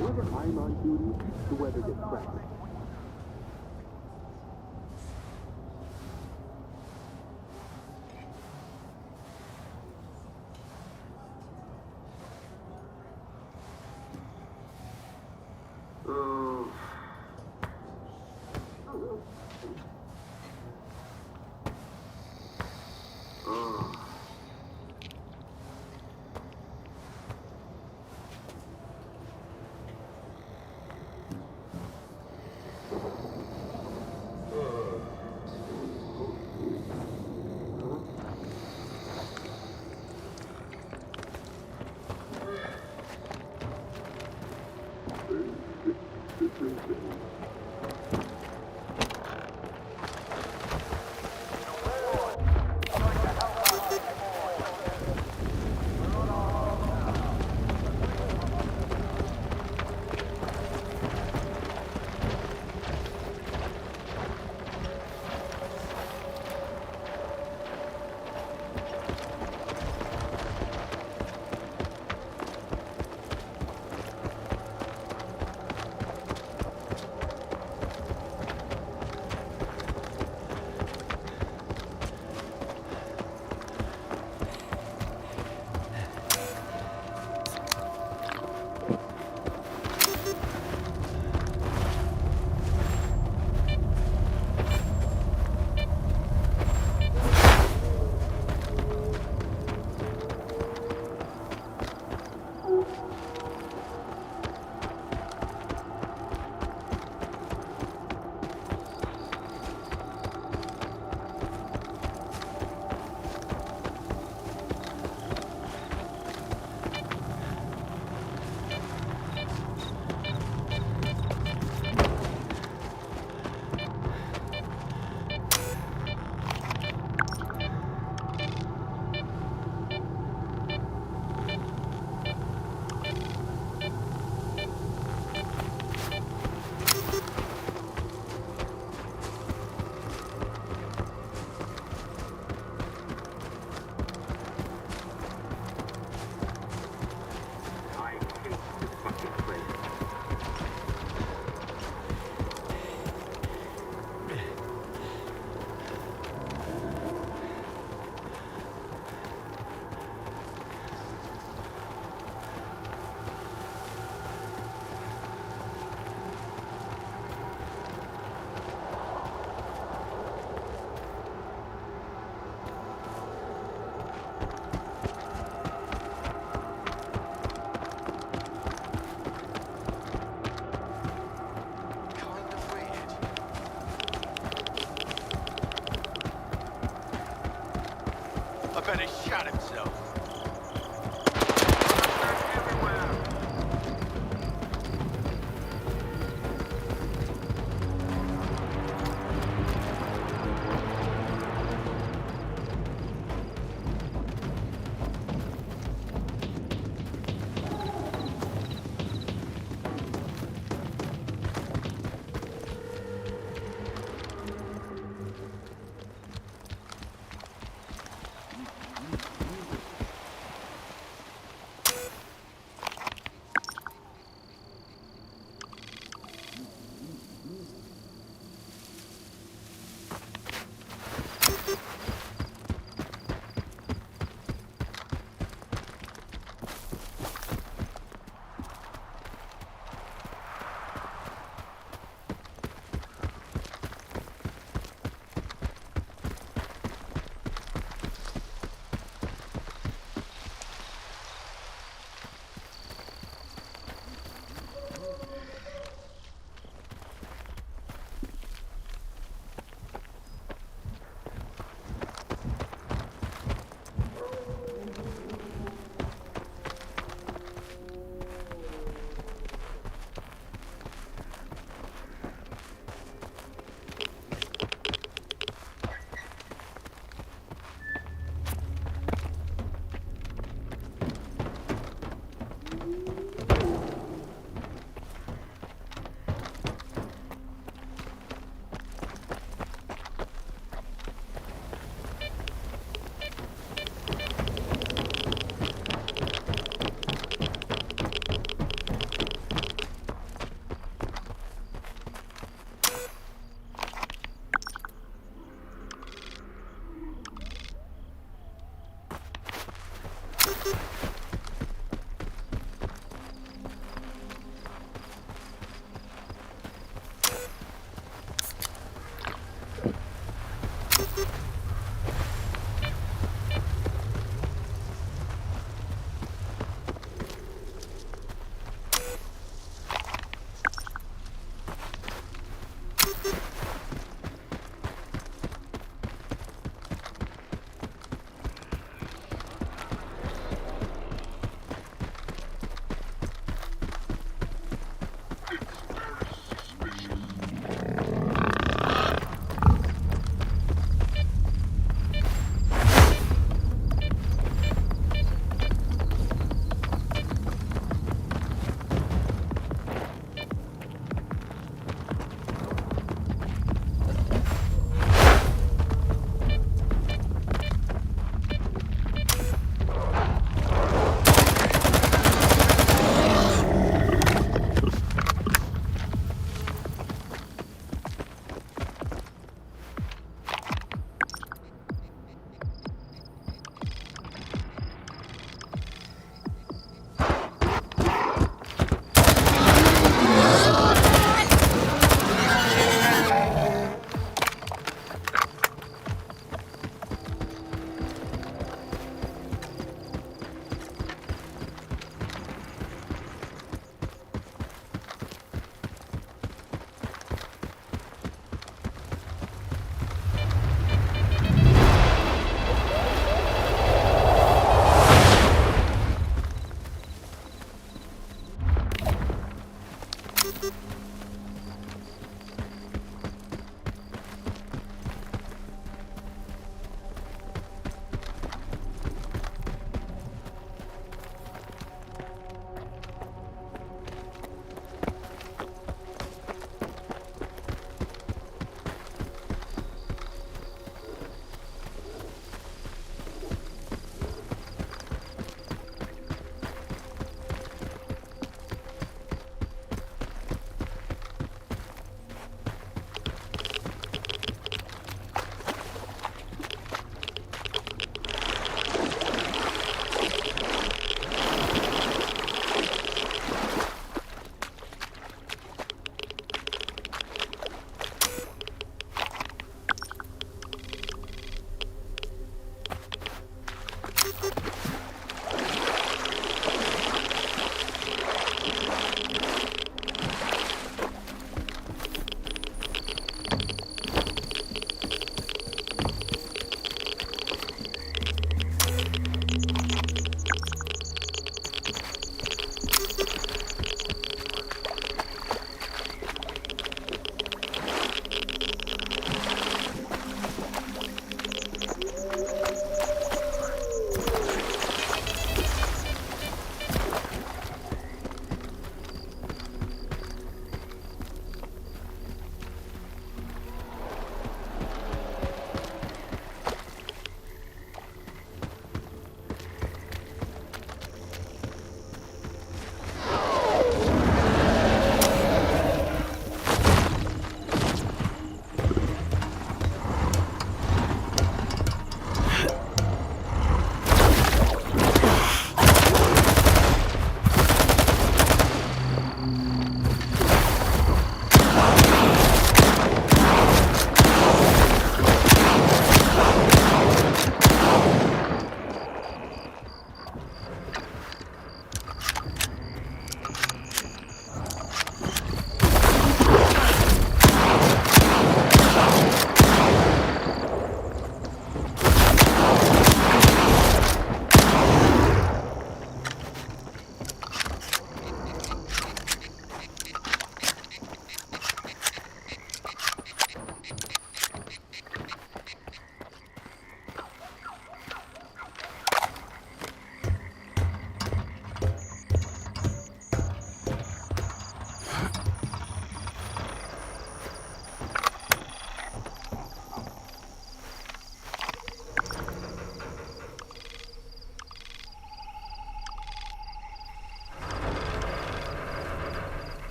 Whenever I'm on duty, the weather gets crappy. better shot himself.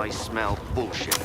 I smell bullshit.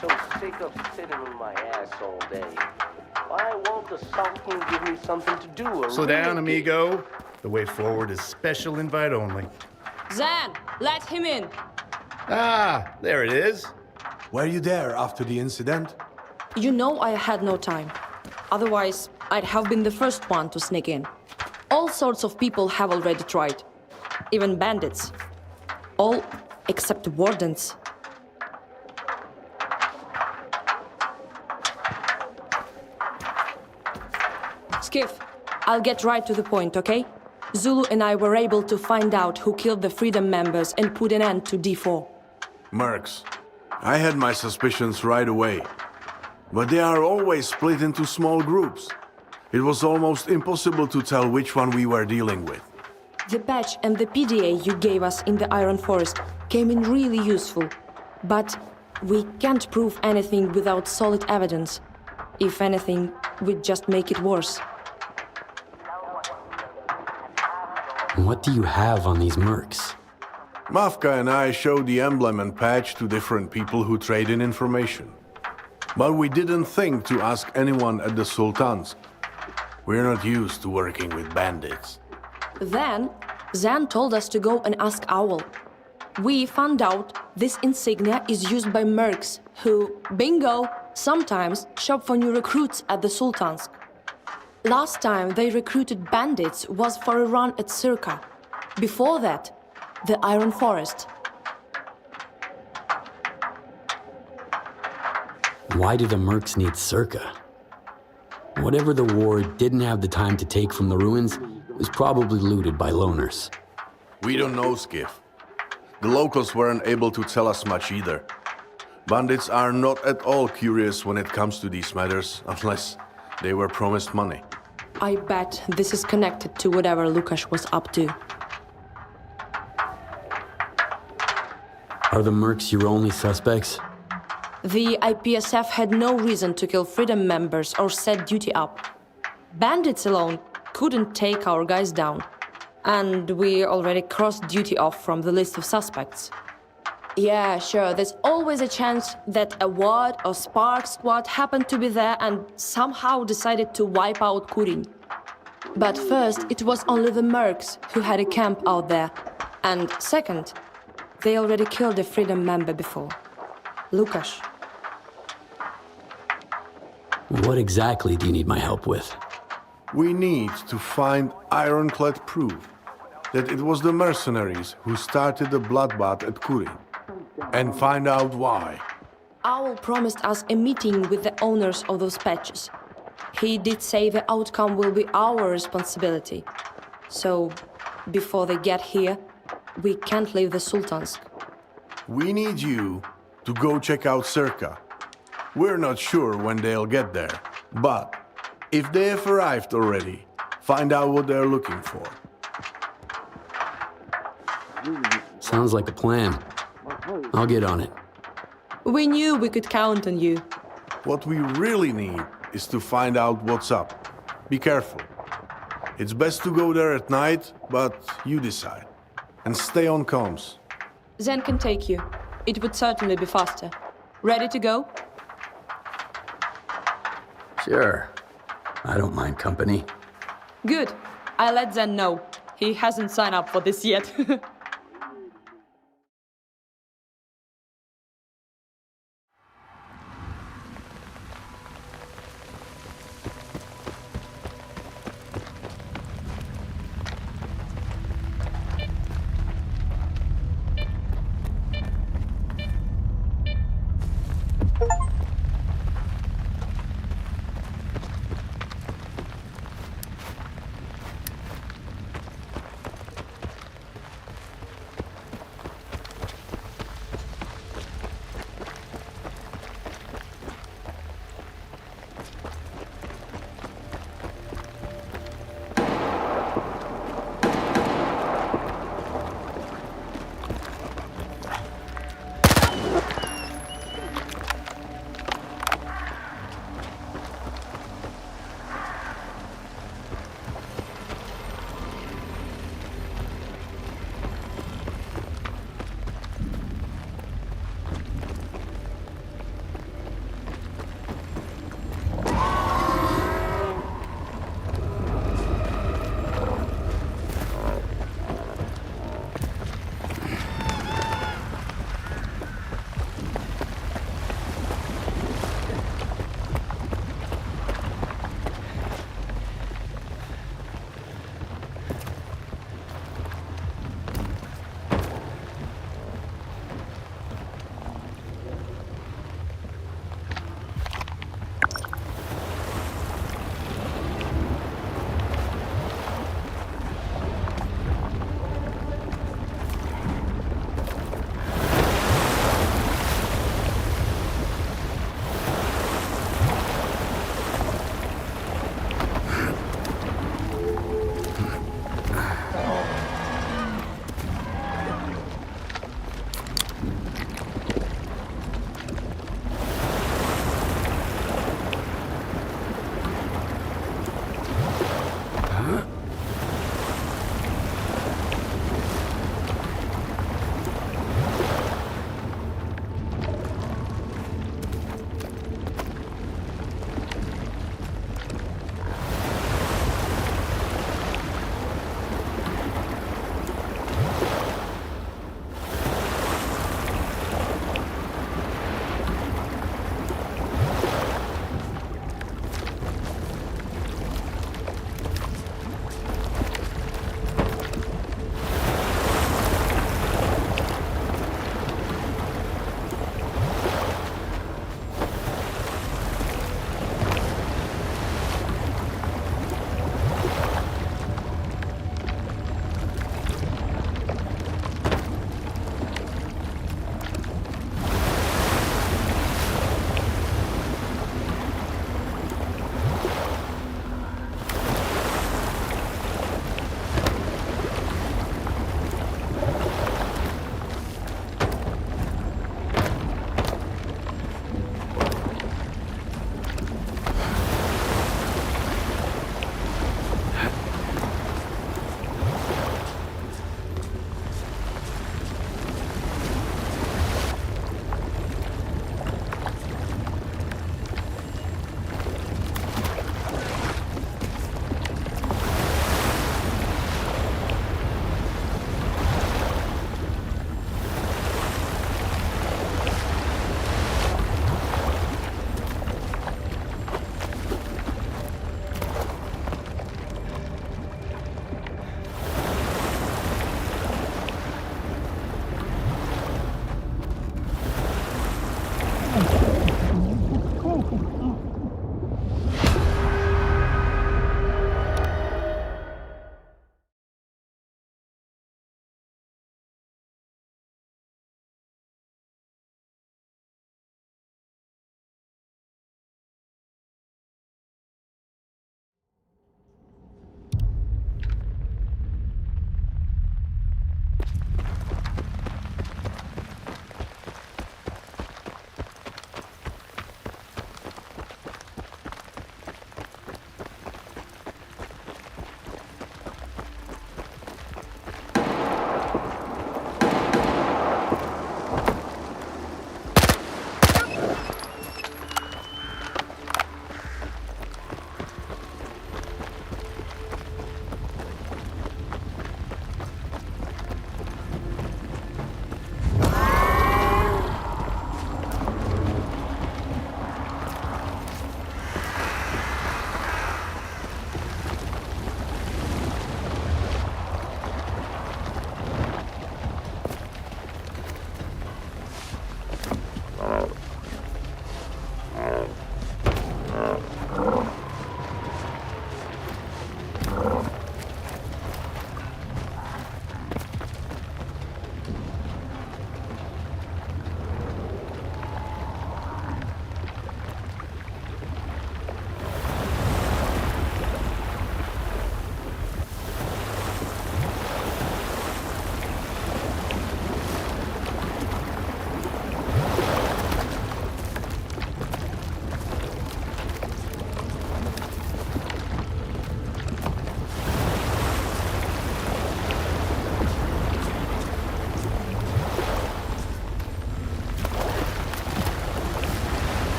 so sick of sitting on my ass all day. Why won't the Sultan give me something to do? Slow down, amigo. The way forward is special invite only. Zan, let him in. Ah, there it is. Were you there after the incident? You know I had no time. Otherwise, I'd have been the first one to sneak in. All sorts of people have already tried. Even bandits. All except wardens. Skiff, I'll get right to the point, okay? Zulu and I were able to find out who killed the Freedom members and put an end to D4. Mercs. I had my suspicions right away. But they are always split into small groups. It was almost impossible to tell which one we were dealing with. The patch and the PDA you gave us in the Iron Forest came in really useful. But we can't prove anything without solid evidence. If anything, we'd just make it worse. What do you have on these mercs? Mafka and I showed the emblem and patch to different people who trade in information. But we didn't think to ask anyone at the Sultan's. We're not used to working with bandits. Then, Zan told us to go and ask Owl. We found out this insignia is used by mercs who, bingo, sometimes shop for new recruits at the Sultan's. Last time they recruited bandits was for a run at S.T.A.L.K.E.R. Before that, the Iron Forest. Why do the mercs need S.T.A.L.K.E.R? Whatever the war didn't have the time to take from the ruins was probably looted by loners. We don't know, Skiff. The locals weren't able to tell us much either. Bandits are not at all curious when it comes to these matters, unless they were promised money. I bet this is connected to whatever Lukasz was up to. Are the mercs your only suspects? The IPSF had no reason to kill Freedom members or set duty up. Bandits alone couldn't take our guys down. And we already crossed duty off from the list of suspects. Yeah, sure, there's always a chance that a WAD or Spark squad happened to be there and somehow decided to wipe out Kurin. But first, it was only the mercs who had a camp out there. And second, they already killed a Freedom member before. Lukasz. What exactly do you need my help with? We need to find ironclad proof that it was the mercenaries who started the bloodbath at Kurin. And find out why. Owl promised us a meeting with the owners of those patches. He did say the outcome will be our responsibility. So, before they get here, we can't leave the Sultansk. We need you to go check out S.T.A.L.K.E.R. We're not sure when they'll get there, but if they have arrived already, find out what they're looking for. Sounds like a plan. I'll get on it. We knew we could count on you. What we really need is to find out what's up. Be careful. It's best to go there at night, but you decide. And stay on comms. Zen can take you. It would certainly be faster. Ready to go? Sure. I don't mind company. Good. I'll let Zen know. He hasn't signed up for this yet.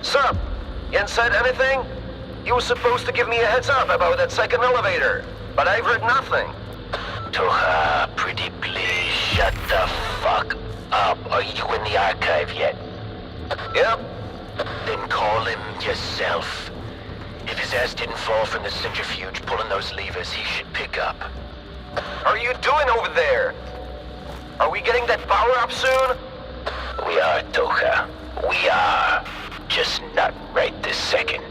Sup? Yen said anything? You were supposed to give me a heads up about that second elevator, but I've heard nothing. Toha, pretty please shut the fuck up. Are you in the archive yet? Yep. Then call him yourself. If his ass didn't fall from the centrifuge pulling those levers, he should pick up. How are you doing over there? Are we getting that power up soon? We are, Toha. We are. Just not right this second.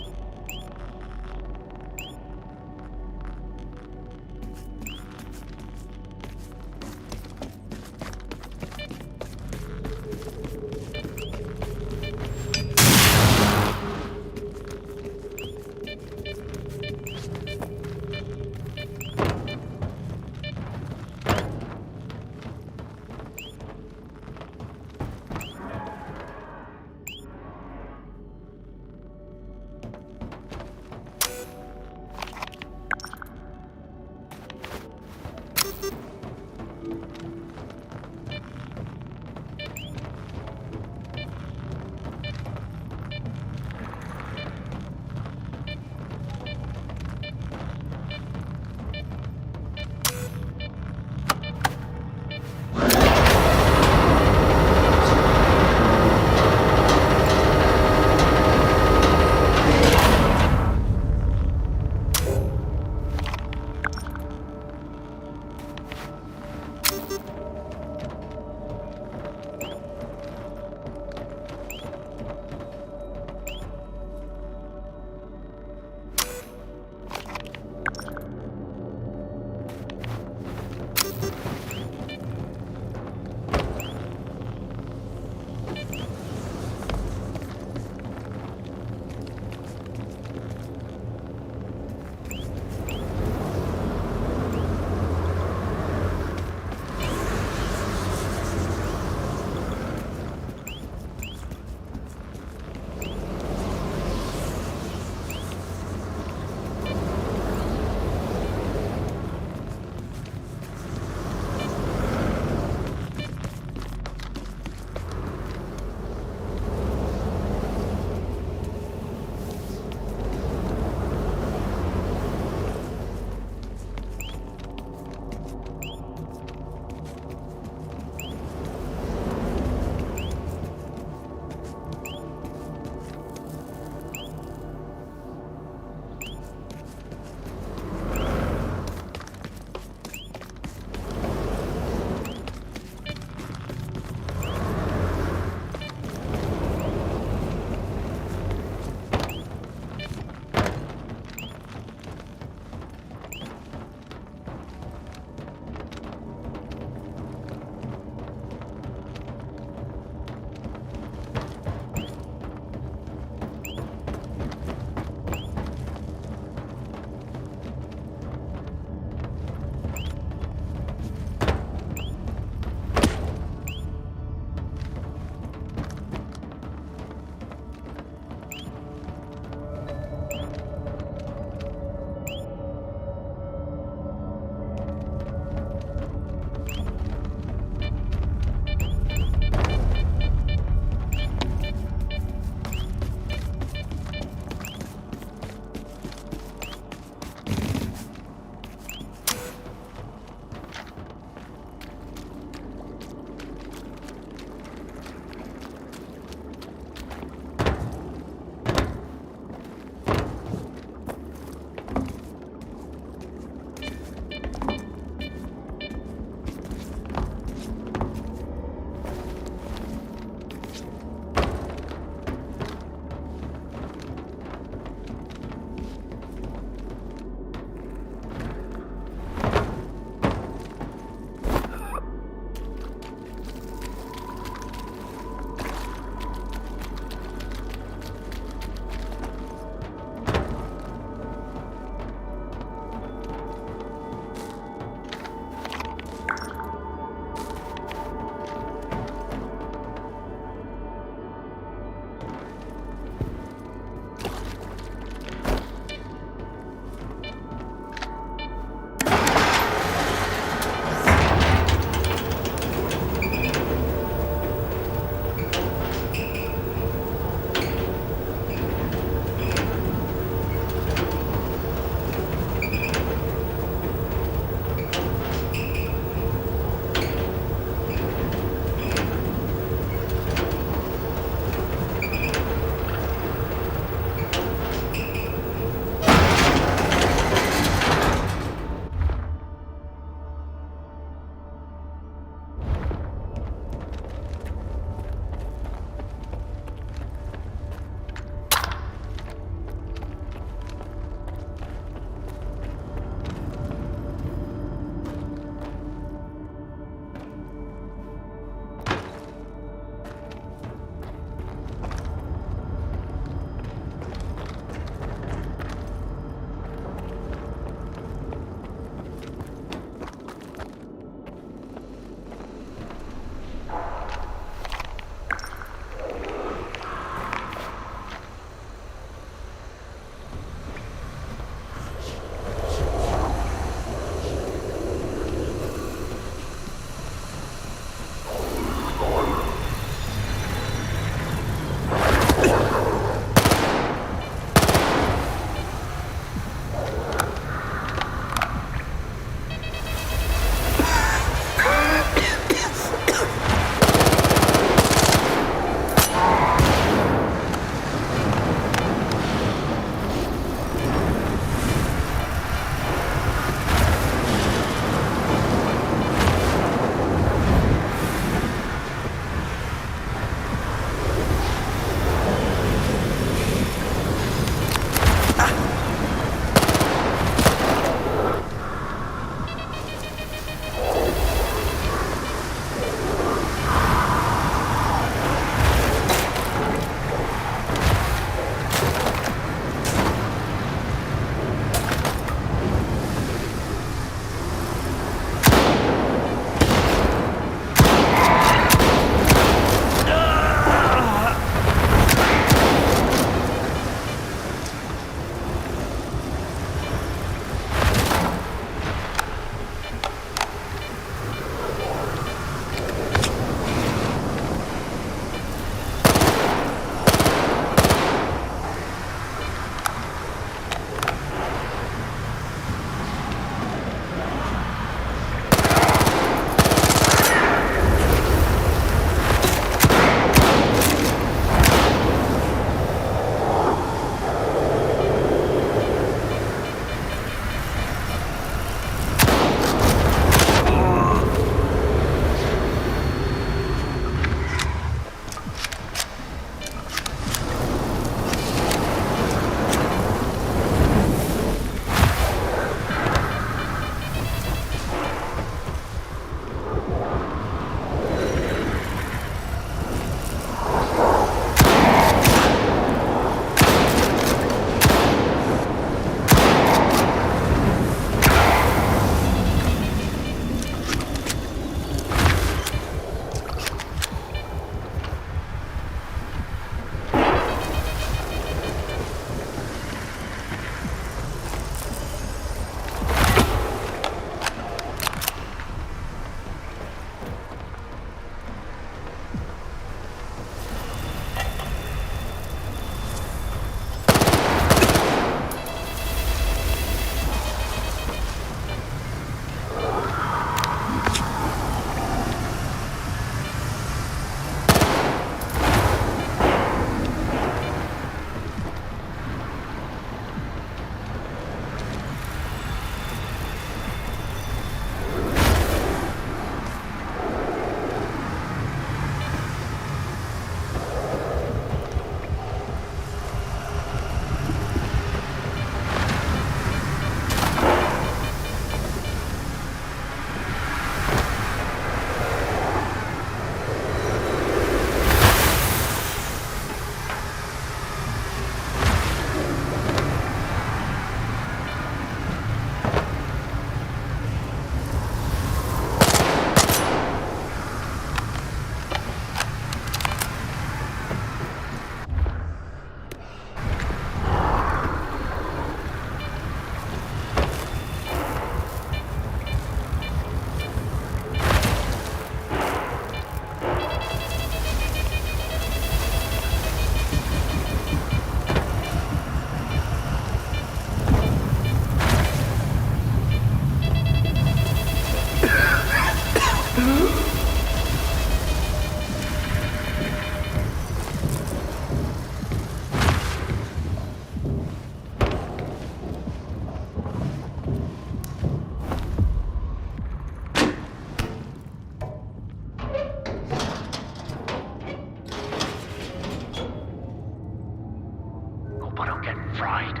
tried.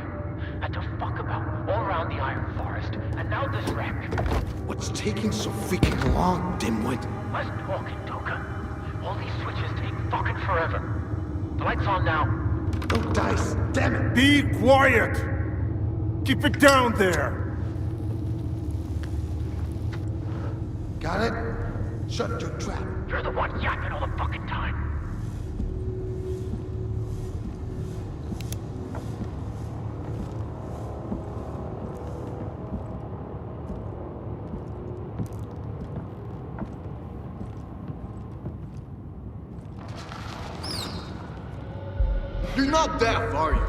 Had to fuck about all around the Iron Forest, and now this wreck. What's taking so freaking long, dimwit? Less talking, Toka. All these switches take fucking forever. The light's on now. No dice, damn it! Be quiet! Keep it down there! Got it? Shut your trap. You're the one yapping all the fucking time. You're not deaf, are you?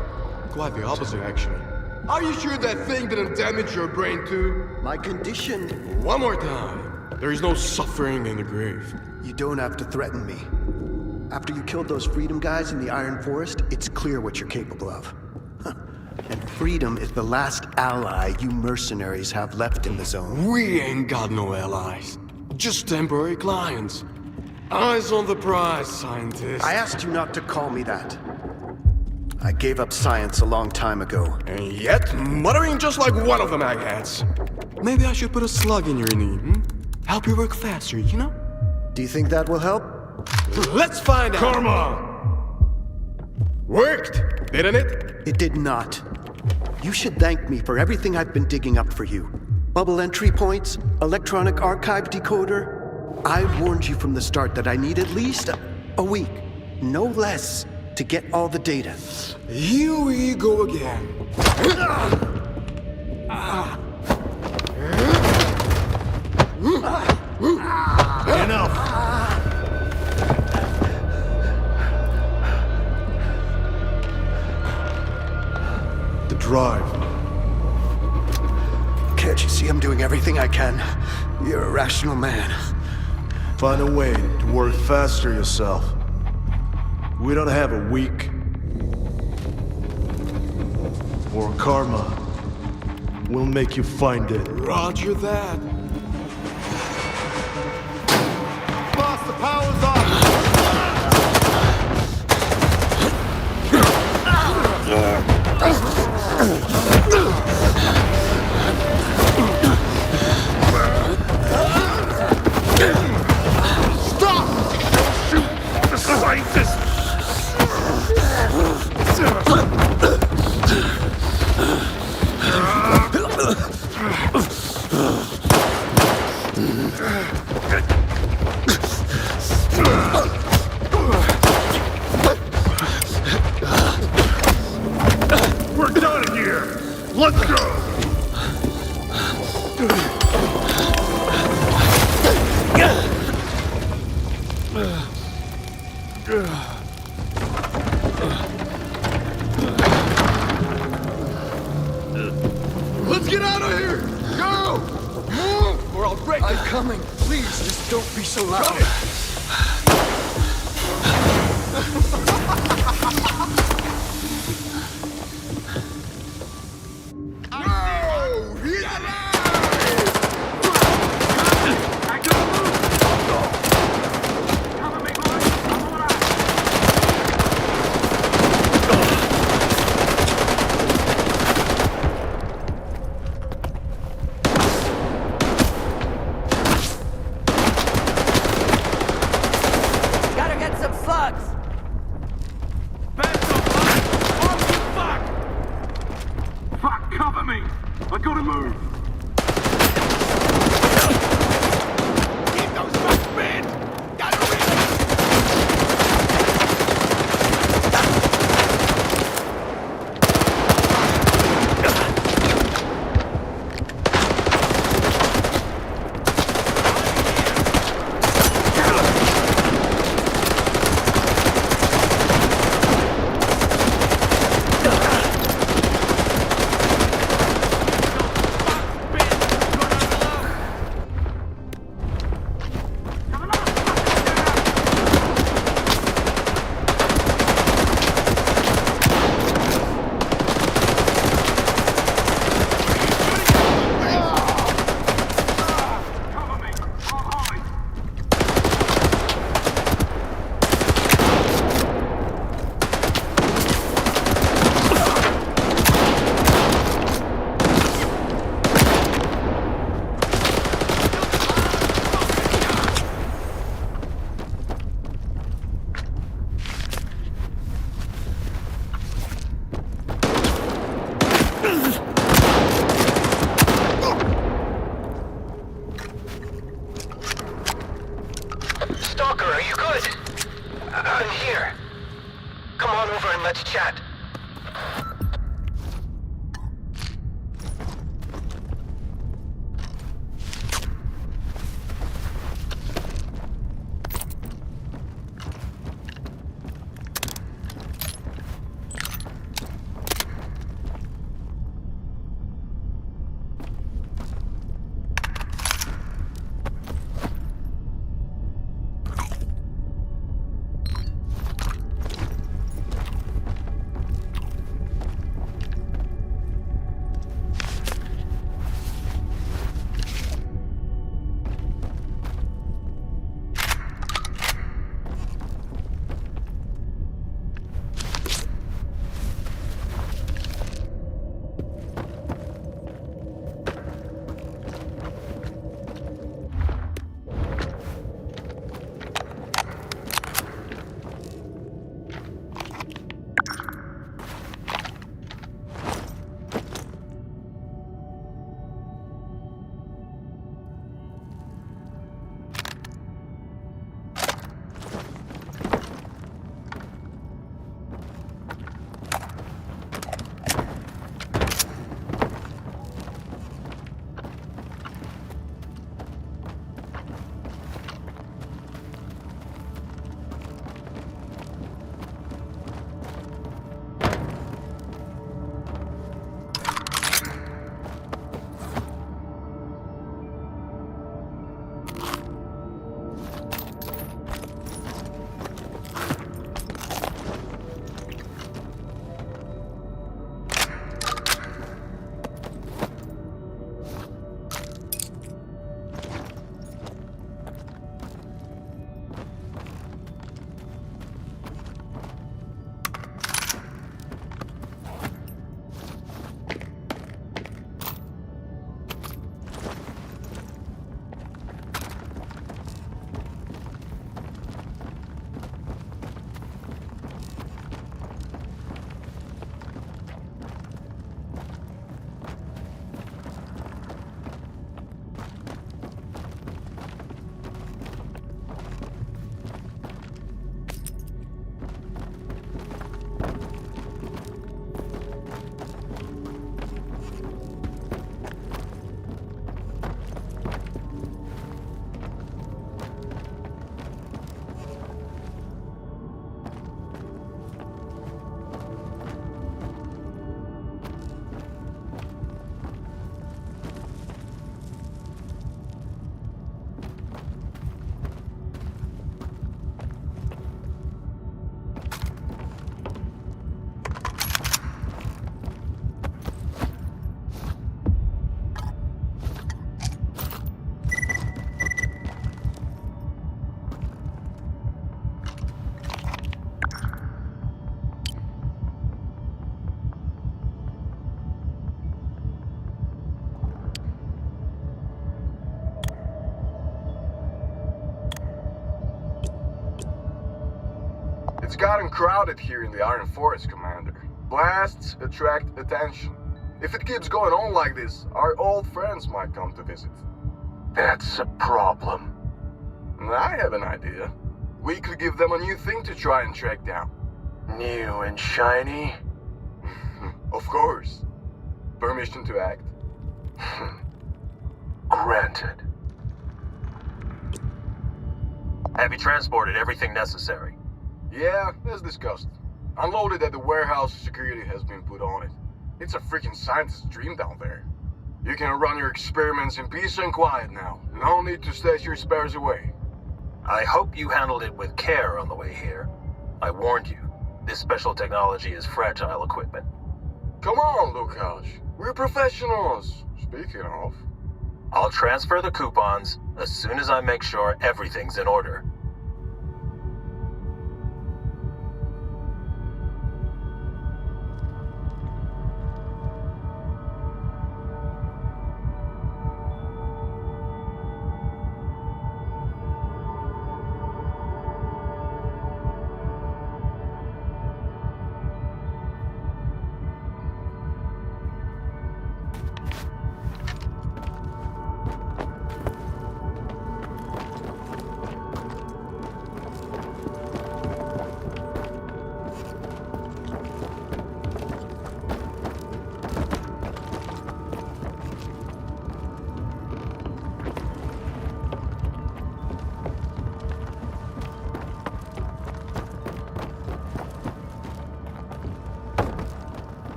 Quite the opposite, actually. Are you sure that thing didn't damage your brain too? My condition... One more time. There is no suffering in the grave. You don't have to threaten me. After you killed those Freedom guys in the Iron Forest, it's clear what you're capable of. And Freedom is the last ally you mercenaries have left in the zone. We ain't got no allies. Just temporary clients. Eyes on the prize, scientist. I asked you not to call me that. I gave up science a long time ago. And yet, muttering just like one of the magheads. Maybe I should put a slug in your knee, hmm? Help you work faster, you know? Do you think that will help? Let's find out! Karma! Worked, didn't it? It did not. You should thank me for everything I've been digging up for you. Bubble entry points, electronic archive decoder. I warned you from the start that I need at least a week, no less, to get all the data. Here we go again. Enough! The drive. Can't you see I'm doing everything I can? You're a rational man. Find a way to work faster yourself. We don't have a week. Or karma. We'll make you find it. Roger that. Boss, the power's off! Stop! The scientist! We're done here! Let's go! Let's get out of here! Go! Move, or I'll break I'm coming. Please, just don't be so loud. No! He's alive! are you good? I'm here. Come on over and let's chat. It's gotten crowded here in the Iron Forest, Commander. Blasts attract attention. If it keeps going on like this, our old friends might come to visit. That's a problem. I have an idea. We could give them a new thing to try and track down. New and shiny? Of course. Permission to act. Granted. Have you transported everything necessary? Yeah, as discussed. Unloaded at the warehouse, security has been put on it. It's a freaking scientist's dream down there. You can run your experiments in peace and quiet now. No need to stash your spares away. I hope you handled it with care on the way here. I warned you, this special technology is fragile equipment. Come on, Lukash. We're professionals. Speaking of... I'll transfer the coupons as soon as I make sure everything's in order.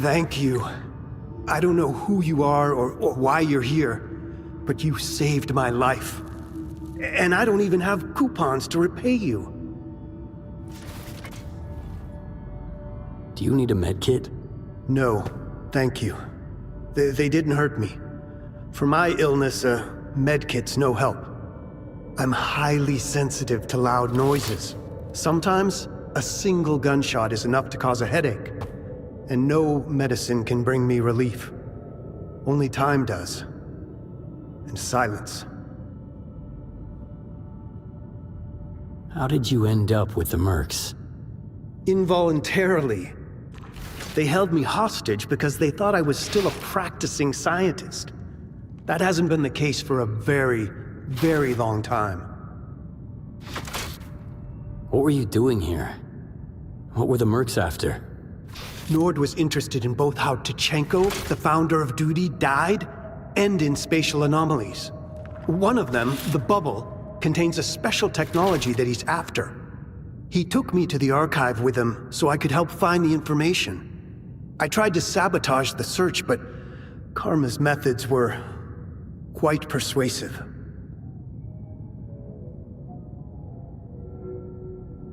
Thank you. I don't know who you are or why you're here, but you saved my life. And I don't even have coupons to repay you. Do you need a med kit? No, thank you. They didn't hurt me. For my illness, med kit's no help. I'm highly sensitive to loud noises. Sometimes, a single gunshot is enough to cause a headache. And no medicine can bring me relief. Only time does. And silence. How did you end up with the mercs? Involuntarily. They held me hostage because they thought I was still a practicing scientist. That hasn't been the case for a very, very long time. What were you doing here? What were the mercs after? Nord was interested in both how Tkachenko, the founder of Duty, died, and in spatial anomalies. One of them, the bubble, contains a special technology that he's after. He took me to the archive with him so I could help find the information. I tried to sabotage the search, but Karma's methods were quite persuasive.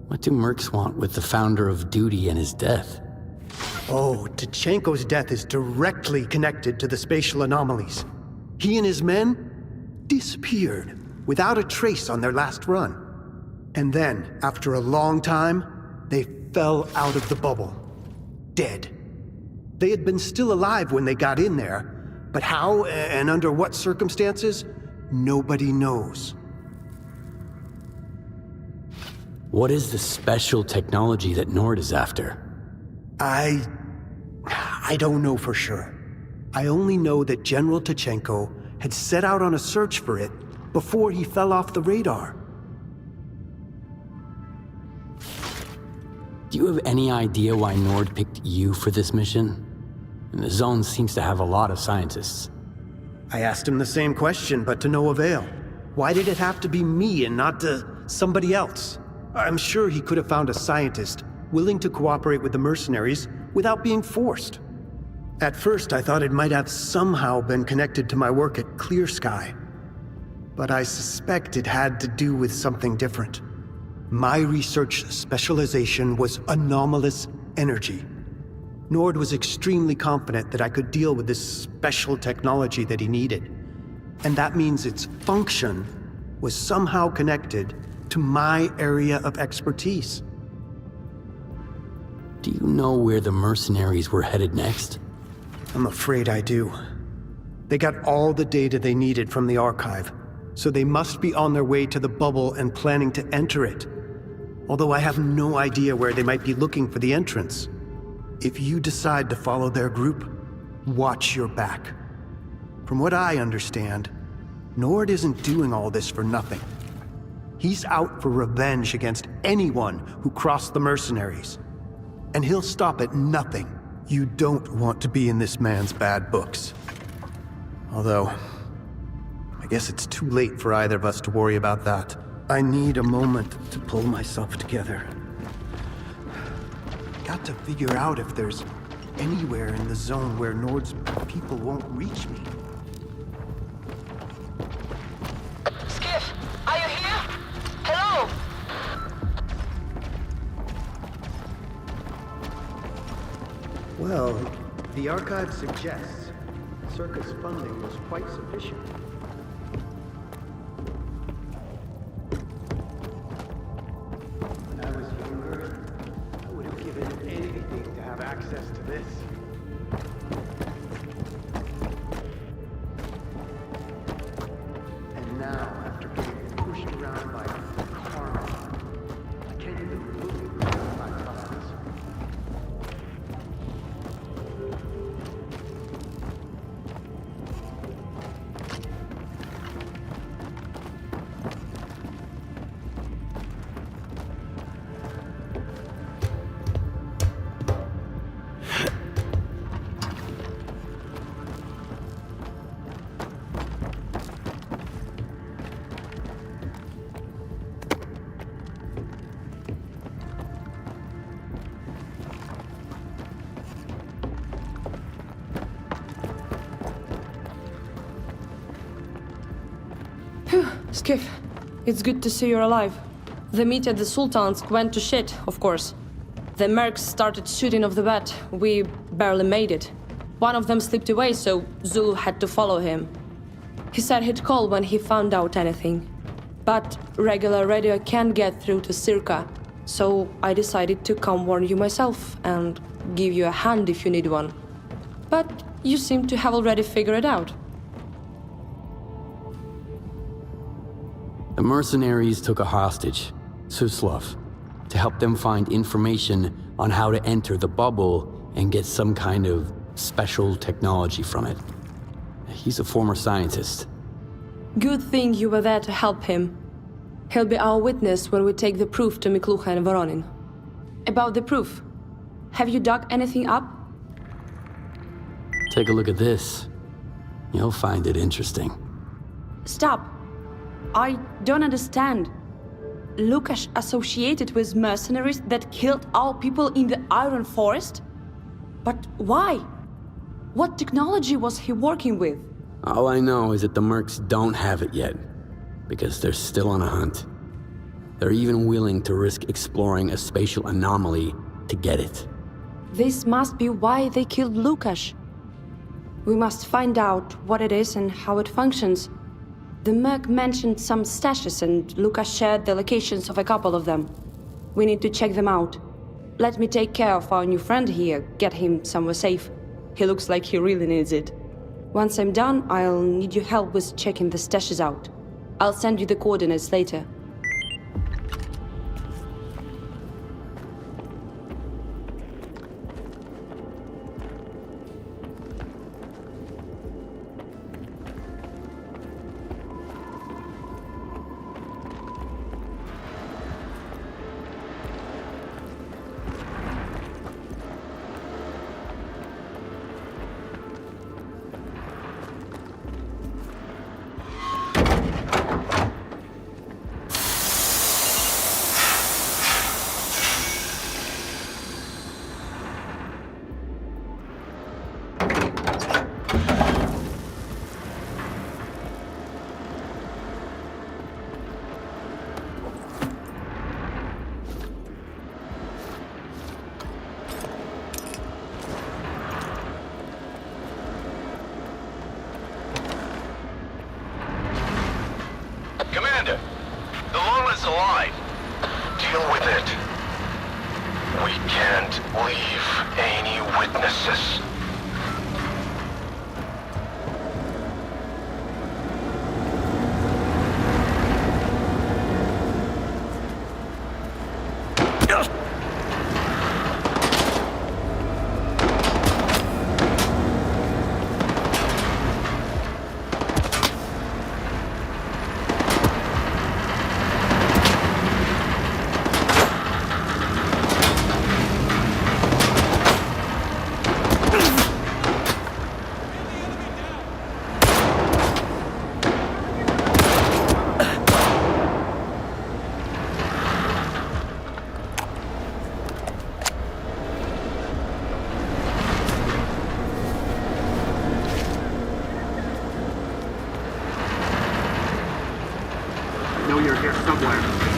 What do mercs want with the founder of Duty and his death? Oh, Tkachenko's death is directly connected to the spatial anomalies. He and his men disappeared without a trace on their last run. And then, after a long time, they fell out of the bubble. Dead. They had been still alive when they got in there, but how and under what circumstances, nobody knows. What is the special technology that Nord is after? I don't know for sure. I only know that General Tkachenko had set out on a search for it before he fell off the radar. Do you have any idea why Nord picked you for this mission? And the zone seems to have a lot of scientists. I asked him the same question, but to no avail. Why did it have to be me and not somebody else? I'm sure he could have found a scientist willing to cooperate with the mercenaries without being forced. At first, I thought it might have somehow been connected to my work at C.L.E.R, but I suspect it had to do with something different. My research specialization was anomalous energy. Nord was extremely confident that I could deal with this special technology that he needed. And that means its function was somehow connected to my area of expertise. Do you know where the mercenaries were headed next? I'm afraid I do. They got all the data they needed from the archive, so they must be on their way to the bubble and planning to enter it. Although I have no idea where they might be looking for the entrance. If you decide to follow their group, watch your back. From what I understand, Nord isn't doing all this for nothing. He's out for revenge against anyone who crossed the mercenaries. And he'll stop at nothing. You don't want to be in this man's bad books. Although, I guess it's too late for either of us to worry about that. I need a moment to pull myself together. Got to figure out if there's anywhere in the zone where Nord's people won't reach me. Skiff, are you here? Hello? Well, the archive suggests Circus funding was quite sufficient. When I was younger, I would have given anything to have access to this. And now, after getting pushed around by karma, I can't even look at my thoughts. Skiff, it's good to see you're alive. The meet at the Sultan's went to shit, of course. The mercs started shooting off the bat. We barely made it. One of them slipped away, so Zulu had to follow him. He said he'd call when he found out anything. But regular radio can't get through to S.T.A.L.K.E.R, so I decided to come warn you myself and give you a hand if you need one. But you seem to have already figured it out. The mercenaries took a hostage, Suslov, to help them find information on how to enter the bubble and get some kind of special technology from it. He's a former scientist. Good thing you were there to help him. He'll be our witness when we take the proof to Miklucha and Voronin. About the proof, have you dug anything up? Take a look at this. You'll find it interesting. Stop. I don't understand. Lukash associated with mercenaries that killed our people in the Iron Forest? But why? What technology was he working with? All I know is that the mercs don't have it yet, because they're still on a hunt. They're even willing to risk exploring a spatial anomaly to get it. This must be why they killed Lukash. We must find out what it is and how it functions. The merc mentioned some stashes and Lukash shared the locations of a couple of them. We need to check them out. Let me take care of our new friend here, get him somewhere safe. He looks like he really needs it. Once I'm done, I'll need your help with checking the stashes out. I'll send you the coordinates later. Commander, the Longman's alive. Deal with it. We can't leave any witnesses. know you're here somewhere.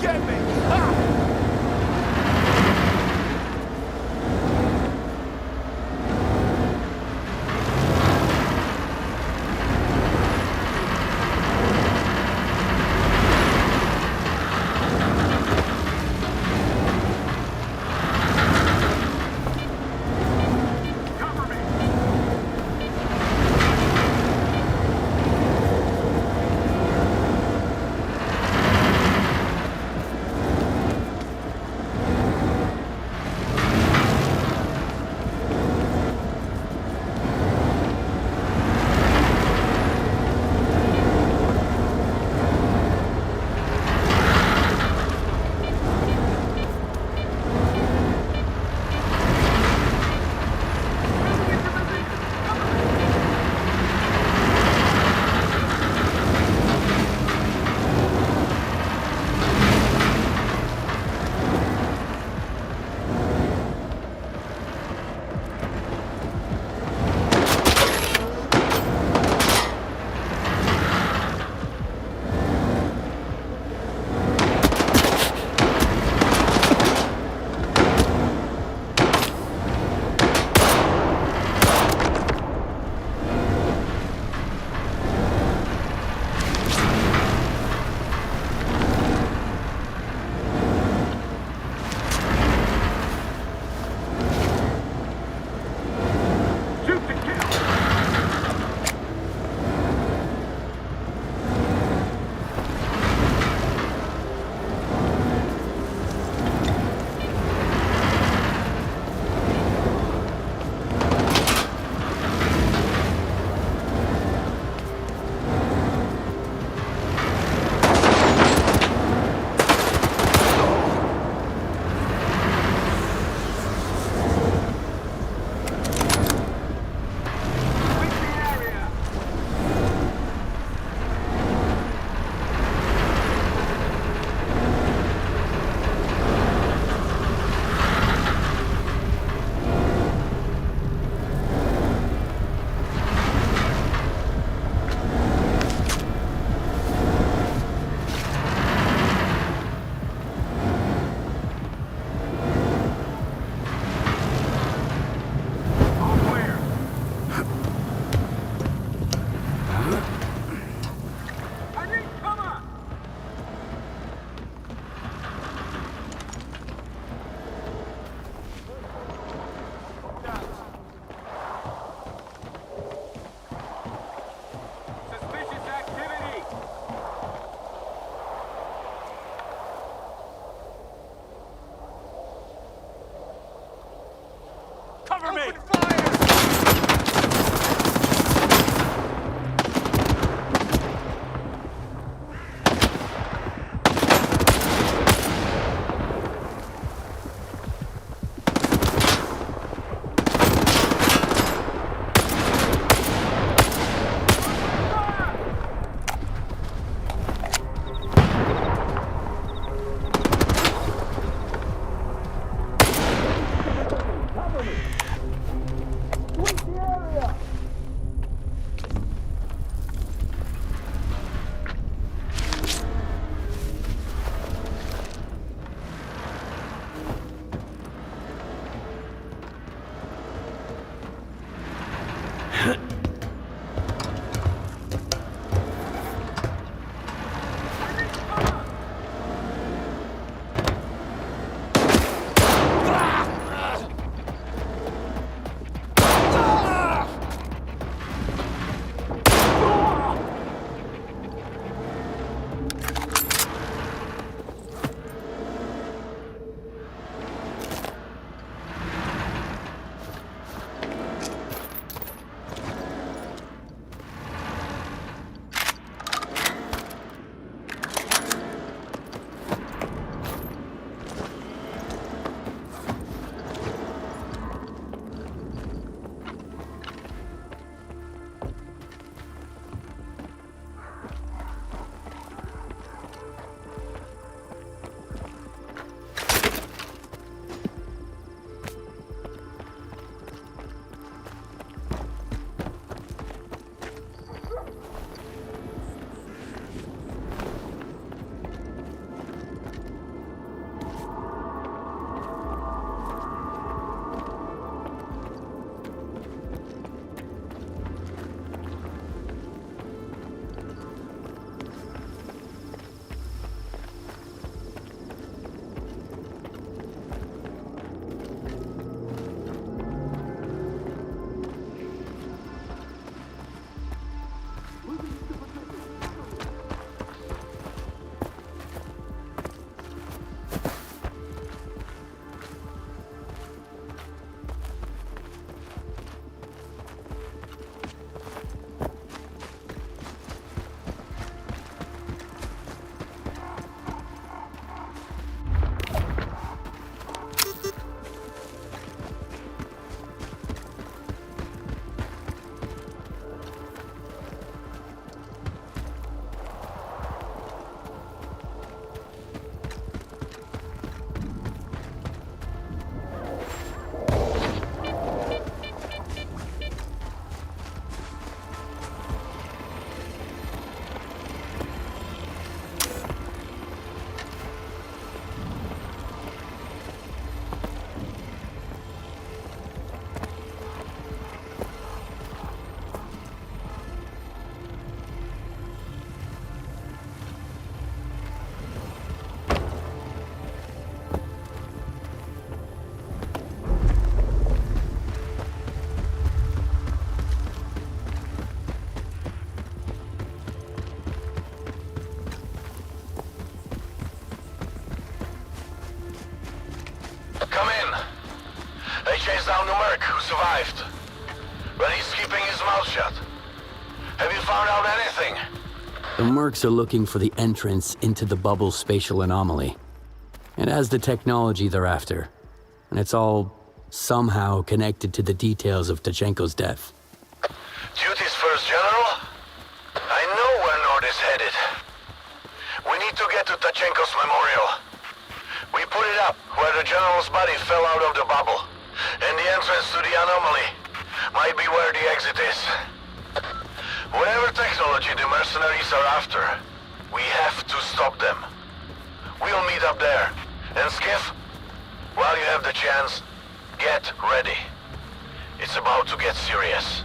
get me! Ha! Come in. They chased down the merc who survived. But he's keeping his mouth shut. Have you found out anything? The mercs are looking for the entrance into the bubble spatial anomaly. It has the technology they're after, and it's all somehow connected to the details of Tachenko's death. Duties first, General. I know where Nord is headed. We need to get to Tachenko's memorial. We put it up where the General's body fell out of the bubble, and the entrance to the anomaly might be where the exit is. Whatever technology the mercenaries are after, we have to stop them. We'll meet up there. And Skiff, while you have the chance, get ready. It's about to get serious.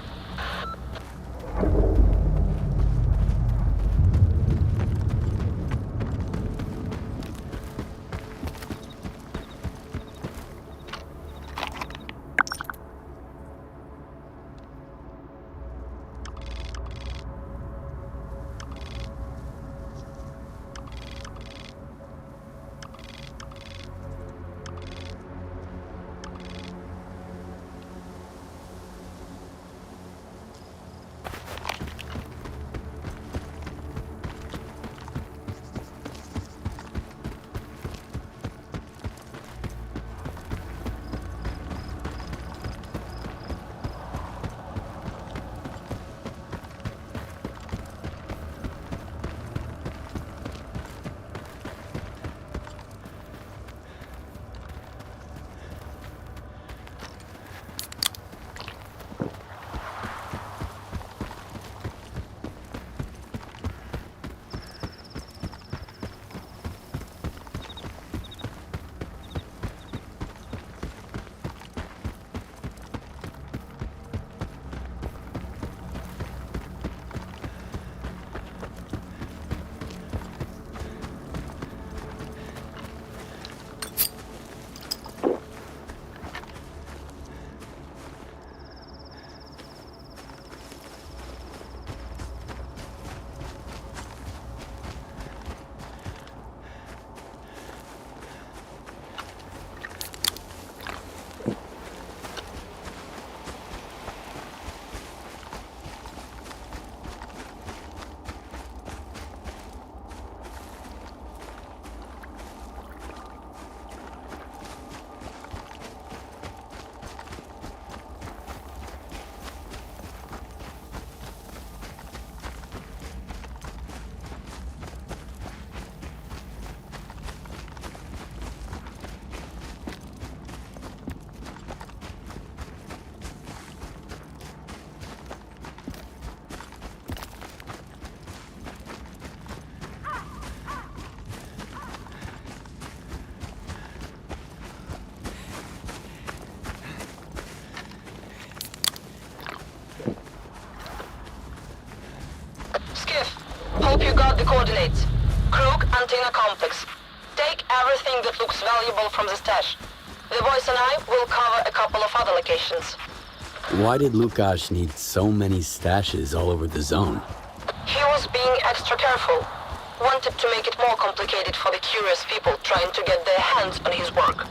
Hope you got the coordinates. Krug Antenna Complex. Take everything that looks valuable from the stash. The boys and I will cover a couple of other locations. Why did Lukasz need so many stashes all over the zone? He was being extra careful. Wanted to make it more complicated for the curious people trying to get their hands on his work.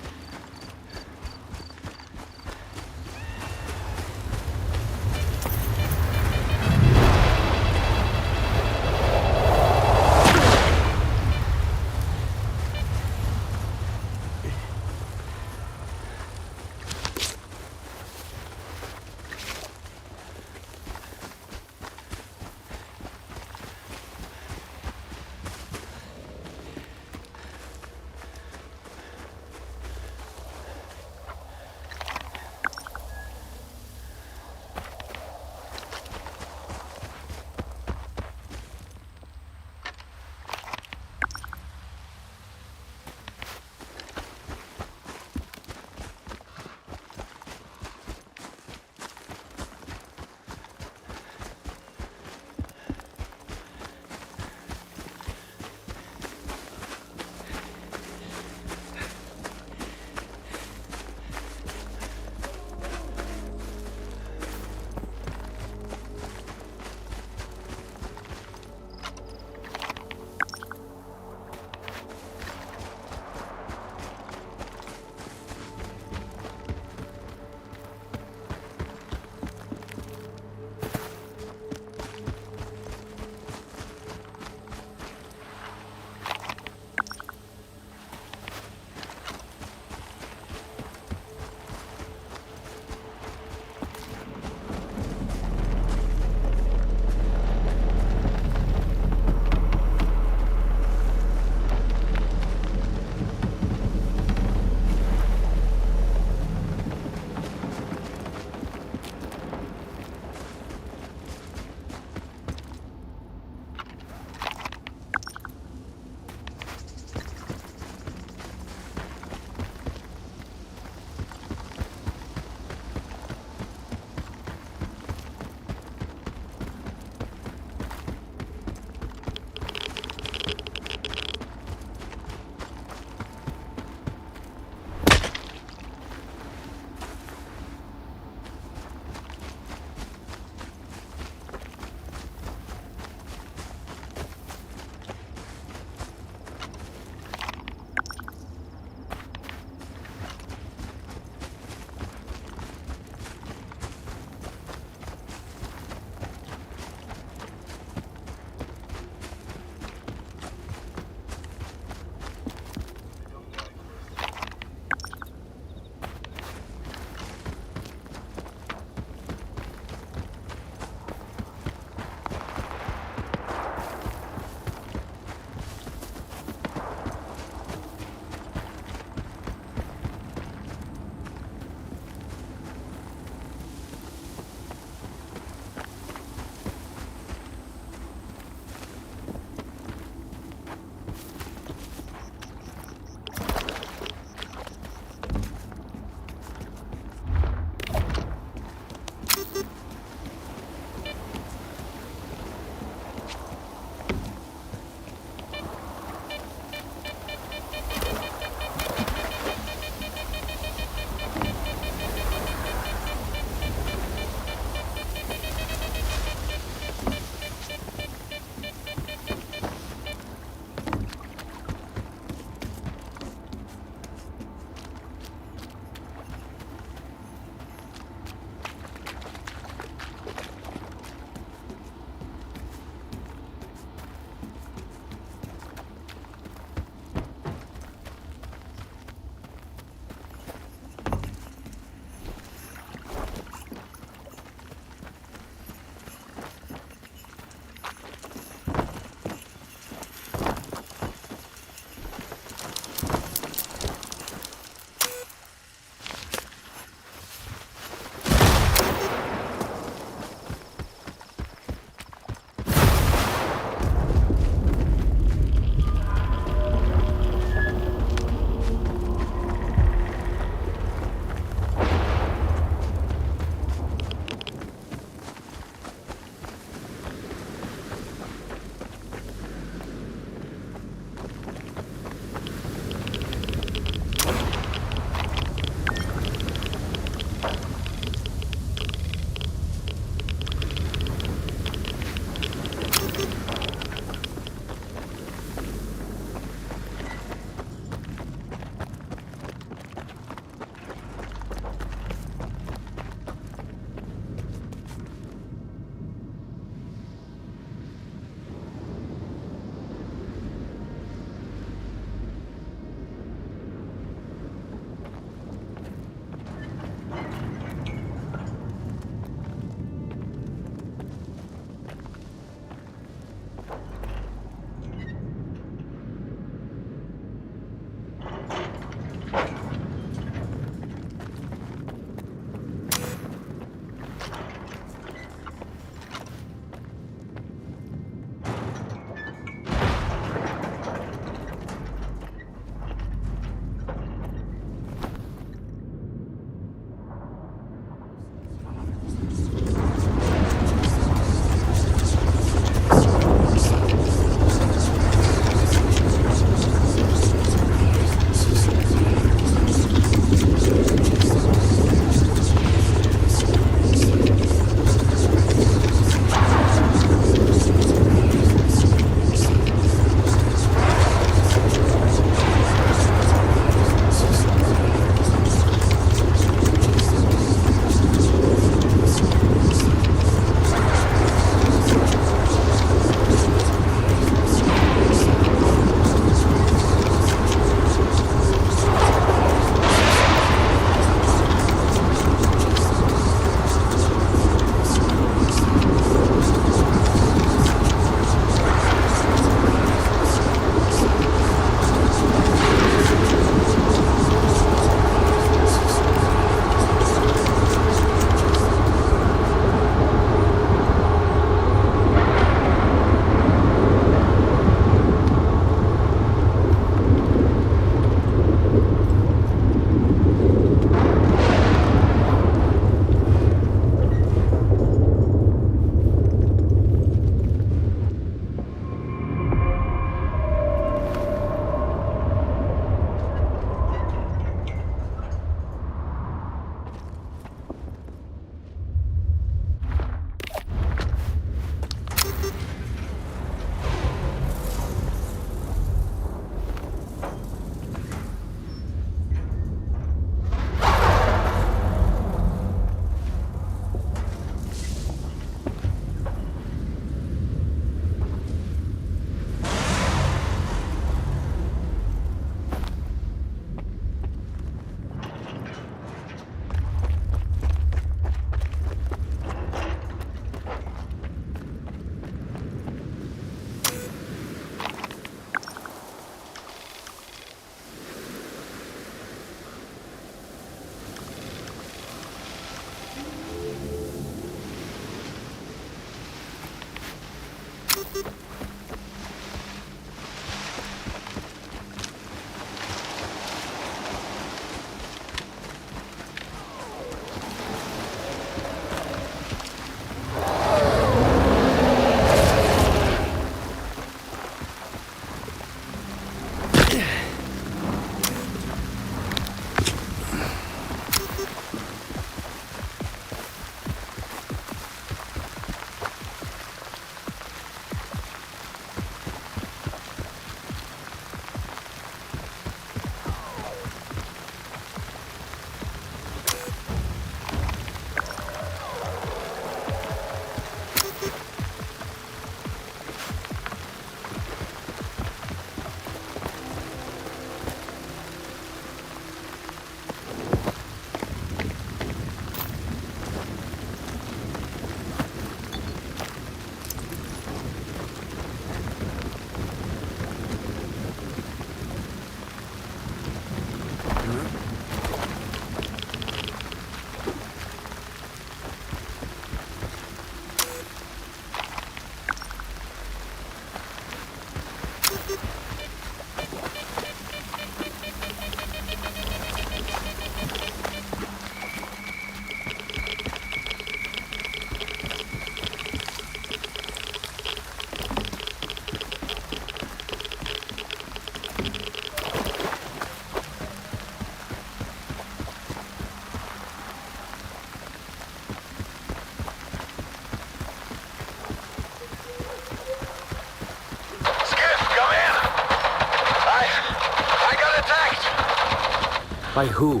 By who?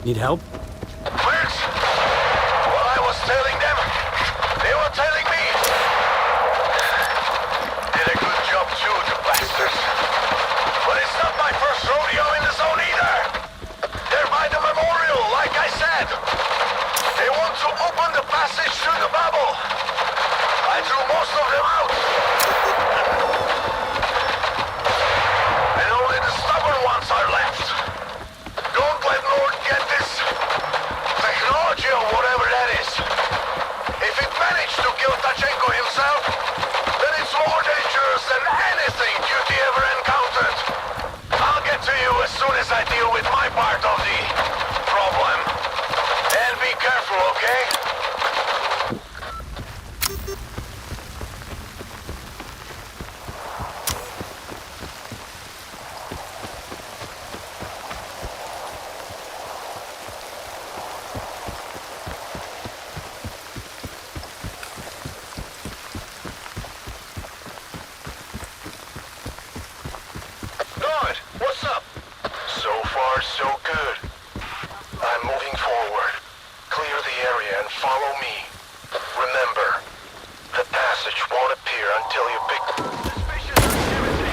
Need help? Mercs! What I was telling them, they were telling me. Did a good job too, the bastards. But it's not my first rodeo in the zone either. They're by the memorial, like I said. They want to open the passage through the bubble. I threw most of them out. And only the stubborn ones are left. Don't let Lord get this technology or whatever that is. If it managed to kill Tachenko himself, then it's more dangerous than anything Duty ever encountered. I'll get to you as soon as I deal with my part of the problem. And be careful, okay? Good. What's up? So far, so good. I'm moving forward. Clear the area and follow me. Remember, the passage won't appear until you pick suspicious activity.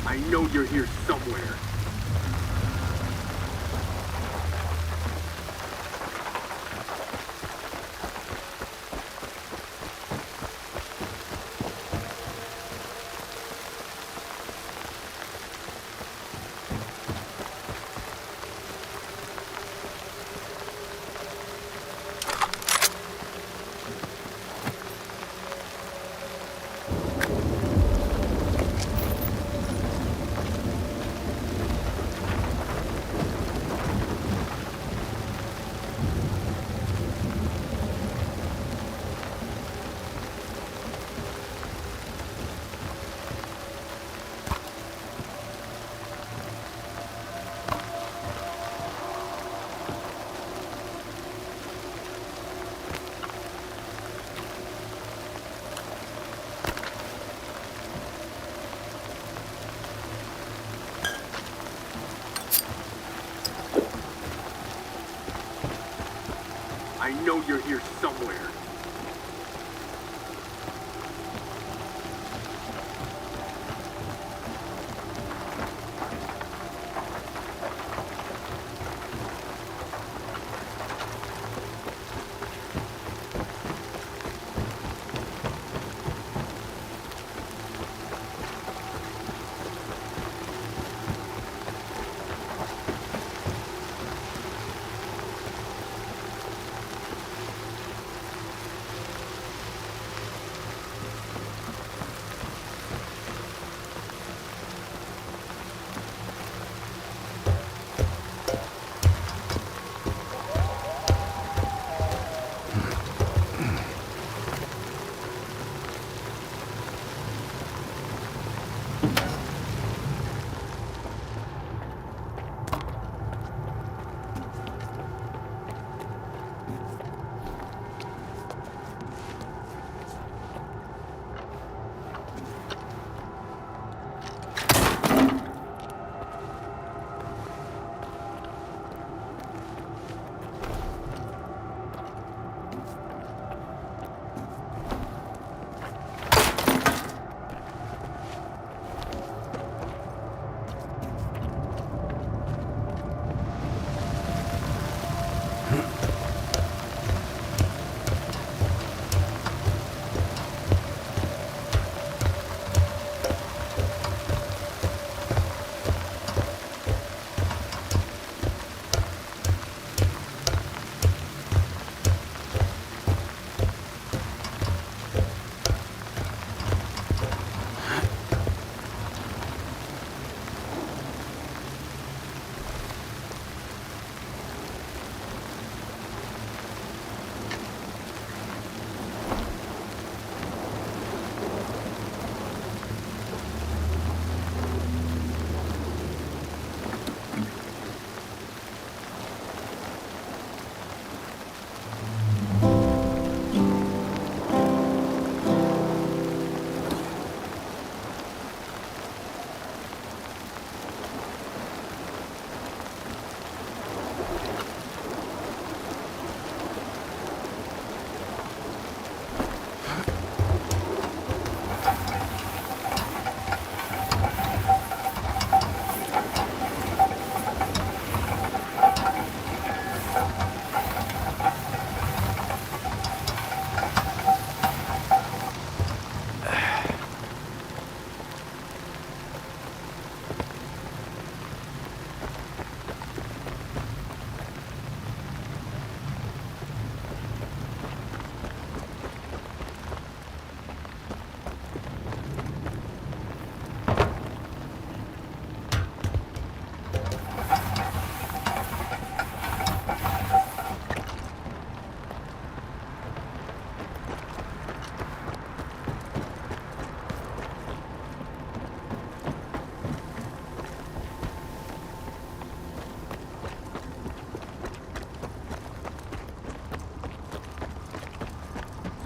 I know you're here somewhere. I know you're here somewhere.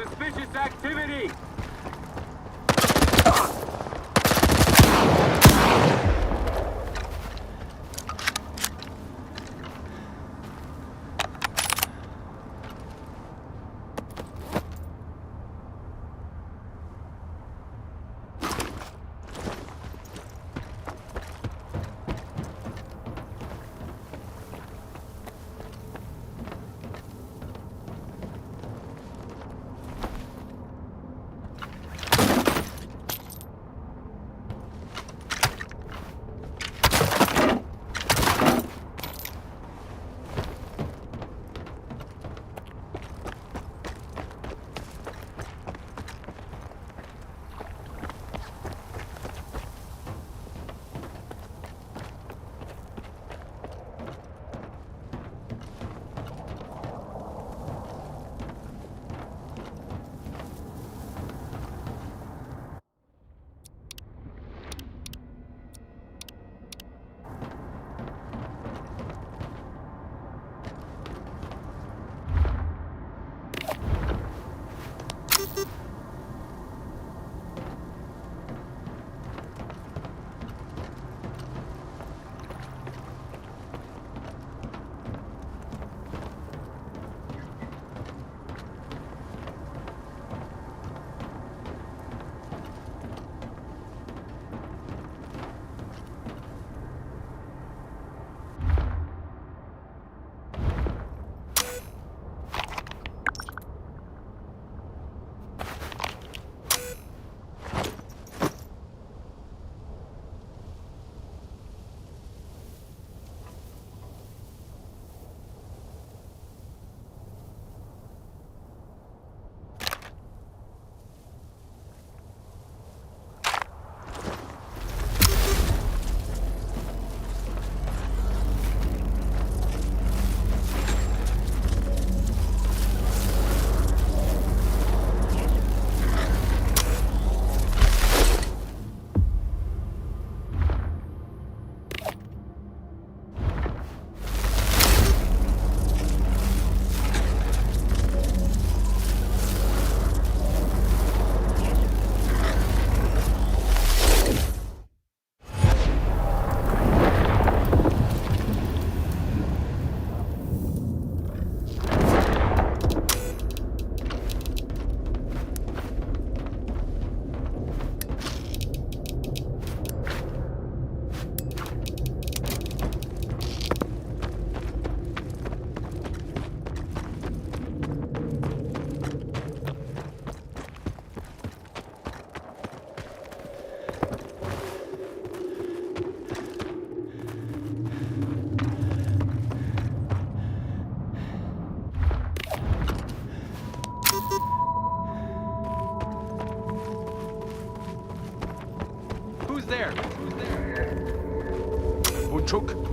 Suspicious activity!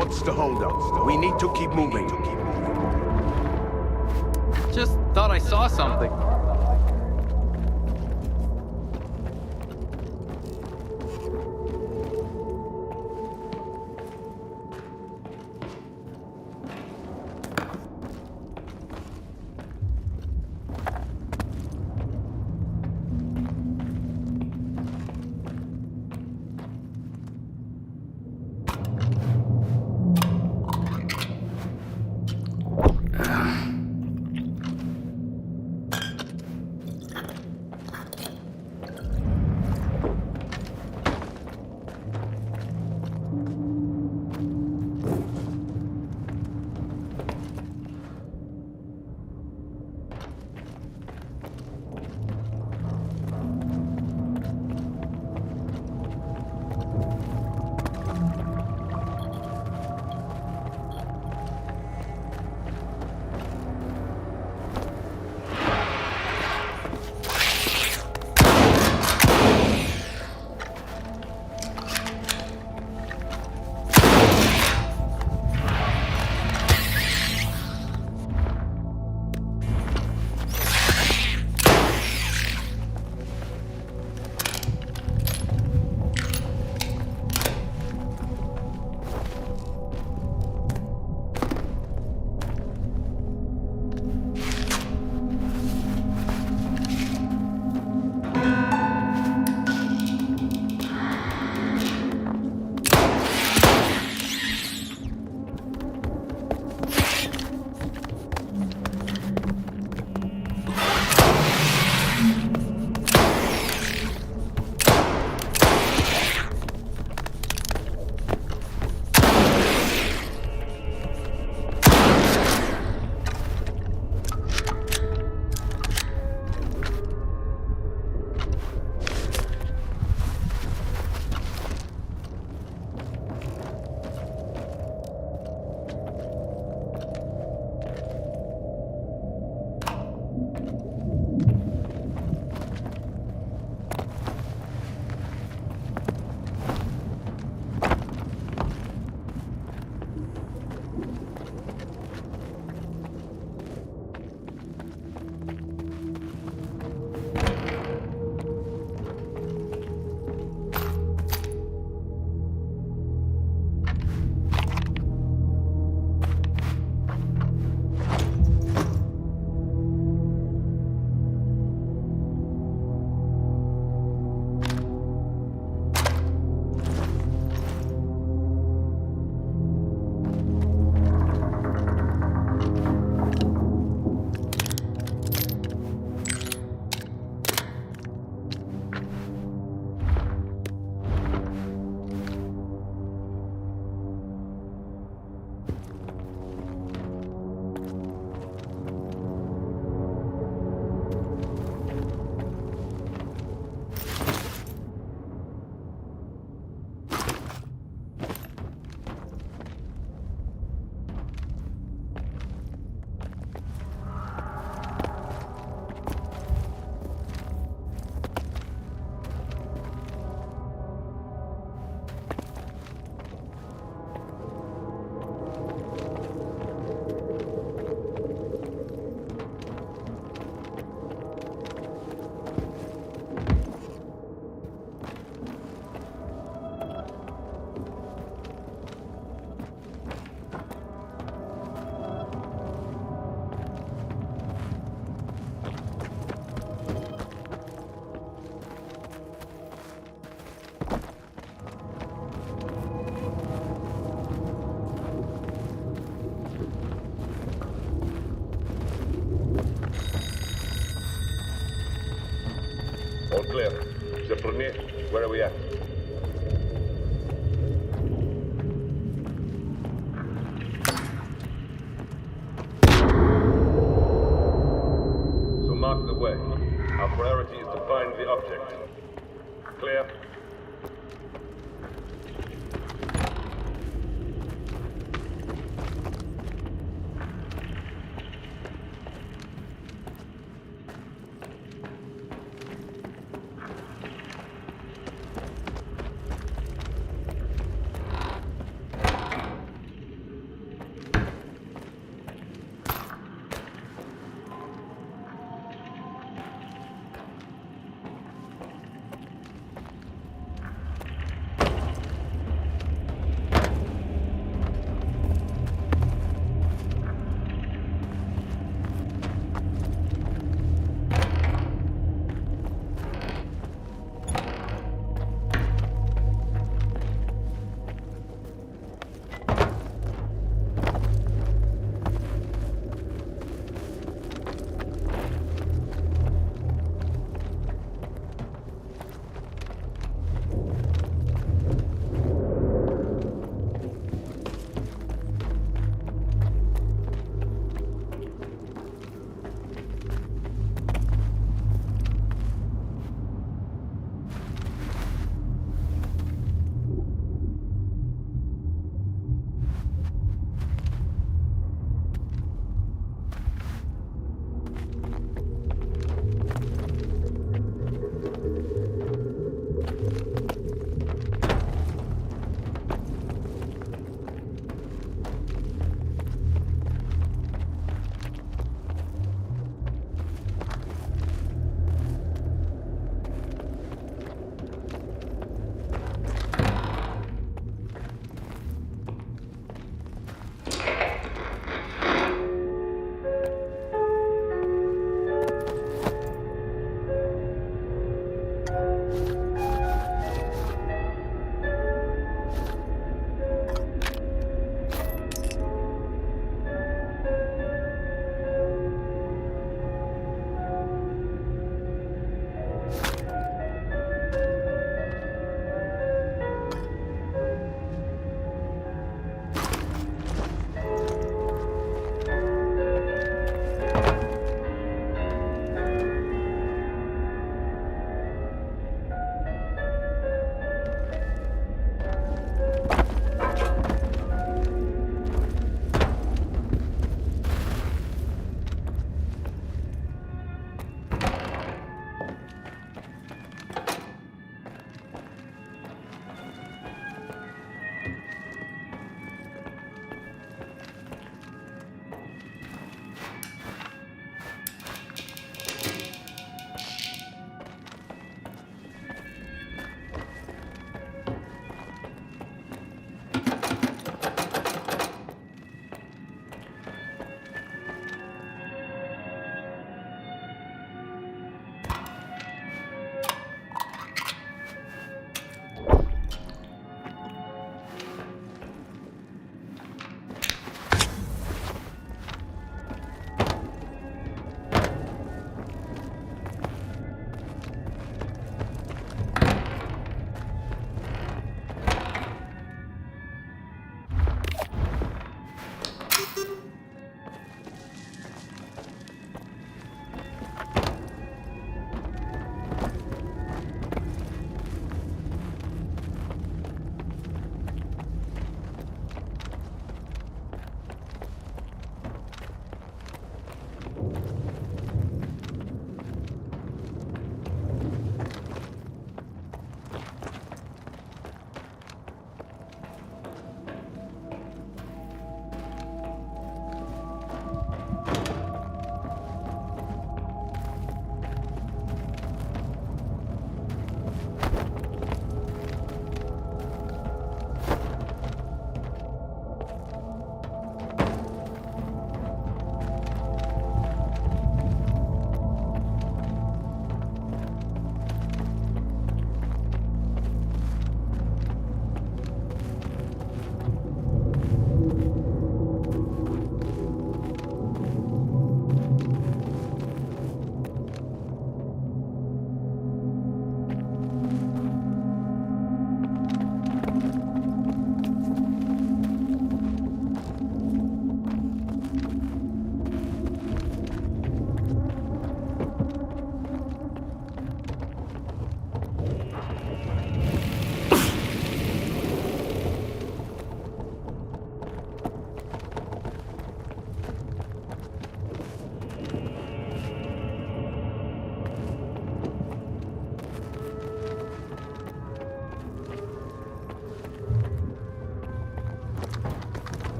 What's the holdup? We need to keep moving. Just thought I saw something. the Premier. Where are we at? So mark the way. Our priority is to find the object. Clear?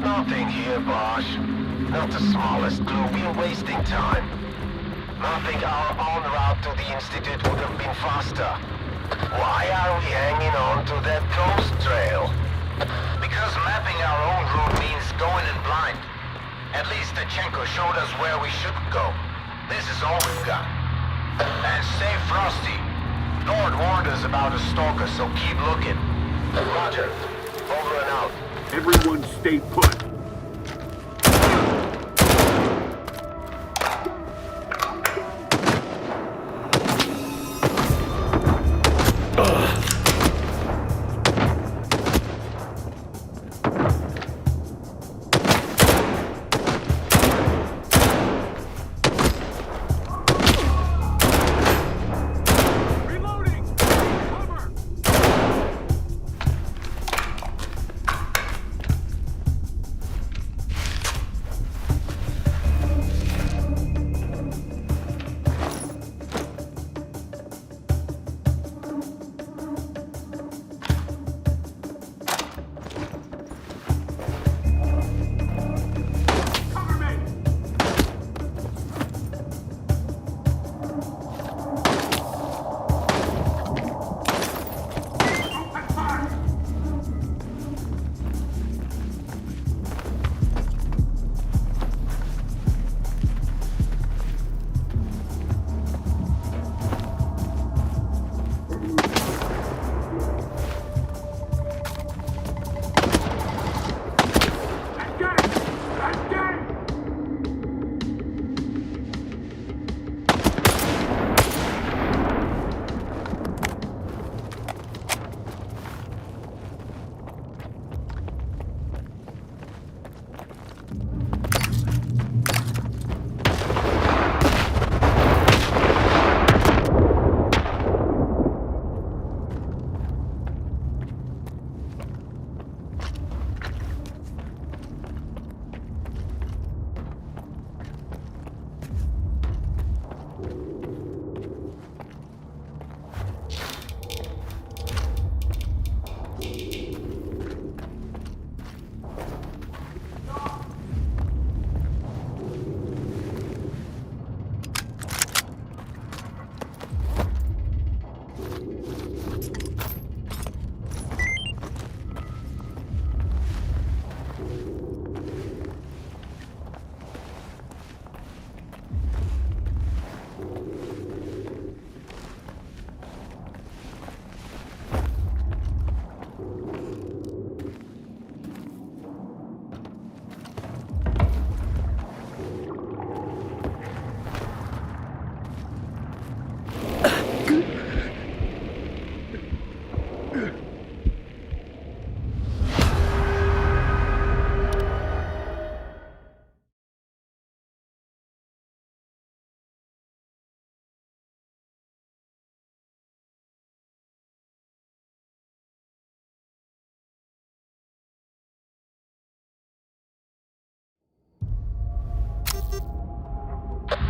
Nothing here, Bosch. Not the smallest clue. We're wasting time. Nothing our own route to the Institute would have been faster. Why are we hanging on to that ghost trail? Because mapping our own route means going in blind. At least Tachenko showed us where we shouldn't go. This is all we've got. And stay frosty. Lord warned us about a stalker, so keep looking. Roger. Over and out. Everyone stay put.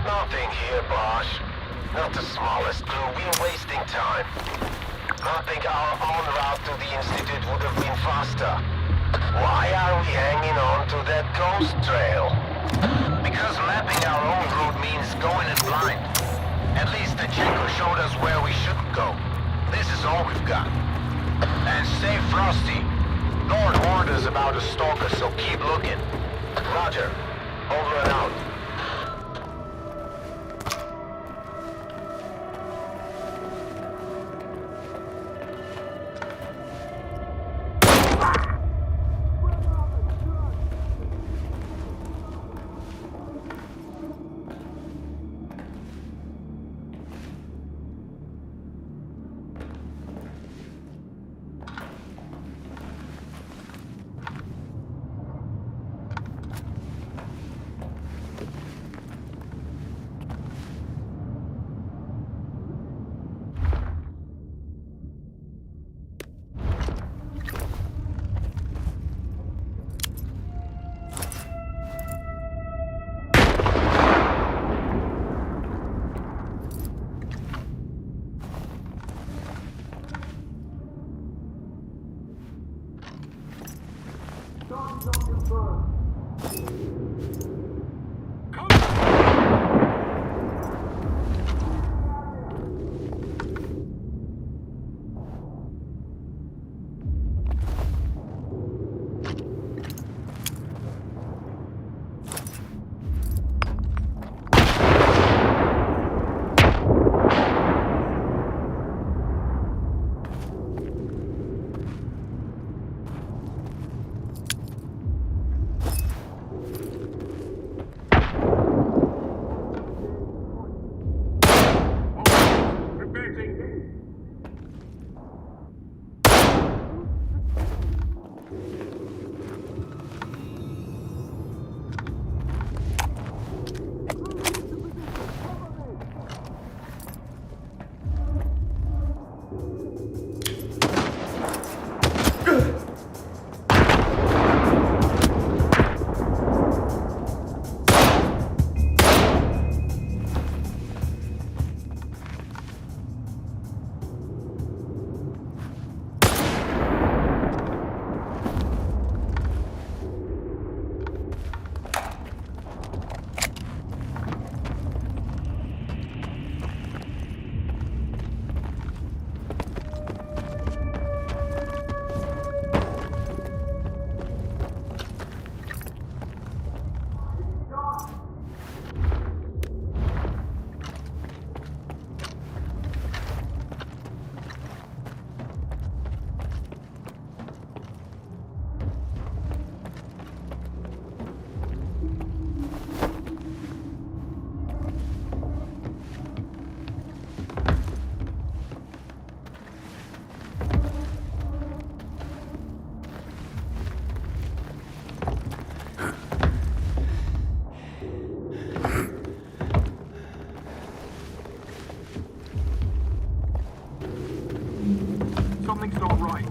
Nothing here, Bosch. Not the smallest clue. We're wasting time. Mapping our own route to the Institute would have been faster. Why are we hanging on to that ghost trail? Because mapping our own route means going in blind. At least Tachenko showed us where we shouldn't go. This is we've got. And stay frosty. Lord Horde is about to stalk us, so keep looking. Roger. Over and out. Something's not right.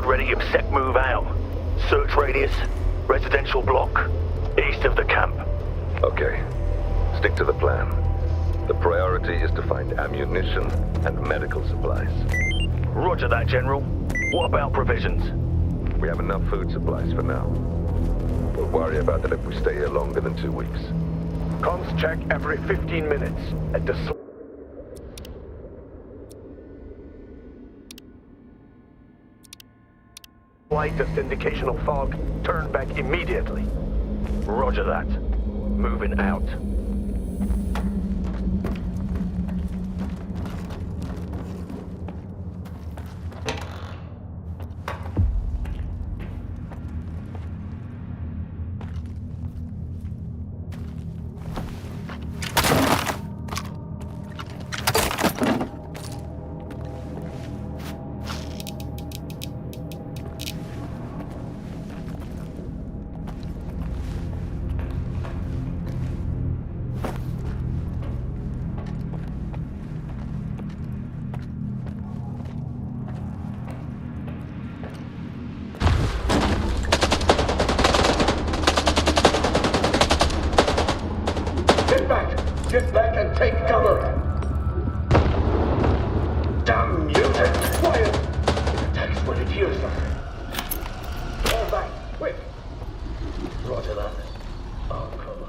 ready if SEC move out. Search radius, residential block, east of the camp. Okay. Stick to the plan. The priority is to find ammunition and medical supplies. Roger that, General. What about provisions? We have enough food supplies for now. We'll worry about it if we stay here longer than 2 weeks. Comms check every 15 minutes at the... Light of syndicational fog, turn back immediately. Roger that. Moving out. Get back and take cover! Damn mutant! Quiet! It attacks when it hears something. Fall back, quick! Roger that. I'll cover.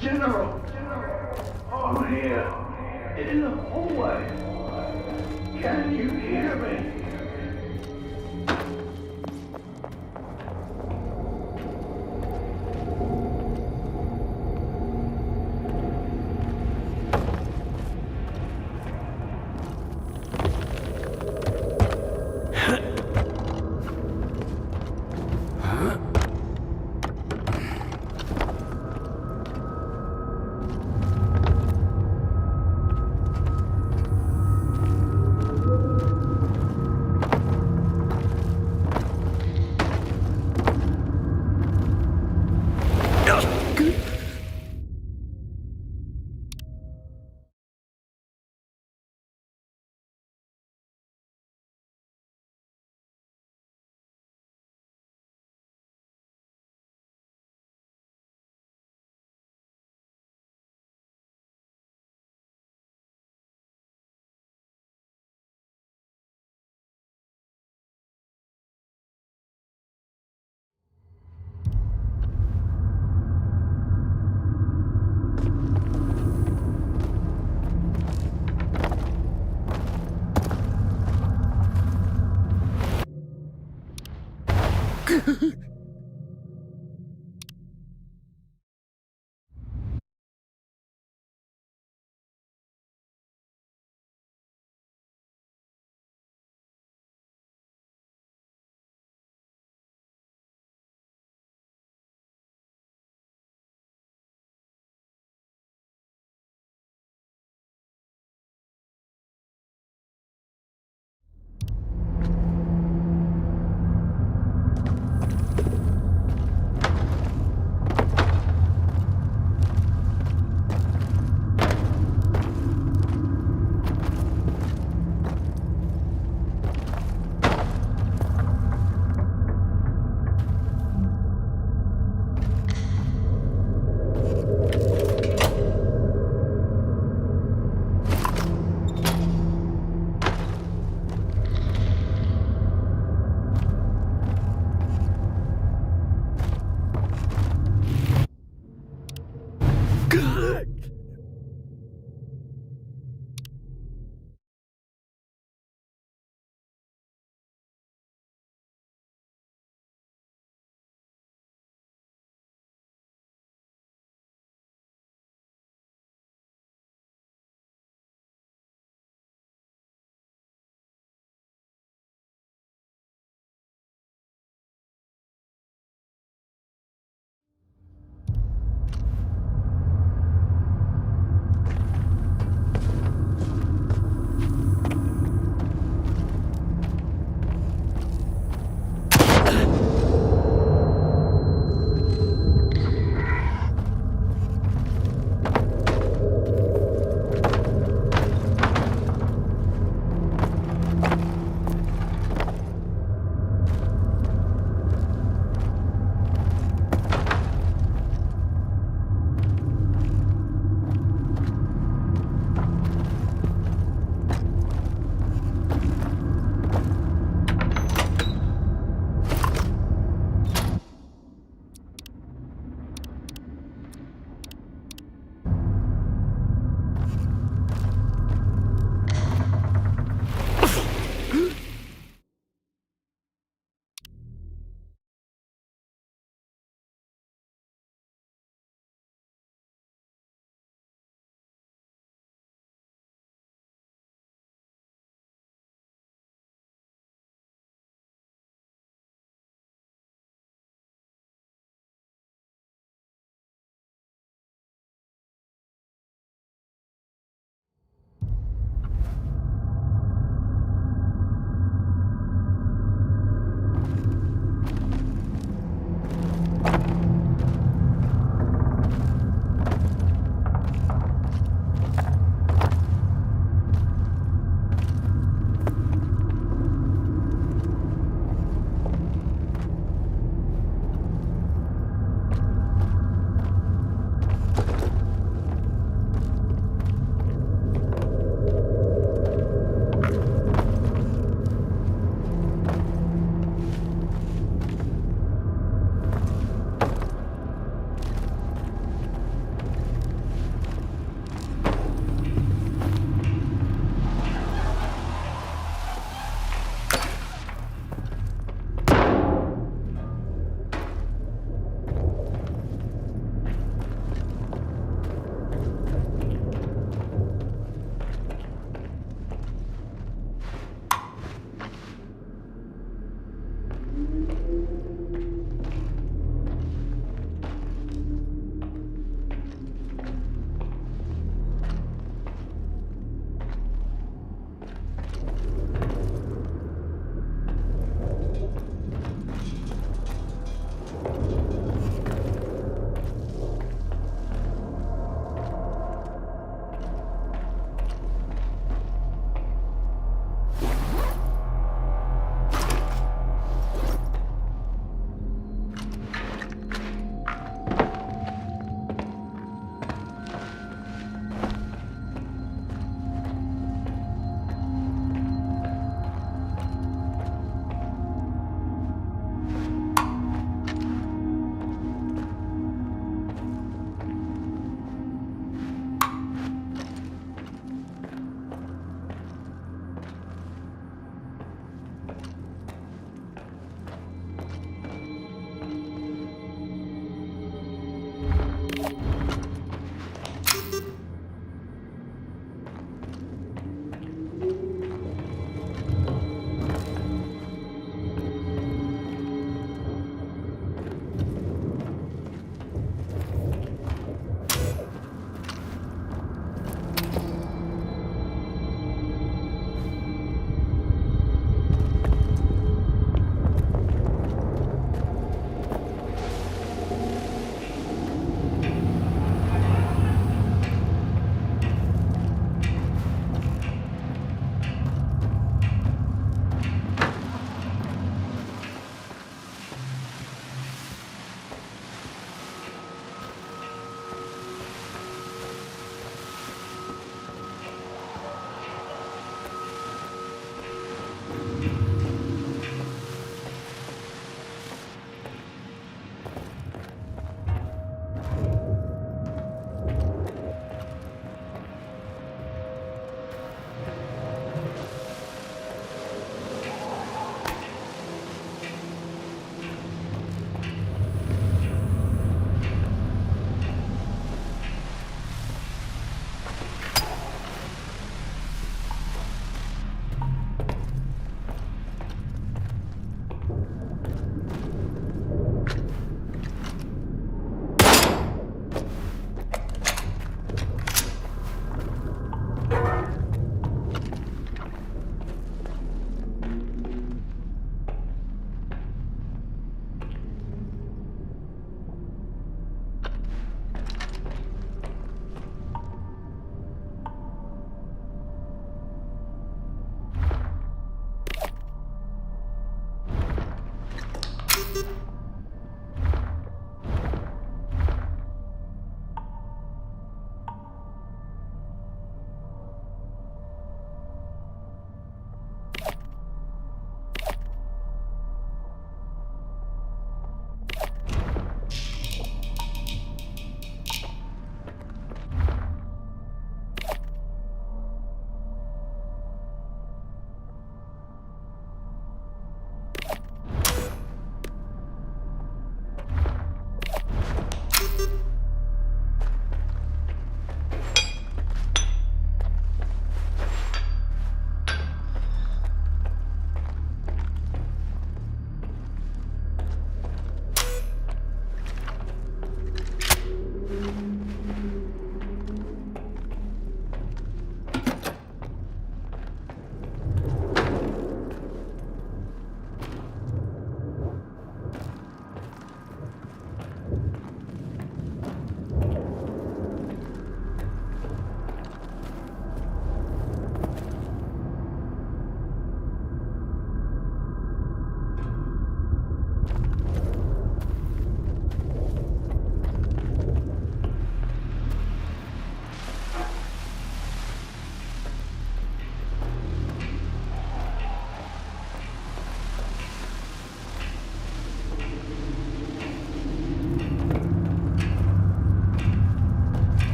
General! I'm here. In the hallway. Can you hear me?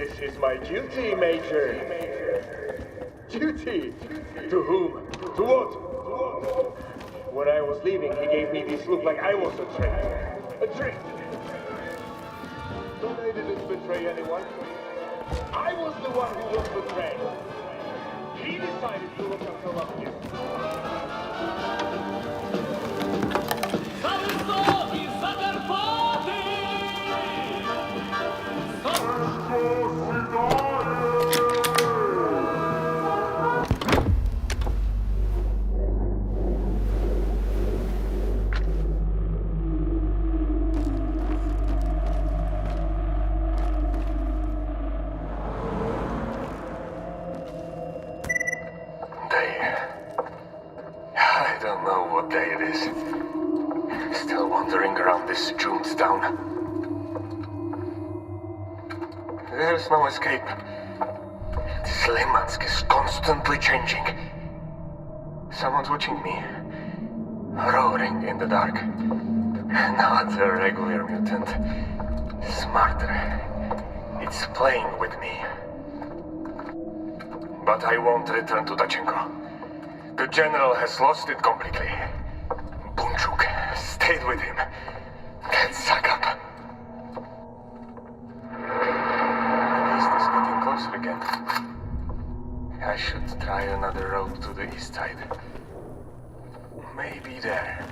This is my duty, Major. Duty? To whom? To what? When I was leaving, he gave me this look like I was a traitor. A trick. But I didn't betray anyone. I was the one who was betrayed. He decided to look after Ruskin. I don't know what day it is. Still wandering around this doomed town. There's no escape. This Limansk is constantly changing. Someone's watching me. Roaring in the dark. Not a regular mutant. Smarter. It's playing with me. But I won't return to Tachenko. The general has lost it completely. Bunchuk stayed with him. Can't suck up. The east is getting closer again. I should try another road to the east side. Maybe there.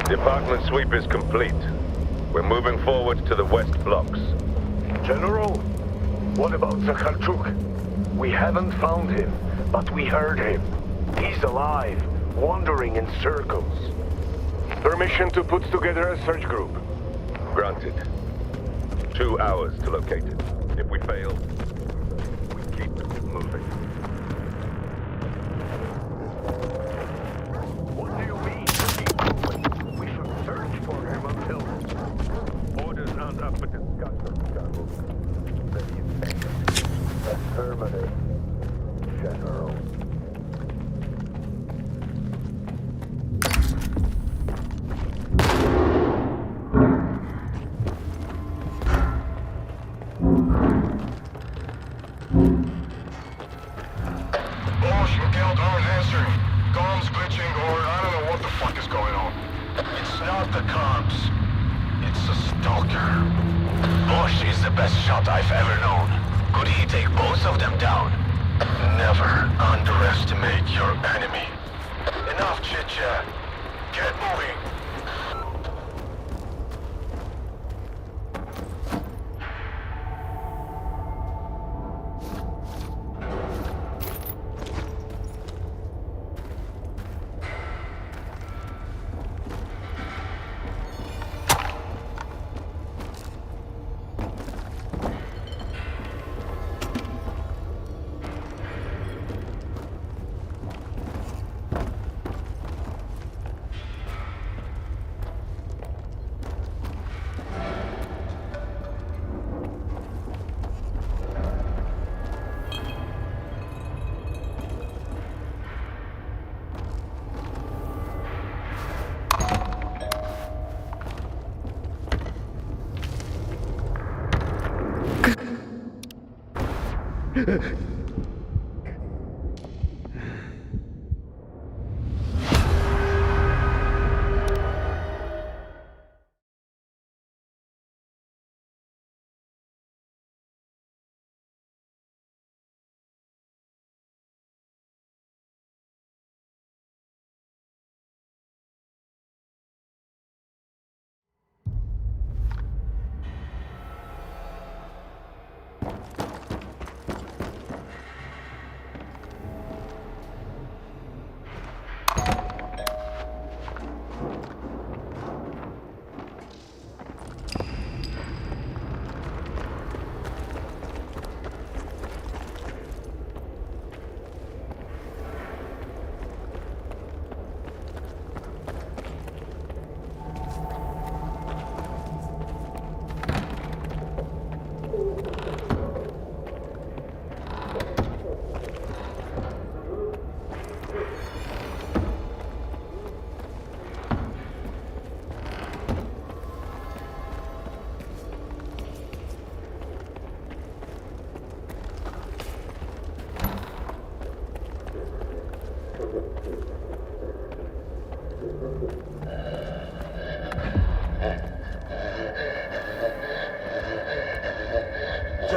Department sweep is complete. We're moving forward to the west blocks. General, what about Zakharchuk? We haven't found him, but we heard him. He's alive, wandering in circles. Permission to put together a search group. Granted. 2 hours to locate it. If we fail, we keep moving. What do you mean? We should search for him until... Orders aren't up for discussion, General. Affirmative, General. Not the comms. It's a stalker. Bosch is the best shot I've ever known. Could he take both of them down? Never underestimate your enemy. Enough chit-chat. Get moving.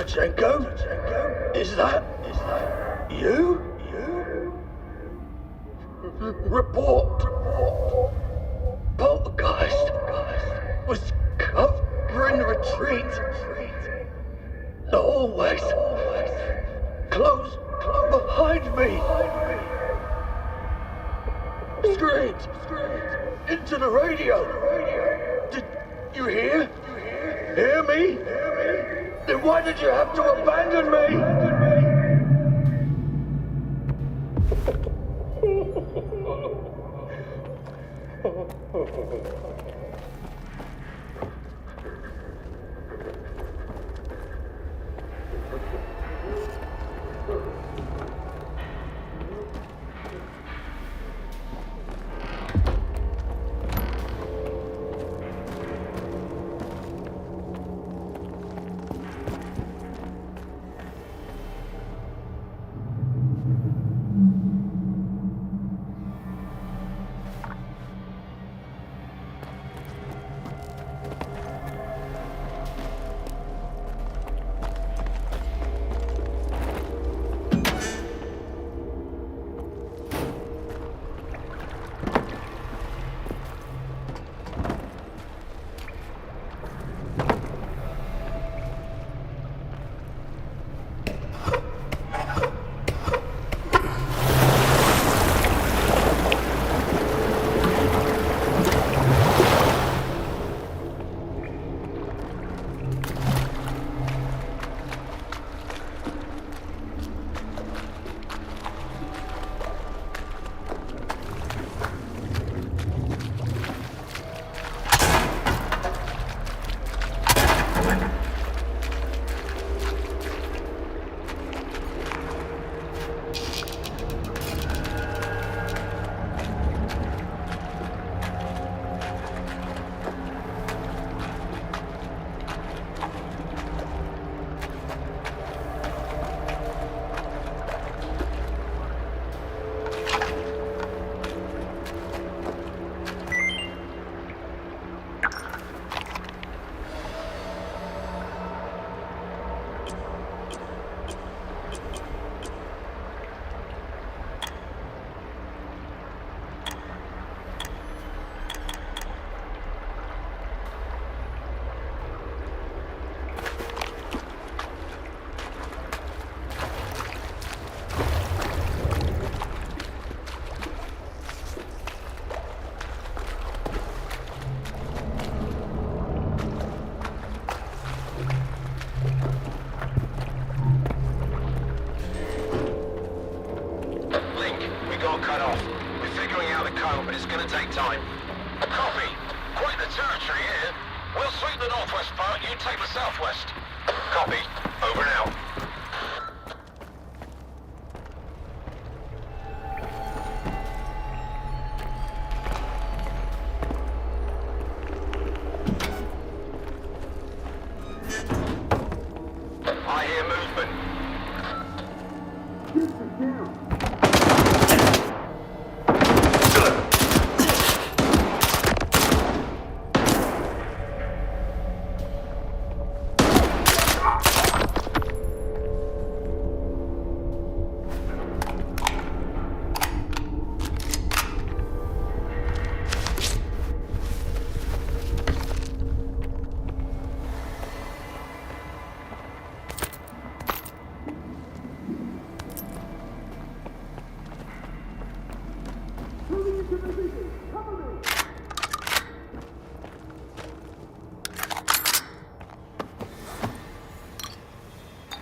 Tachenko? Is that you? Report. Poltergeist was covering the retreat. The hallways closed behind me. Screamed into the radio. Did you hear? Hear me? Then why did you have to abandon me?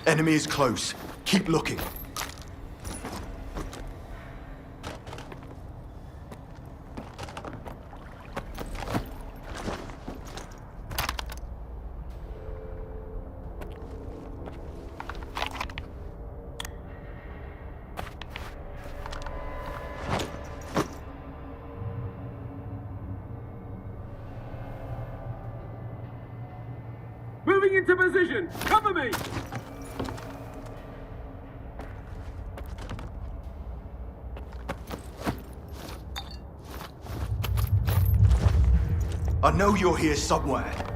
Enemy is close. Keep looking. Moving into position! Cover me! I know you're here somewhere.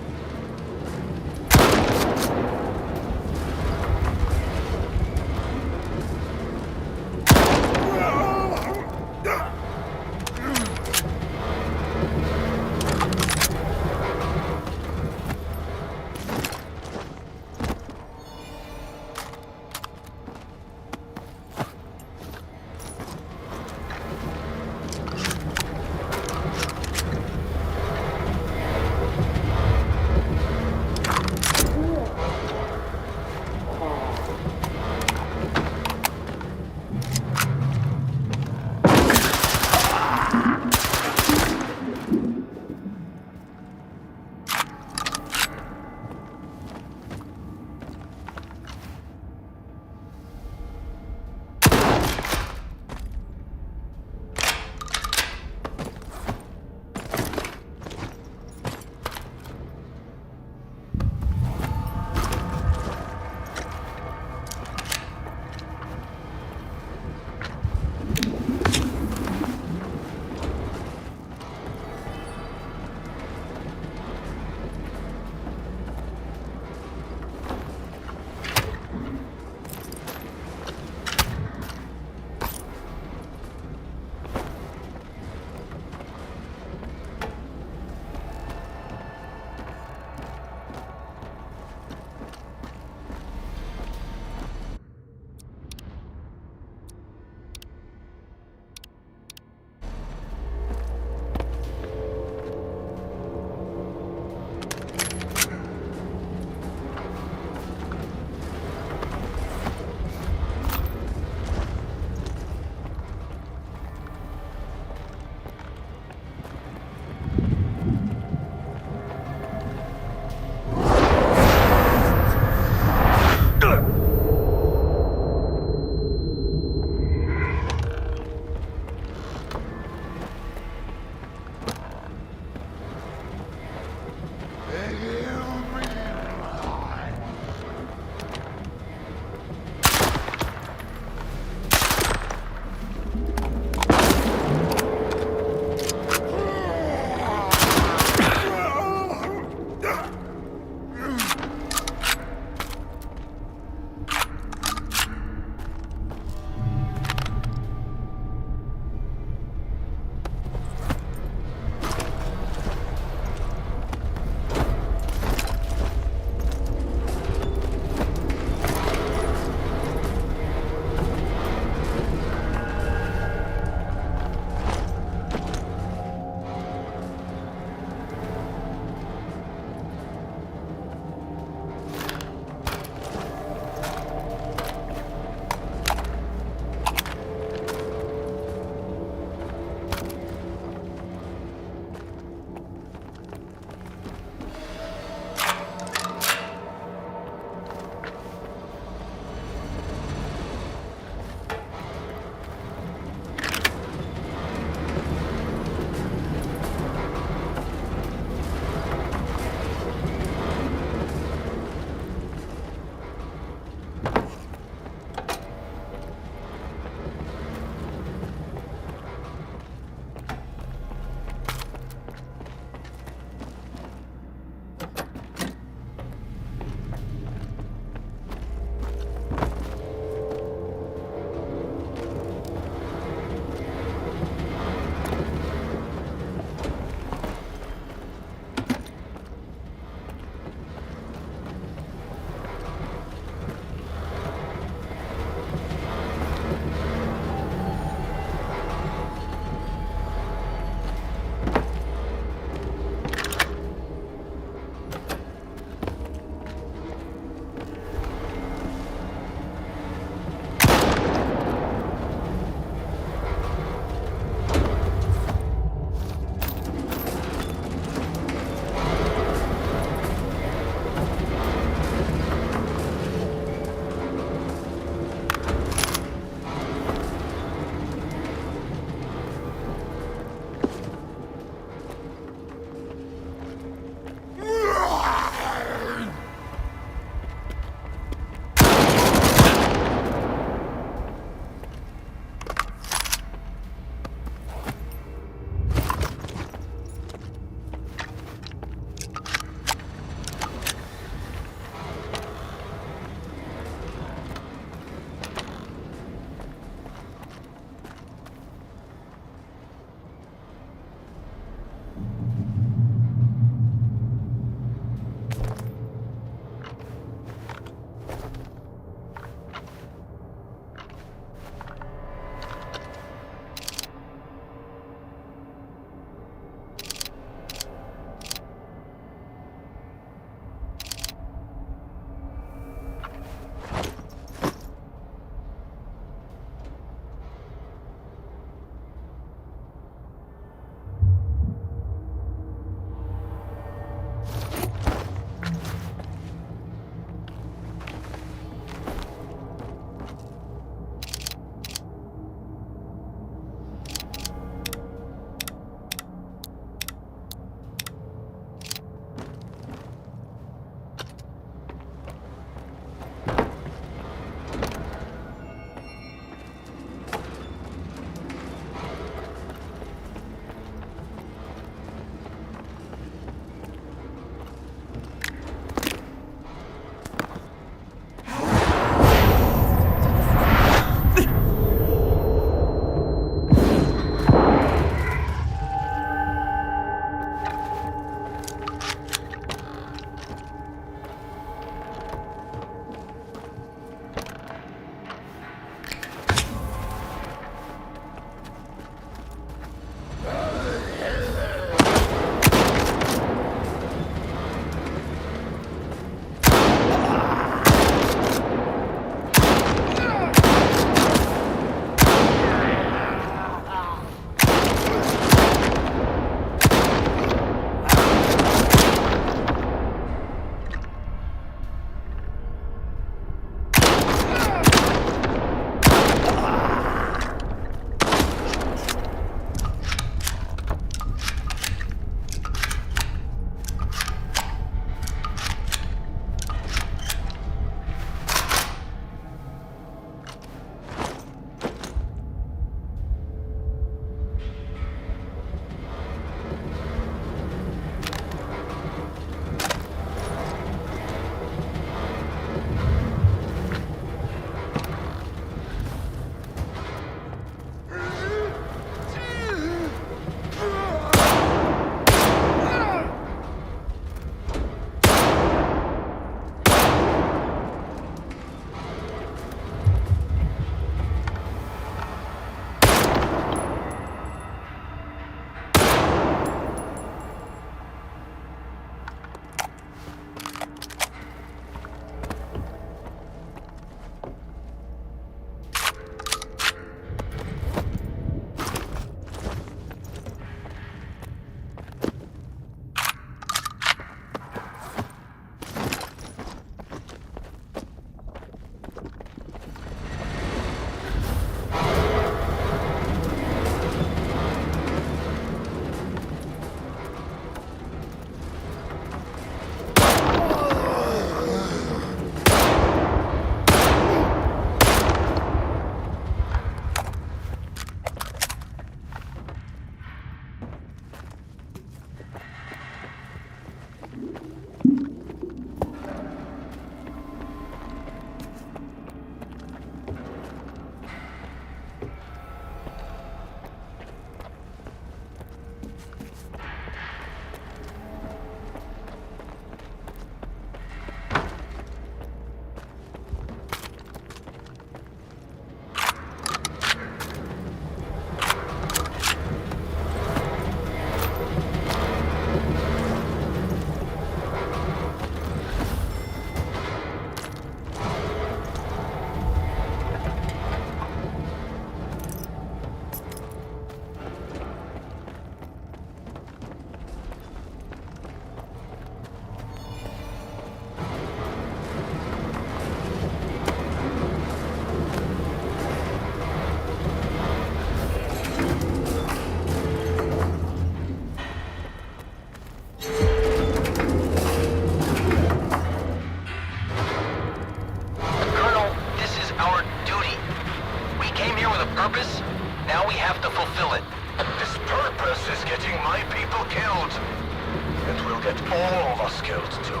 get all of us killed too.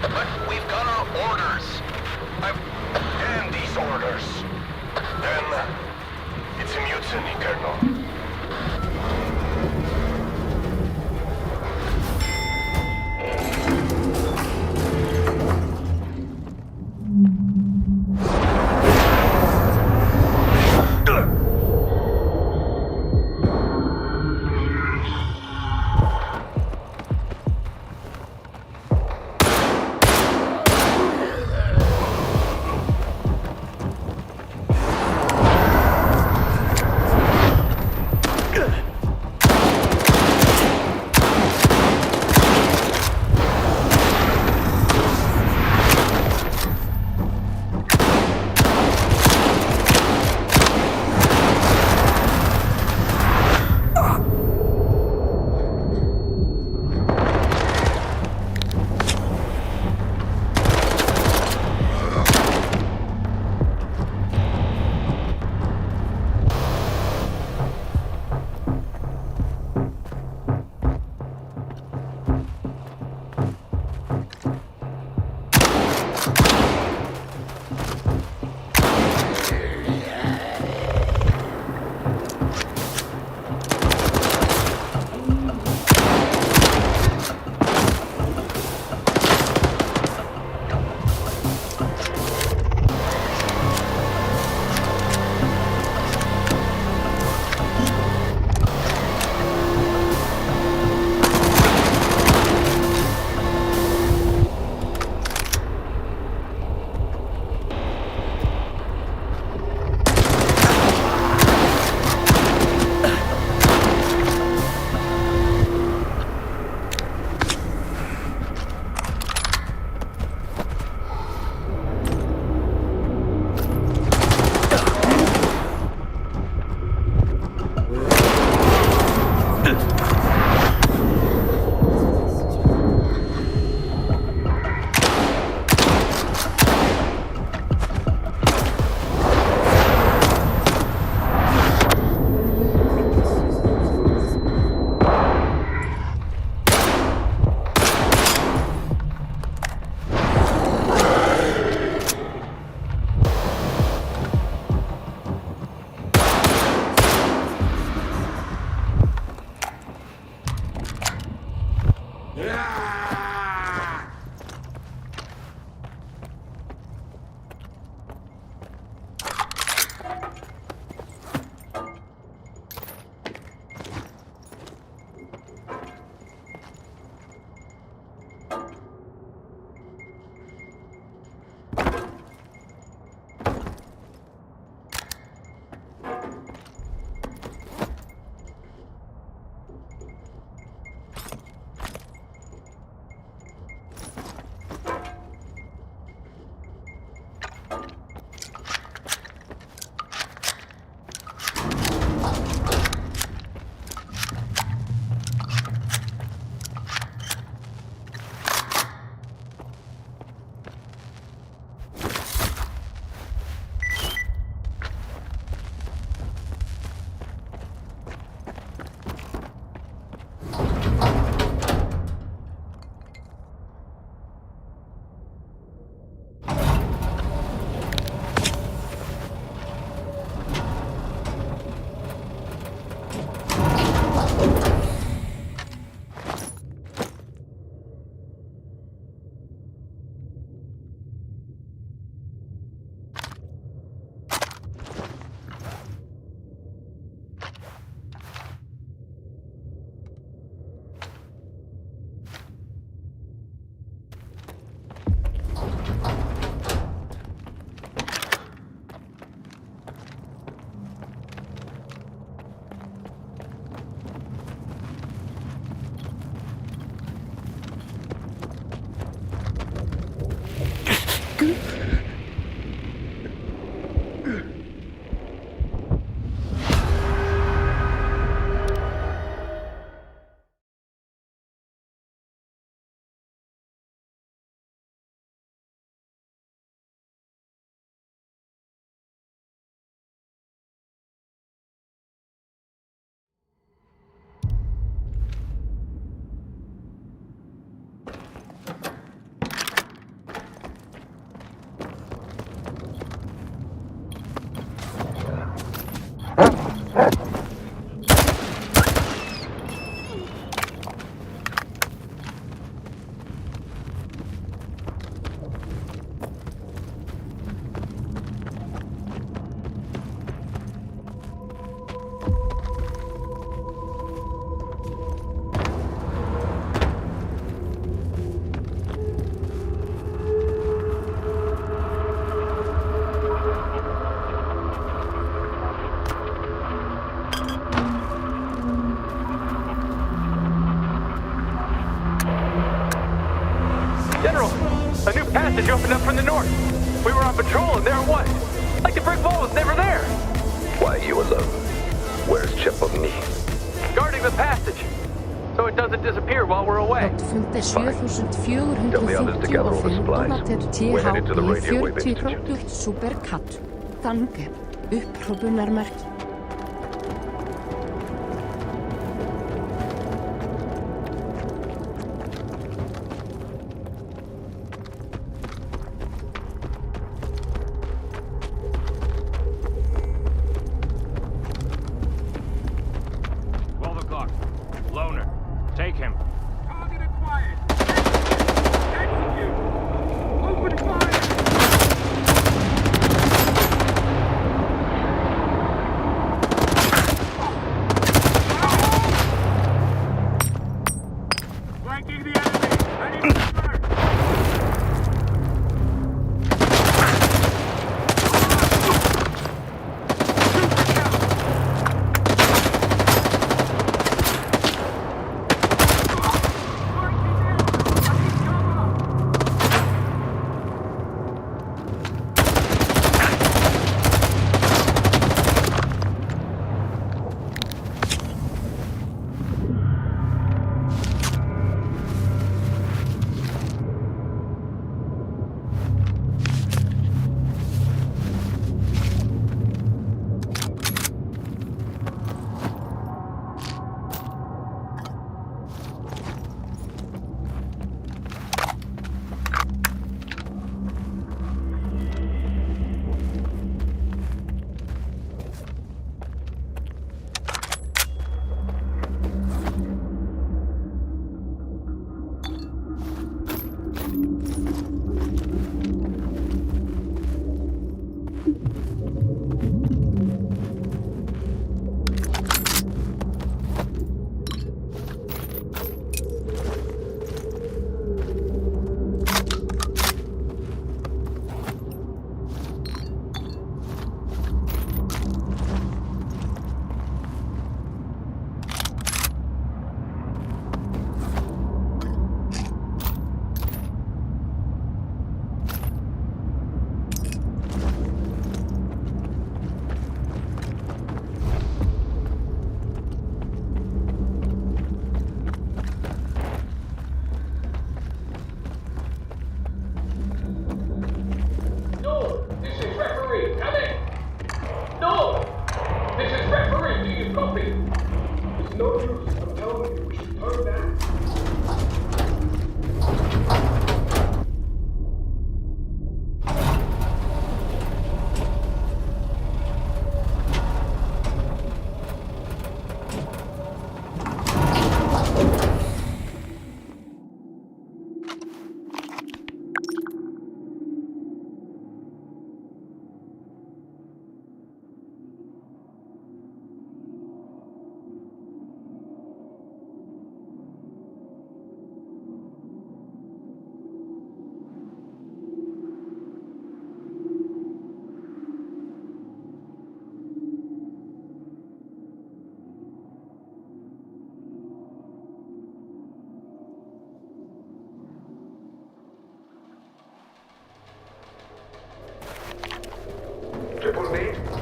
But we've got our orders. And these orders. Then it's a mutiny, Colonel. General, a new passage opened up from the north. We were on patrol and there it was. Like the brick wall was never there. Why are you alone? Where's Chepogni? Guarding the passage, so it doesn't disappear while we're away. Tell the others to gather all the supplies. We're headed to the Radio Wave Institute. Superkatt. Danke. Upphrópunarmerki.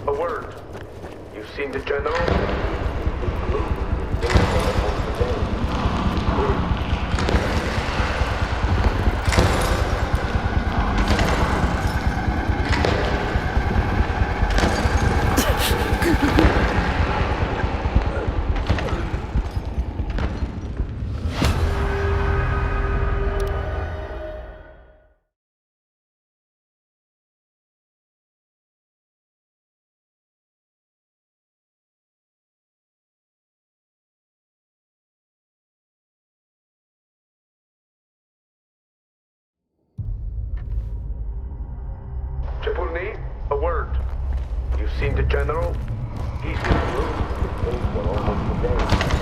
A word. You've seen the general? Chepulni, a word. You've seen the general? He's in the room. For almost a day.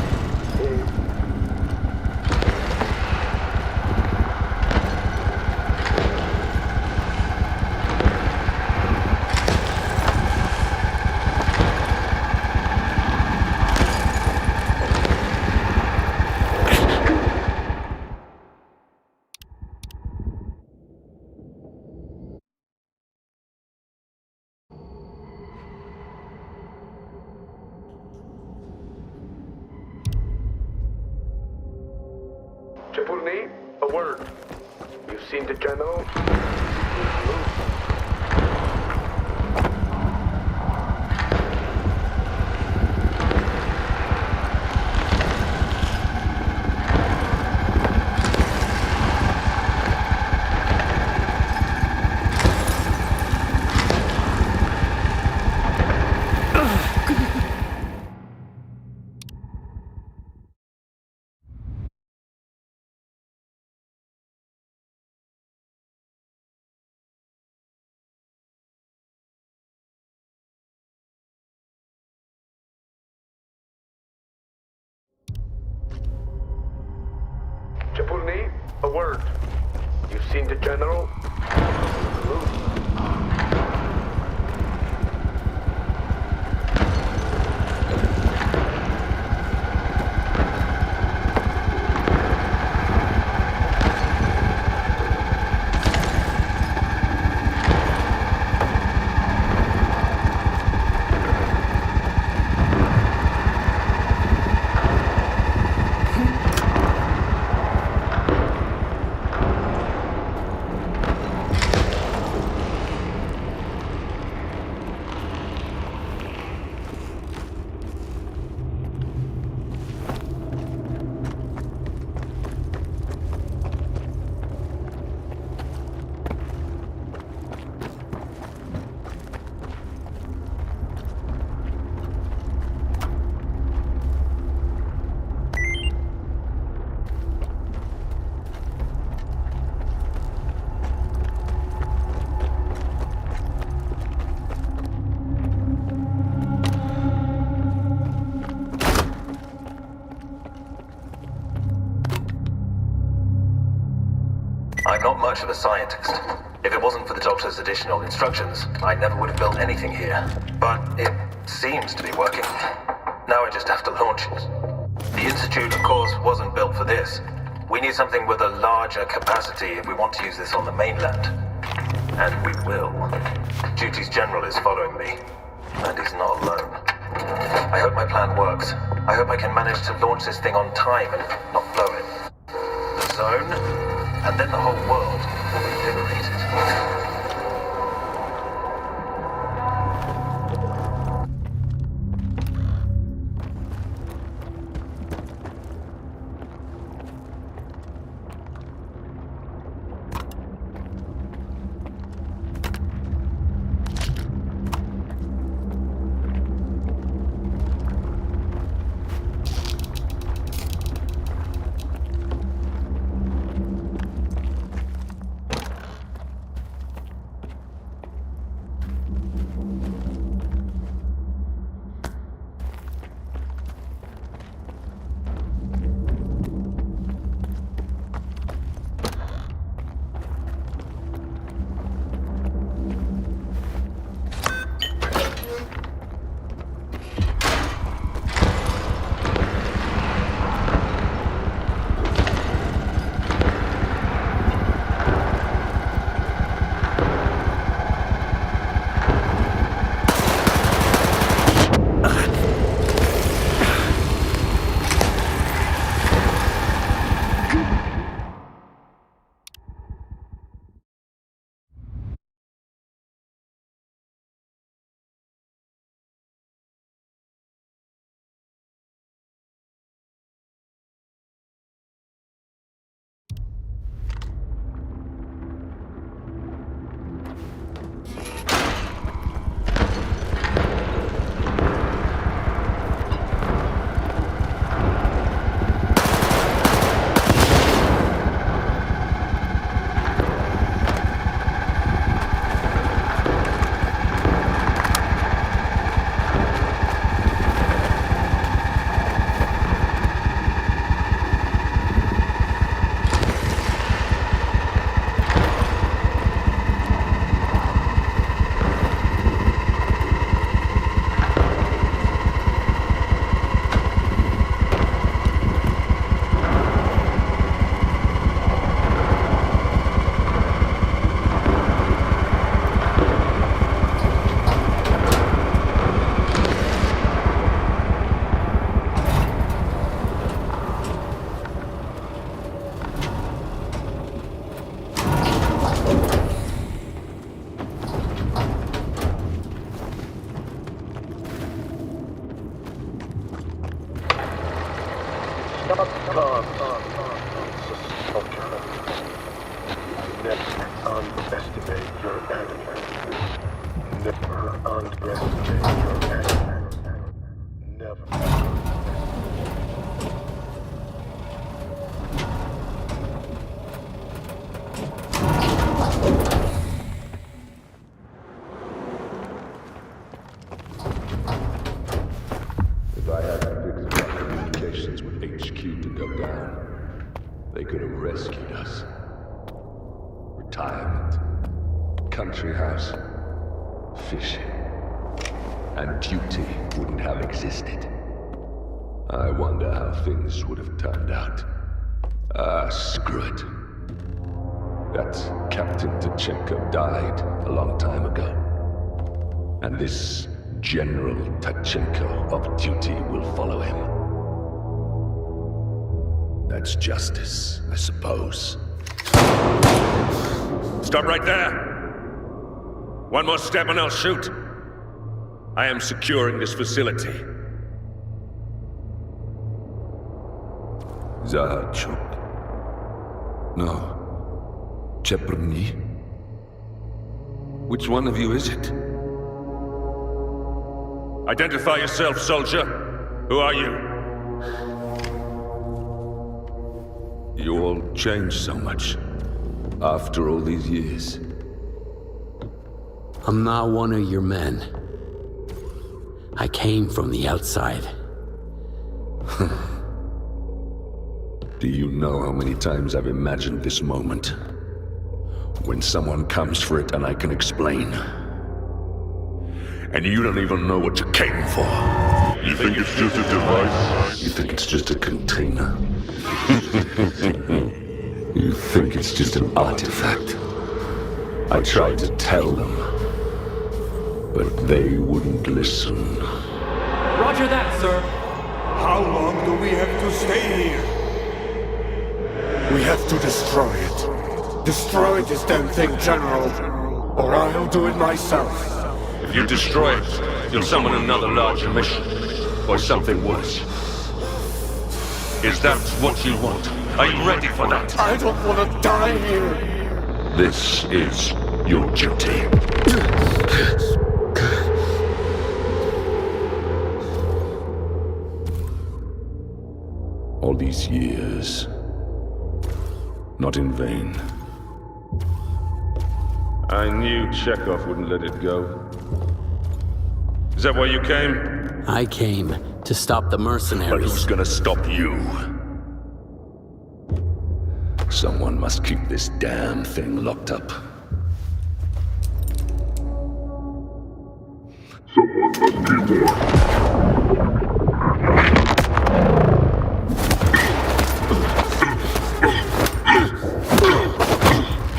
Chapulny, a word. You've seen the general? Chapulny, a word. You've seen the general? I'm not much of a scientist. If it wasn't for the doctor's additional instructions, I never would have built anything here. But it seems to be working. Now I just have to launch it. The Institute, of course, wasn't built for this. We need something with a larger capacity if we want to use this on the mainland. And we will. Duty's general is following me. And he's not alone. I hope my plan works. I hope I can manage to launch this thing on time and not blow it. The zone, and then the whole world will be liberated. underestimate your enemy. Never underestimate your enemy. Never. If I hadn't fixed our communications with HQ to go down, they could have rescued us. Retirement, country house, fishing, and duty wouldn't have existed. I wonder how things would have turned out. Screw it. That Captain Tachenko died a long time ago. And this General Tachenko of duty will follow him. That's justice, I suppose. Stop right there! One more step and I'll shoot. I am securing this facility. Zahachuk. No. Cheperny? Which one of you is it? Identify yourself, soldier. Who are you? You all changed so much. After all these years. I'm not one of your men. I came from the outside. Do you know how many times I've imagined this moment? When someone comes for it and I can explain. And you don't even know what you came for. You think it's just a device? You think it's just a container? You think it's just an artifact? I tried to tell them, but they wouldn't listen. Roger that, sir. How long do we have to stay here? We have to destroy it. Destroy this damn thing, General, or I'll do it myself. If you destroy it, you'll summon another larger mission. Or something worse. Is that what you want? Are you ready for that? I don't want to die here. This is your duty. All these years, not in vain. I knew Chekhov wouldn't let it go. Is that why you came? I came to stop the mercenaries. But who's gonna stop you? Someone must keep this damn thing locked up. Someone must keep watch.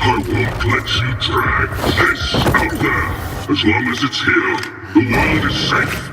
I won't let you drag this out there. As long as it's here, the world is safe.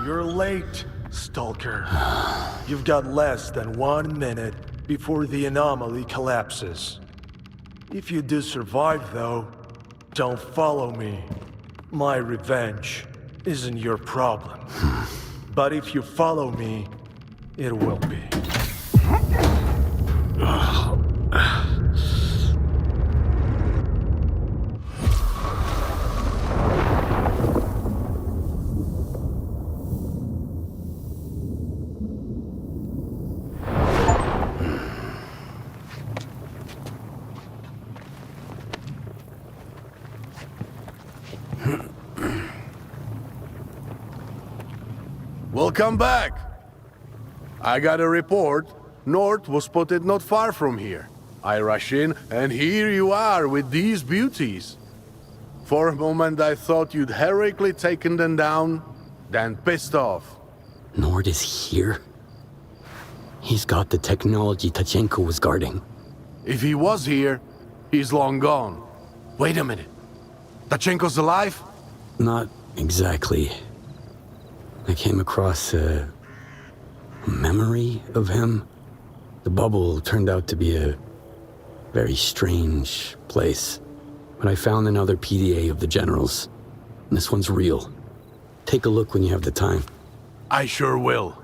You're late, Stalker. You've got less than 1 minute before the anomaly collapses. If you do survive, though, don't follow me. My revenge isn't your problem. But if you follow me, it will be. Welcome back. I got a report. Nord was spotted not far from here. I rush in, and here you are with these beauties. For a moment I thought you'd heroically taken them down, then pissed off. Nord is here? He's got the technology Tachenko was guarding. If he was here, he's long gone. Wait a minute. Tachenko's alive? Not exactly. I came across a memory of him. The bubble turned out to be a very strange place. But I found another PDA of the generals. And this one's real. Take a look when you have the time. I sure will.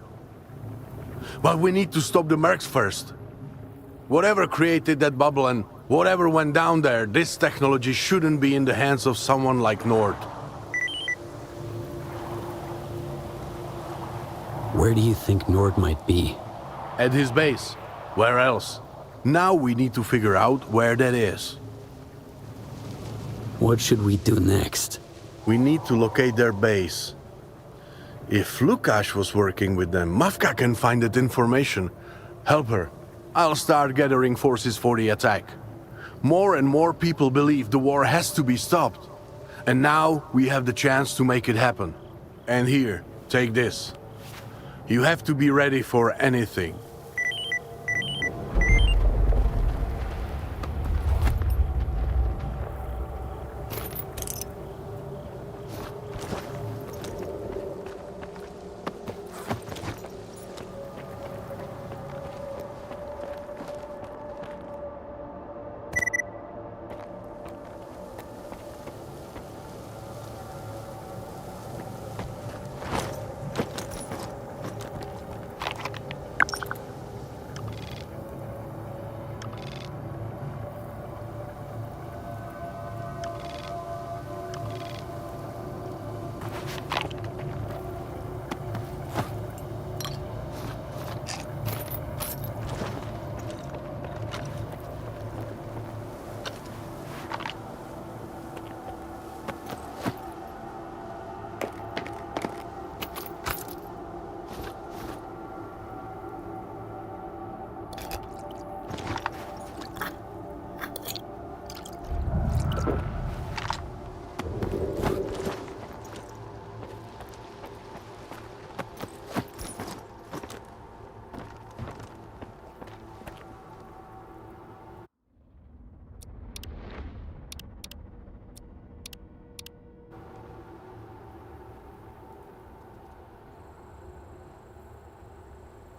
But we need to stop the mercs first. Whatever created that bubble and whatever went down there, this technology shouldn't be in the hands of someone like Nord. Where do you think Nord might be? At his base. Where else? Now we need to figure out where that is. What should we do next? We need to locate their base. If Lukash was working with them, Mafka can find that information. Help her. I'll start gathering forces for the attack. More and more people believe the war has to be stopped. And now we have the chance to make it happen. And here, take this. You have to be ready for anything.